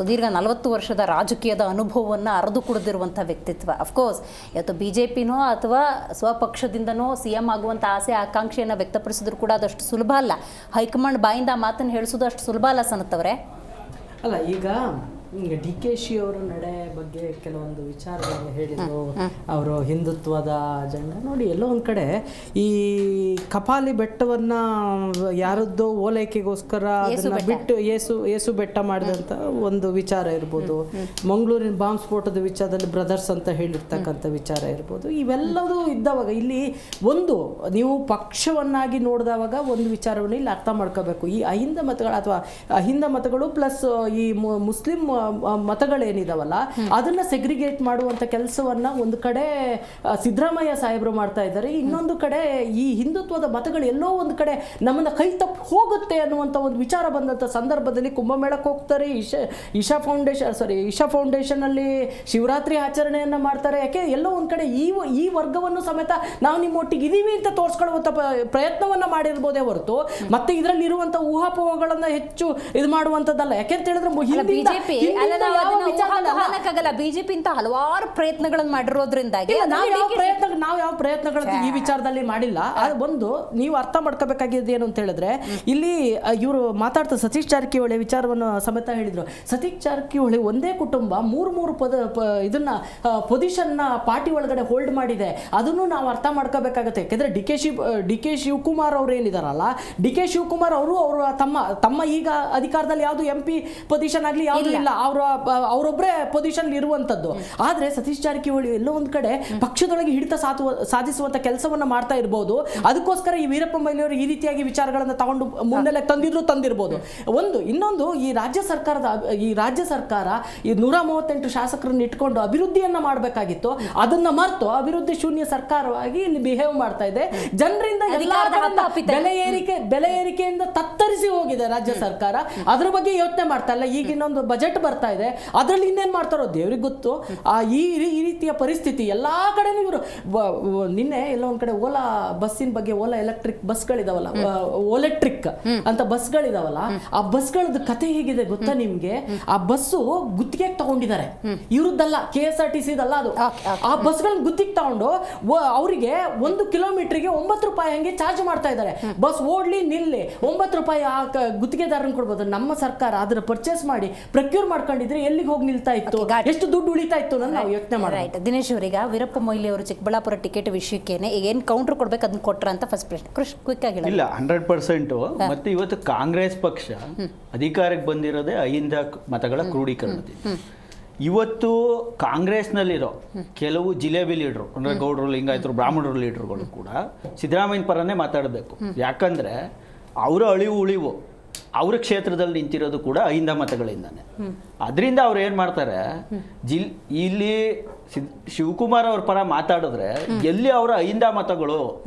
ಸುದೀರ್ಘ 40 ವರ್ಷದ ರಾಜಕೀಯದ ಅನುಭವವನ್ನು ಅರೆದು ಕುಡಿದಿರುವಂಥ ವ್ಯಕ್ತಿತ್ವ. ಅಫ್ಕೋರ್ಸ್ ಇವತ್ತು BJPನೋ ಅಥವಾ ಸ್ವಪಕ್ಷದಿಂದನೋ CM ಆಗುವಂಥ ಆಸೆ ಆಕಾಂಕ್ಷೆಯನ್ನು ವ್ಯಕ್ತಪಡಿಸಿದ್ರು ಕೂಡ ಅದಷ್ಟು ಸುಲಭ ಅಲ್ಲ. ಹೈಕಮಾಂಡ್ ಬಾಯಿಂದ ಮಾತನ್ನು ಹೇಳಿಸೋದು ಅಷ್ಟು ಸುಲಭ ಅಲ್ಲ ಸನತ್ತವರೇ. ಅಲ್ಲ, ಈಗ DKಶಿ ಅವರ ನಡೆ ಬಗ್ಗೆ ಕೆಲವೊಂದು ವಿಚಾರಗಳನ್ನು ಹೇಳಿದ್ರು. ಅವರು ಹಿಂದುತ್ವದ ಅಜೆಂಡಾ ನೋಡಿ, ಎಲ್ಲೋ ಒಂದು ಕಡೆ ಈ ಕಪಾಲಿ ಬೆಟ್ಟವನ್ನು ಯಾರದ್ದೋ ಓಲೈಕೆಗೋಸ್ಕರ ಅದನ್ನು ಬಿಟ್ಟು ಏಸು ಬೆಟ್ಟ ಮಾಡಿದಂಥ ಒಂದು ವಿಚಾರ ಇರ್ಬೋದು, ಮಂಗಳೂರಿನ ಬಾಂಬ್ ಸ್ಫೋಟದ ವಿಚಾರದಲ್ಲಿ ಬ್ರದರ್ಸ್ ಅಂತ ಹೇಳಿರ್ತಕ್ಕಂಥ ವಿಚಾರ ಇರ್ಬೋದು. ಇವೆಲ್ಲವೂ ಇದ್ದವಾಗ ಇಲ್ಲಿ ಒಂದು ನೀವು ಪಕ್ಷವನ್ನಾಗಿ ನೋಡಿದವಾಗ ಒಂದು ವಿಚಾರವನ್ನು ಇಲ್ಲಿ ಅರ್ಥ ಮಾಡ್ಕೋಬೇಕು. ಈ ಅಹಿಂದ ಮತಗಳು ಅಥವಾ ಅಹಿಂದ ಮತಗಳು ಪ್ಲಸ್ ಈ ಮುಸ್ಲಿಂ ಮತಗಳೇನಿದಾವಲ್ಲ ಅದನ್ನ ಸೆಗ್ರಿಗೇಟ್ ಮಾಡುವಂತ ಕೆಲಸವನ್ನ ಒಂದು ಕಡೆ ಸಿದ್ದರಾಮಯ್ಯ ಸಾಹೇಬರು ಮಾಡ್ತಾ ಇದ್ದಾರೆ. ಇನ್ನೊಂದು ಕಡೆ ಈ ಹಿಂದುತ್ವದ ಮತಗಳು ಎಲ್ಲೋ ಒಂದು ಕಡೆ ನಮ್ಮನ್ನ ಕೈ ತಪ್ಪಿ ಹೋಗುತ್ತೆ ಅನ್ನುವಂಥ ಒಂದು ವಿಚಾರ ಬಂದಂಥ ಸಂದರ್ಭದಲ್ಲಿ ಕುಂಭಮೇಳಕ್ಕೆ ಹೋಗ್ತಾರೆ, ಇಶಾ ಫೌಂಡೇಶನ್ ಅಲ್ಲಿ ಶಿವರಾತ್ರಿ ಆಚರಣೆಯನ್ನ ಮಾಡ್ತಾರೆ. ಯಾಕೆ ಎಲ್ಲೋ ಒಂದು ಕಡೆ ಈ ವರ್ಗವನ್ನು ಸಮೇತ ನಾವು ನಿಮ್ಮೊಟ್ಟಿಗೆ ಇದೀವಿ ಅಂತ ತೋರಿಸ್ಕೊಳ್ಳುವಂಥ ಪ್ರಯತ್ನವನ್ನ ಮಾಡಿರ್ಬೋದೇ ಹೊರತು ಮತ್ತೆ ಇದರಲ್ಲಿ ಇರುವಂಥ ಊಹಾಪೋಹಗಳನ್ನ ಹೆಚ್ಚು ಇದು ಮಾಡುವಂಥದ್ದಲ್ಲ. ಯಾಕೆಂತ ಹೇಳಿದ್ರೆ ಬಿಜೆಪಿ ಅಂತ ಹಲವಾರು ಪ್ರಯತ್ನಗಳನ್ನು ಮಾಡಿರೋದ್ರಿಂದಾಗಿ ನಾವು ಯಾವ ಪ್ರಯತ್ನಗಳನ್ನು ಈ ವಿಚಾರದಲ್ಲಿ ಮಾಡಿಲ್ಲ. ಒಂದು ನೀವು ಅರ್ಥ ಮಾಡ್ಕೋಬೇಕಾಗಿದ್ದು ಏನು ಅಂತ ಹೇಳಿದ್ರೆ, ಇಲ್ಲಿ ಇವರು ಮಾತಾಡ್ತಾ ಸತೀಶ್ ಜಾರಕಿಹೊಳಿ ವಿಚಾರವನ್ನು ಸಮೇತ ಹೇಳಿದ್ರು. ಸತೀಶ್ ಜಾರಕಿಹೊಳಿ ಒಂದೇ ಕುಟುಂಬ ಮೂರು ಇದನ್ನ ಪೊಸಿಷನ್ ಪಾರ್ಟಿ ಒಳಗಡೆ ಹೋಲ್ಡ್ ಮಾಡಿದೆ. ಅದನ್ನು ನಾವು ಅರ್ಥ ಮಾಡ್ಕೋಬೇಕಾಗತ್ತೆ. ಯಾಕೆಂದ್ರೆ ಡಿ ಕೆ ಶಿವಕುಮಾರ್ ಅವ್ರು ಏನಿದಾರಲ್ಲ, ಡಿ ಕೆ ಶಿವಕುಮಾರ್ ಅವರು ತಮ್ಮ ಈಗ ಅಧಿಕಾರದಲ್ಲಿ ಯಾವುದು MP ಪೊಸಿಷನ್ ಆಗಲಿ ಯಾವುದು ಇಲ್ಲ, ಅವರೊಬ್ಬರೇ ಪೊಸಿಷನ್ ಇರುವಂತದ್ದು. ಆದ್ರೆ ಸತೀಶ್ ಜಾರಕಿಹೊಳಿ ಎಲ್ಲೋ ಒಂದ್ ಕಡೆ ಪಕ್ಷದೊಳಗೆ ಹಿಡಿತ ಸಾಧಿಸುವಂತ ಕೆಲಸವನ್ನ ಮಾಡ್ತಾ ಇರಬಹುದು. ಅದಕ್ಕೋಸ್ಕರ ಈ ವೀರಪ್ಪ ಮೊಯ್ಲಿ ಅವರು ಈ ರೀತಿಯಾಗಿ ವಿಚಾರಗಳನ್ನ ತಗೊಂಡು ಮುನ್ನೆಲೆ ತಂದಿರಬಹುದು. ಇನ್ನೊಂದು ಈ ರಾಜ್ಯ ಸರ್ಕಾರ ಈ 138 ಶಾಸಕರನ್ನ ಇಟ್ಕೊಂಡು ಅಭಿವೃದ್ಧಿಯನ್ನ ಮಾಡಬೇಕಾಗಿತ್ತು. ಅದನ್ನ ಮರೆತು ಅಭಿವೃದ್ಧಿ ಶೂನ್ಯ ಸರ್ಕಾರವಾಗಿ ಇಲ್ಲಿ ಬಿಹೇವ್ ಮಾಡ್ತಾ ಇದೆ. ಜನರಿಂದ ಬೆಲೆ ಏರಿಕೆಯಿಂದ ತತ್ತರಿಸಿ ಹೋಗಿದೆ ರಾಜ್ಯ ಸರ್ಕಾರ. ಅದ್ರ ಬಗ್ಗೆ ಯೋಚನೆ ಮಾಡ್ತಾ ಇಲ್ಲ. ಈಗ ಇನ್ನೊಂದು ಬಜೆಟ್ ಬರ್ತಾ ಇದೆ, ಅದರಲ್ಲಿ ಇನ್ನೇನು ಮಾಡ್ತಾರೋ ದೇವ್ರಿಗೆ ಗೊತ್ತು. ಈ ರೀತಿಯ ಪರಿಸ್ಥಿತಿ ಎಲ್ಲ ಕಡೆನೂ ಇವರು ನಿನ್ನೆ ಎಲ್ಲ ಒಂದ್ ಕಡೆ ಓಲಾ ಬಸ್ಸಿನ ಬಗ್ಗೆ, ಓಲಾ ಎಲೆಕ್ಟ್ರಿಕ್ ಬಸ್ಗಳಿದಾವಲ್ಲ, ಓಲೆಕ್ಟ್ರಿಕ್ ಅಂತ ಬಸ್ಗಳಿದಾವಲ್ಲ, ಆ ಬಸ್ಗಳದ್ದು ಕತೆ ಹೇಗಿದೆ ಗೊತ್ತಾ ನಿಮ್ಗೆ? ಆ ಬಸ್ಸು ಗುತ್ತಿಗೆಗೆ ತಗೊಂಡಿದ್ದಾರೆ, ಇವ್ರದ್ದಲ್ಲ, KSRTC ದಲ್ಲ ಅದು. ಆ ಬಸ್ಗಳನ್ನ ಗುತ್ತಿಗೆ ತಗೊಂಡು ಅವರಿಗೆ 1 ಕಿಲೋಮೀಟರ್ಗೆ 9 ರೂಪಾಯಿ ಹಂಗೆ ಚಾರ್ಜ್ ಮಾಡ್ತಾ ಇದ್ದಾರೆ. ಬಸ್ ಓಡ್ಲಿ ನಿಲ್ಲಿ 9 ರೂಪಾಯಿ ಆ ಗುತ್ತಿಗೆದಾರನ್ ಕೊಡ್ಬೋದು. ನಮ್ಮ ಸರ್ಕಾರ ಅದನ್ನ ಪರ್ಚೇಸ್ ಮಾಡಿ ಪ್ರಕ್ಯೂರ್ ಮಾಡ್ಕೊಂಡಿದ್ರೆ ಎಲ್ಲಿಗೆ ಹೋಗಿ ನಿಲ್ತಾ ಇತ್ತು, ಎಷ್ಟು ದುಡ್ಡು ಉಳಿತಾ ಇತ್ತು ಅನ್ನೋದು ನಾವು ಯೋಚನೆ ಮಾಡಿ. ದಿನೇಶ್ ಅವರೀಗ ವೀರಪ್ಪ ಮೊಯ್ಲಿ ಅವರು ಚಿಕ್ಕಬಳ್ಳಾಪುರ ಟಿಕೆಟ್ ವಿಷಯಕ್ಕೇನೆ ಈಗ ಏನು ಕೌಂಟರ್ ಕೊಡ್ಬೇಕು ಅದನ್ನ ಕೊಟ್ರ ಅಂತ ಫಸ್ಟ್ ಪ್ರಶ್ನೆ ಕ್ವಿಕ್ ಆಗಿ ಇಲ್ಲ 100%. ಮತ್ತೆ ಇವತ್ತು ಕಾಂಗ್ರೆಸ್ ಪಕ್ಷ ಅಧಿಕಾರಕ್ಕೆ ಬಂದಿರೋದೇ ಅಹಿಂದ ಮತಗಳ ಕ್ರೋಢೀಕರಣದಿಂದ. ಇವತ್ತು ಕಾಂಗ್ರೆಸ್ನಲ್ಲಿರೋ ಕೆಲವು ಜಿಲೇಬಿ ಲೀಡ್ರು ಅಂದ್ರೆ ಗೌಡರು, ಲಿಂಗಾಯತರು, ಬ್ರಾಹ್ಮಣರು ಲೀಡರ್ಗಳು ಕೂಡ ಸಿದ್ದರಾಮಯ್ಯನ ಪರನೇ ಮಾತಾಡಬೇಕು. ಯಾಕಂದ್ರೆ ಅವರ ಉಳಿವು ಅವ್ರ ಕ್ಷೇತ್ರದಲ್ಲಿ ನಿಂತಿರೋದು ಕೂಡ ಅಹಿಂದ ಮತಗಳಿಂದಾನೆ. ಅದರಿಂದ ಅವ್ರು ಏನು ಮಾಡ್ತಾರೆ, ಇಲ್ಲಿ ಶಿವಕುಮಾರ್ ಅವ್ರ ಪರ ಮಾತಾಡಿದ್ರೆ ಎಲ್ಲಿ ಅವರ ಅಹಿಂದ ಮತಗಳು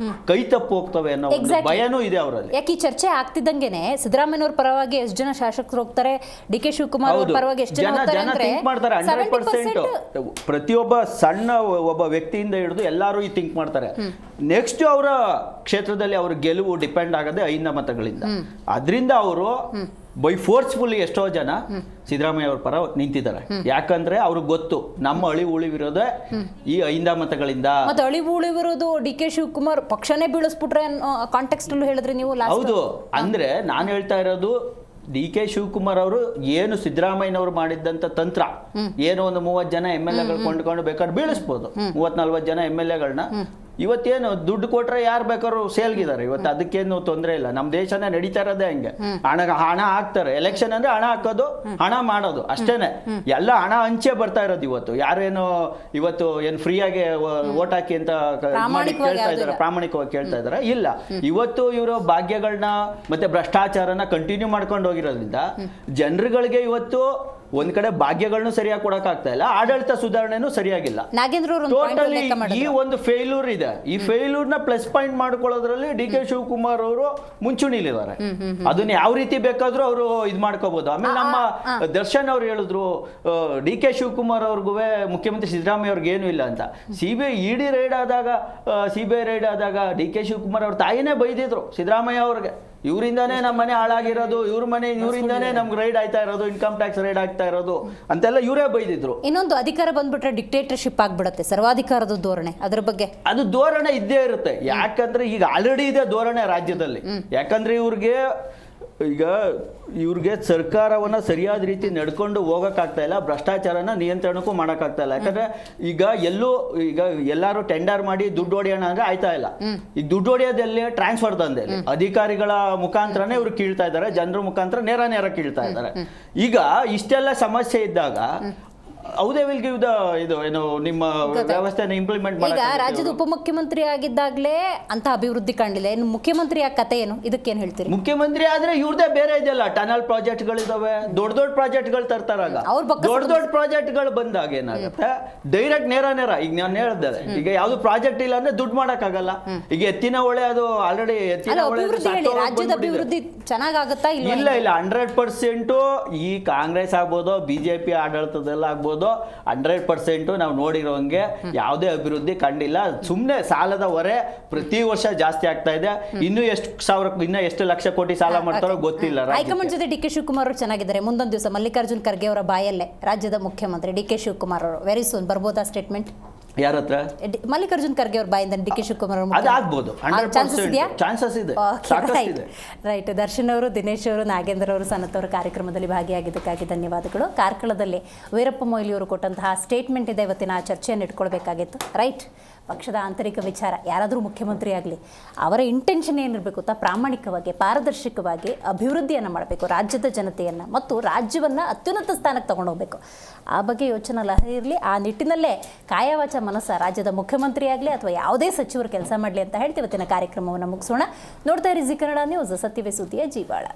ಕೈ ತಪ್ಪು ಹೋಗ್ತವೆ ಅನ್ನೋ ಭಯನೂ ಇದೆ ಅವರಲ್ಲಿ. ಯಾಕೆ ಈ ಚರ್ಚೆ ಆಗ್ತಿದ್ದಂಗೆನೆ ಸಿದ್ದರಾಮಯ್ಯನವ್ರ ಪರವಾಗಿ ಎಷ್ಟು ಜನ ಶಾಸಕರು ಹೋಗ್ತಾರೆ, DK ಶಿವಕುಮಾರ್ ಅವ್ರ ಪರವಾಗಿ ಎಷ್ಟು ಜನ ಥಿಂಕ್ ಮಾಡ್ತಾರೆ. 100% ಪ್ರತಿಯೊಬ್ಬ ಸಣ್ಣ ಒಬ್ಬ ವ್ಯಕ್ತಿಯಿಂದ ಹಿಡಿದು ಎಲ್ಲರೂ ಈ ಥಿಂಕ್ ಮಾಡ್ತಾರೆ. ನೆಕ್ಸ್ಟ್ ಅವರ ಕ್ಷೇತ್ರದಲ್ಲಿ ಅವ್ರ ಗೆಲುವು ಡಿಪೆಂಡ್ ಆಗದೆ ಅಹಿಂದ ಮತಗಳಿಂದ. ಅದರಿಂದ ಅವರು ಬೈ ಫೋರ್ಸ್ಫುಲಿ ಎಷ್ಟೋ ಜನ ಸಿದ್ದರಾಮಯ್ಯ ಅವ್ರ ಪರ ನಿಂತಿದ್ದಾರೆ. ಯಾಕಂದ್ರೆ ಅವ್ರಿಗೆ ಗೊತ್ತು ನಮ್ಮ ಉಳಿವಿರೋದೇ ಈ ಅಹಿಂದ ಮತಗಳಿಂದ. ಮತ್ತೆ ಉಳಿವಿರೋದು DK ಶಿವಕುಮಾರ್ ಪಕ್ಷನೇ ಬೀಳಿಸ್ಬಿಟ್ರೆ ಕಾಂಟೆಕ್ಸ್ಟ್ ಅಲ್ಲೂ ಹೇಳಿದ್ರೆ ನೀವು. ಹೌದು, ಅಂದ್ರೆ ನಾನು ಹೇಳ್ತಾ ಇರೋದು ಡಿ ಕೆ ಶಿವಕುಮಾರ್ ಅವರು ಏನು ಸಿದ್ದರಾಮಯ್ಯನವರು ಮಾಡಿದ್ದಂಥ ತಂತ್ರ, ಏನು ಒಂದು 30 ಜನ MLA ಕೊಂಡ್ಕೊಂಡು ಬೇಕಾದ್ರೆ ಬೀಳಿಸ್ಬೋದು, 30-40 ಜನ MLA ಇವತ್ತೇನು ದುಡ್ಡು ಕೊಟ್ರೆ ಯಾರು ಬೇಕಾದ್ರು ಸೇಲ್ಗಿದ್ದಾರೆ ಇವತ್ತು, ಅದಕ್ಕೇನು ತೊಂದರೆ ಇಲ್ಲ. ನಮ್ಮ ದೇಶನೇ ನಡೀತಾ ಇರೋದೇ ಹಂಗೆ. ಹಣ ಹಾಕ್ತಾರೆ, ಎಲೆಕ್ಷನ್ ಅಂದ್ರೆ ಹಣ ಹಾಕೋದು, ಹಣ ಮಾಡೋದು ಅಷ್ಟೇನೆ. ಎಲ್ಲ ಹಣ ಹಂಚೆ ಬರ್ತಾ ಇರೋದು ಇವತ್ತು. ಯಾರೇನು ಇವತ್ತು ಏನು ಫ್ರೀಯಾಗಿ ಓಟ್ ಹಾಕಿ ಅಂತ ಮಾಡಿ ಕೇಳ್ತಾ ಇದಾರೆ, ಪ್ರಾಮಾಣಿಕವಾಗಿ ಕೇಳ್ತಾ ಇದಾರೆ? ಇಲ್ಲ. ಇವತ್ತು ಇವರು ಭಾಗ್ಯಗಳನ್ನ ಮತ್ತೆ ಭ್ರಷ್ಟಾಚಾರನ ಕಂಟಿನ್ಯೂ ಮಾಡ್ಕೊಂಡು ಹೋಗಿರೋದ್ರಿಂದ ಜನರುಗಳಿಗೆ ಇವತ್ತು ಒಂದ್ ಕಡೆ ಭಾಗ್ಯಗಳನ್ನು ಸರಿಯಾಗಿ ಕೊಡಕ್ ಆಗ್ತಾ ಇಲ್ಲ, ಆಡಳಿತ ಸುಧಾರಣೆನೂ ಸರಿಯಾಗಿಲ್ಲ. ಟೋಟಲಿ ಈ ಒಂದು ಫೇಲ್ಯೂರ್ ಇದೆ. ಈ ಫೇಲ್ಯೂರ್ ನ ಪ್ಲಸ್ ಪಾಯಿಂಟ್ ಮಾಡ್ಕೊಳ್ಳೋದ್ರಲ್ಲಿ ಡಿ ಕೆ ಶಿವಕುಮಾರ್ ಅವರು ಮುಂಚೂಣಿಲಿದ್ದಾರೆ. ಅದನ್ನ ಯಾವ ರೀತಿ ಬೇಕಾದ್ರೂ ಅವರು ಇದ್ ಮಾಡ್ಕೋಬಹುದು. ಆಮೇಲೆ ನಮ್ಮ ದರ್ಶನ್ ಅವ್ರು ಹೇಳಿದ್ರು ಡಿ ಕೆ ಶಿವಕುಮಾರ್ ಅವ್ರಿಗೂ ಮುಖ್ಯಮಂತ್ರಿ ಸಿದ್ದರಾಮಯ್ಯ ಅವ್ರಿಗೆ ಏನು ಇಲ್ಲ ಅಂತ. CBI ED ರೈಡ್ ಆದಾಗ ಡಿ ಕೆ ಶಿವಕುಮಾರ್ ಅವ್ರ ತಾಯಿನೇ ಬೈದಿದ್ರು ಸಿದ್ದರಾಮಯ್ಯ ಅವ್ರಿಗೆ, ಇವರಿಂದಾನೇ ನಮ್ಮ ಮನೆ ಹಾಳಾಗಿರೋದು, ಇವರಿಂದಾನೇ ನಮ್ಗೆ ರೈಡ್ ಆಯ್ತಾ ಇರೋದು, ಇನ್ಕಮ್ ಟ್ಯಾಕ್ಸ್ ರೈಡ್ ಆಗ್ತಾ ಇರೋದು ಅಂತೆಲ್ಲ ಇವರೇ ಬೈದಿದ್ರು. ಇನ್ನೊಂದು ಅಧಿಕಾರ ಬಂದ್ಬಿಟ್ರೆ ಡಿಕ್ಟೇಟರ್ಶಿಪ್ ಆಗ್ಬಿಡುತ್ತೆ, ಸರ್ವಾಧಿಕಾರದ ಧೋರಣೆ. ಅದ್ರ ಬಗ್ಗೆ ಅದು ಧೋರಣೆ ಇದ್ದೇ ಇರುತ್ತೆ. ಯಾಕಂದ್ರೆ ಈಗ ಆಲ್ರೆಡಿ ಇದೆ ಧೋರಣೆ ರಾಜ್ಯದಲ್ಲಿ. ಯಾಕಂದ್ರೆ ಇವ್ರಿಗೆ ಸರ್ಕಾರವನ್ನ ಸರಿಯಾದ ರೀತಿ ನಡ್ಕೊಂಡು ಹೋಗಕ್ಕಾಗ್ತಾ ಇಲ್ಲ, ಭ್ರಷ್ಟಾಚಾರನ ನಿಯಂತ್ರಣಕ್ಕೂ ಮಾಡೋಕ್ಕಾಗ್ತಾ ಇಲ್ಲ. ಯಾಕಂದ್ರೆ ಈಗ ಎಲ್ಲರೂ ಟೆಂಡರ್ ಮಾಡಿ ದುಡ್ಡು ಹೊಡೆಯೋಣ ಅಂದ್ರೆ ಆಯ್ತಾ ಇಲ್ಲ. ಈಗ ದುಡ್ಡು ಹೊಡೆಯೋದಲ್ಲಿ ಟ್ರಾನ್ಸ್ಫರ್ ದಂಧೆಯಲ್ಲಿ ಅಧಿಕಾರಿಗಳ ಮುಖಾಂತರನೇ ಇವ್ರು ಕೀಳ್ತಾ ಇದ್ದಾರೆ, ಜನರ ಮುಖಾಂತರ ನೇರ ಕೀಳ್ತಾ ಇದ್ದಾರೆ. ಈಗ ಇಷ್ಟೆಲ್ಲ ಸಮಸ್ಯೆ ಇದ್ದಾಗ ಹೌದೇ ವಿಲ್ ಗಿವ್ ದ ಇದು ಏನು ನಿಮ್ಮ ವ್ಯವಸ್ಥೆನ ಇಂಪ್ಲಿಮೆಂಟ್ ಮಾಡಿ. ಈಗ ರಾಜ್ಯದ ಉಪಮುಖ್ಯಮಂತ್ರಿ ಆಗಿದ್ದಾಗಲೇ ಅಂತ ಅಭಿವೃದ್ಧಿ ಕಂಡಿಲ್ಲ, ಇನ್ನು ಮುಖ್ಯಮಂತ್ರಿ ಕತೆ ಏನು, ಇದಕ್ಕೇನು ಹೇಳ್ತೀರಿ? ಮುಖ್ಯಮಂತ್ರಿ ಆದ್ರೆ ಇವ್ರದೇ ಬೇರೆ ಇದೆಯಲ್ಲ, ಟನಲ್ ಪ್ರಾಜೆಕ್ಟ್ಗಳಿದಾವೆ, ದೊಡ್ಡ ಪ್ರಾಜೆಕ್ಟ್ಗಳು ತರ್ತಾರಾಗ. ದೊಡ್ಡ ಪ್ರಾಜೆಕ್ಟ್ಗಳು ಬಂದಾಗ ಏನಾಗುತ್ತೆ, ಡೈರೆಕ್ಟ್ ನೇರ ಈಗ ನಾನು ಹೇಳ್ದೆ, ಈಗ ಯಾವ್ದು ಪ್ರಾಜೆಕ್ಟ್ ಇಲ್ಲ ಅಂದ್ರೆ ದುಡ್ಡು ಮಾಡಕ್ಕಾಗಲ್ಲ. ಈಗ ಎತ್ತಿನ ಹೊಳೆ ಅದು ಆಲ್ರೆಡಿ ರಾಜ್ಯದ ಅಭಿವೃದ್ಧಿ ಚೆನ್ನಾಗಾಗುತ್ತಾ? ಇಲ್ಲ 100% ಈ ಕಾಂಗ್ರೆಸ್ ಆಗ್ಬೋದು, ಬಿಜೆಪಿ ಆಡಳಿತದಲ್ಲ ಆಗ್ಬೋದು, 100% ನಾವು ನೋಡಿರೋಂಗೆ ಯಾವುದೇ ಅಭಿವೃದ್ಧಿ ಕಂಡಿಲ್ಲ. ಸುಮ್ಮನೆ ಸಾಲದ ಹೊರೆ ಪ್ರತಿ ವರ್ಷ ಜಾಸ್ತಿ ಆಗ್ತಾ ಇದೆ. ಇನ್ನೂ ಎಷ್ಟು ಲಕ್ಷ ಕೋಟಿ ಸಾಲ ಮಾಡ್ತಾರೋ ಗೊತ್ತಿಲ್ಲ. ಹೈಕಮಾಂಡ್ ಜೊತೆ ಡಿ ಕೆ ಶಿವಕುಮಾರ್ ಅವರು ಚೆನ್ನಾಗಿದ್ದಾರೆ. ಮುಂದೊಂದು ದಿವಸ ಮಲ್ಲಿಕಾರ್ಜುನ್ ಖರ್ಗೆ ಅವರ ಬಾಯಲ್ಲೇ ರಾಜ್ಯದ ಮುಖ್ಯಮಂತ್ರಿ ಡಿ ಕೆ ಶಿವಕುಮಾರ್ ಅವರು ವೆರಿ ಸೂನ್ ಬರ್ಬೋದಾ ಸ್ಟೇಟ್ಮೆಂಟ್? ಯಾರ ಹತ್ರ? ಮಲ್ಲಿಕಾರ್ಜುನ್ ಖರ್ಗೆ ಅವ್ರ ಬಾಯಿಂದ ಡಿ ಕೆ ಶಿವಕುಮಾರ್ ಆಗ್ಬೋದು, ಚಾನ್ಸಸ್ ಇದೆ. ರೈಟ್. ದರ್ಶನ್ ಅವರು, ದಿನೇಶ್ ಅವರು, ನಾಗೇಂದ್ರ ಅವರು, ಸನತ್ ಅವರ ಕಾರ್ಯಕ್ರಮದಲ್ಲಿ ಭಾಗಿಯಾಗಿದ್ದಕ್ಕಾಗಿ ಧನ್ಯವಾದಗಳು. ಕಾರ್ಕಳದಲ್ಲಿ ವೀರಪ್ಪ ಮೊಯ್ಲಿ ಅವರು ಕೊಟ್ಟಂತಹ ಸ್ಟೇಟ್ಮೆಂಟ್ ಇದೆ, ಇವತ್ತಿನ ಚರ್ಚೆಯನ್ನು ಇಟ್ಕೊಳ್ಬೇಕಾಗಿತ್ತು. ರೈಟ್. ಪಕ್ಷದ ಆಂತರಿಕ ವಿಚಾರ, ಯಾರಾದರೂ ಮುಖ್ಯಮಂತ್ರಿ ಆಗಲಿ ಅವರ ಇಂಟೆನ್ಷನ್ ಏನಿರಬೇಕು ಅಂತ ಪ್ರಾಮಾಣಿಕವಾಗಿ, ಪಾರದರ್ಶಕವಾಗಿ ಅಭಿವೃದ್ಧಿಯನ್ನು ಮಾಡಬೇಕು, ರಾಜ್ಯದ ಜನತೆಯನ್ನು ಮತ್ತು ರಾಜ್ಯವನ್ನು ಅತ್ಯುನ್ನತ ಸ್ಥಾನಕ್ಕೆ ತಗೊಂಡು ಹೋಗಬೇಕು. ಆ ಬಗ್ಗೆ ಯೋಚನೆ ಲಹರಿ ಇರಲಿ. ಆ ನಿಟ್ಟಿನಲ್ಲೇ ಕಾಯವಾಚ ಮನಸ್ಸ ರಾಜ್ಯದ ಮುಖ್ಯಮಂತ್ರಿ ಆಗಲಿ ಅಥವಾ ಯಾವುದೇ ಸಚಿವರು ಕೆಲಸ ಮಾಡಲಿ ಅಂತ ಹೇಳ್ತೀವಿ. ಇವತ್ತಿನ ಕಾರ್ಯಕ್ರಮವನ್ನು ಮುಗಿಸೋಣ. ನೋಡ್ತಾ ಇರಿ ಜಿ ಕನ್ನಡ ನ್ಯೂಸ್, ಸತ್ಯವೇ ಸುದ್ದಿಯ ಜೀವಾಳ.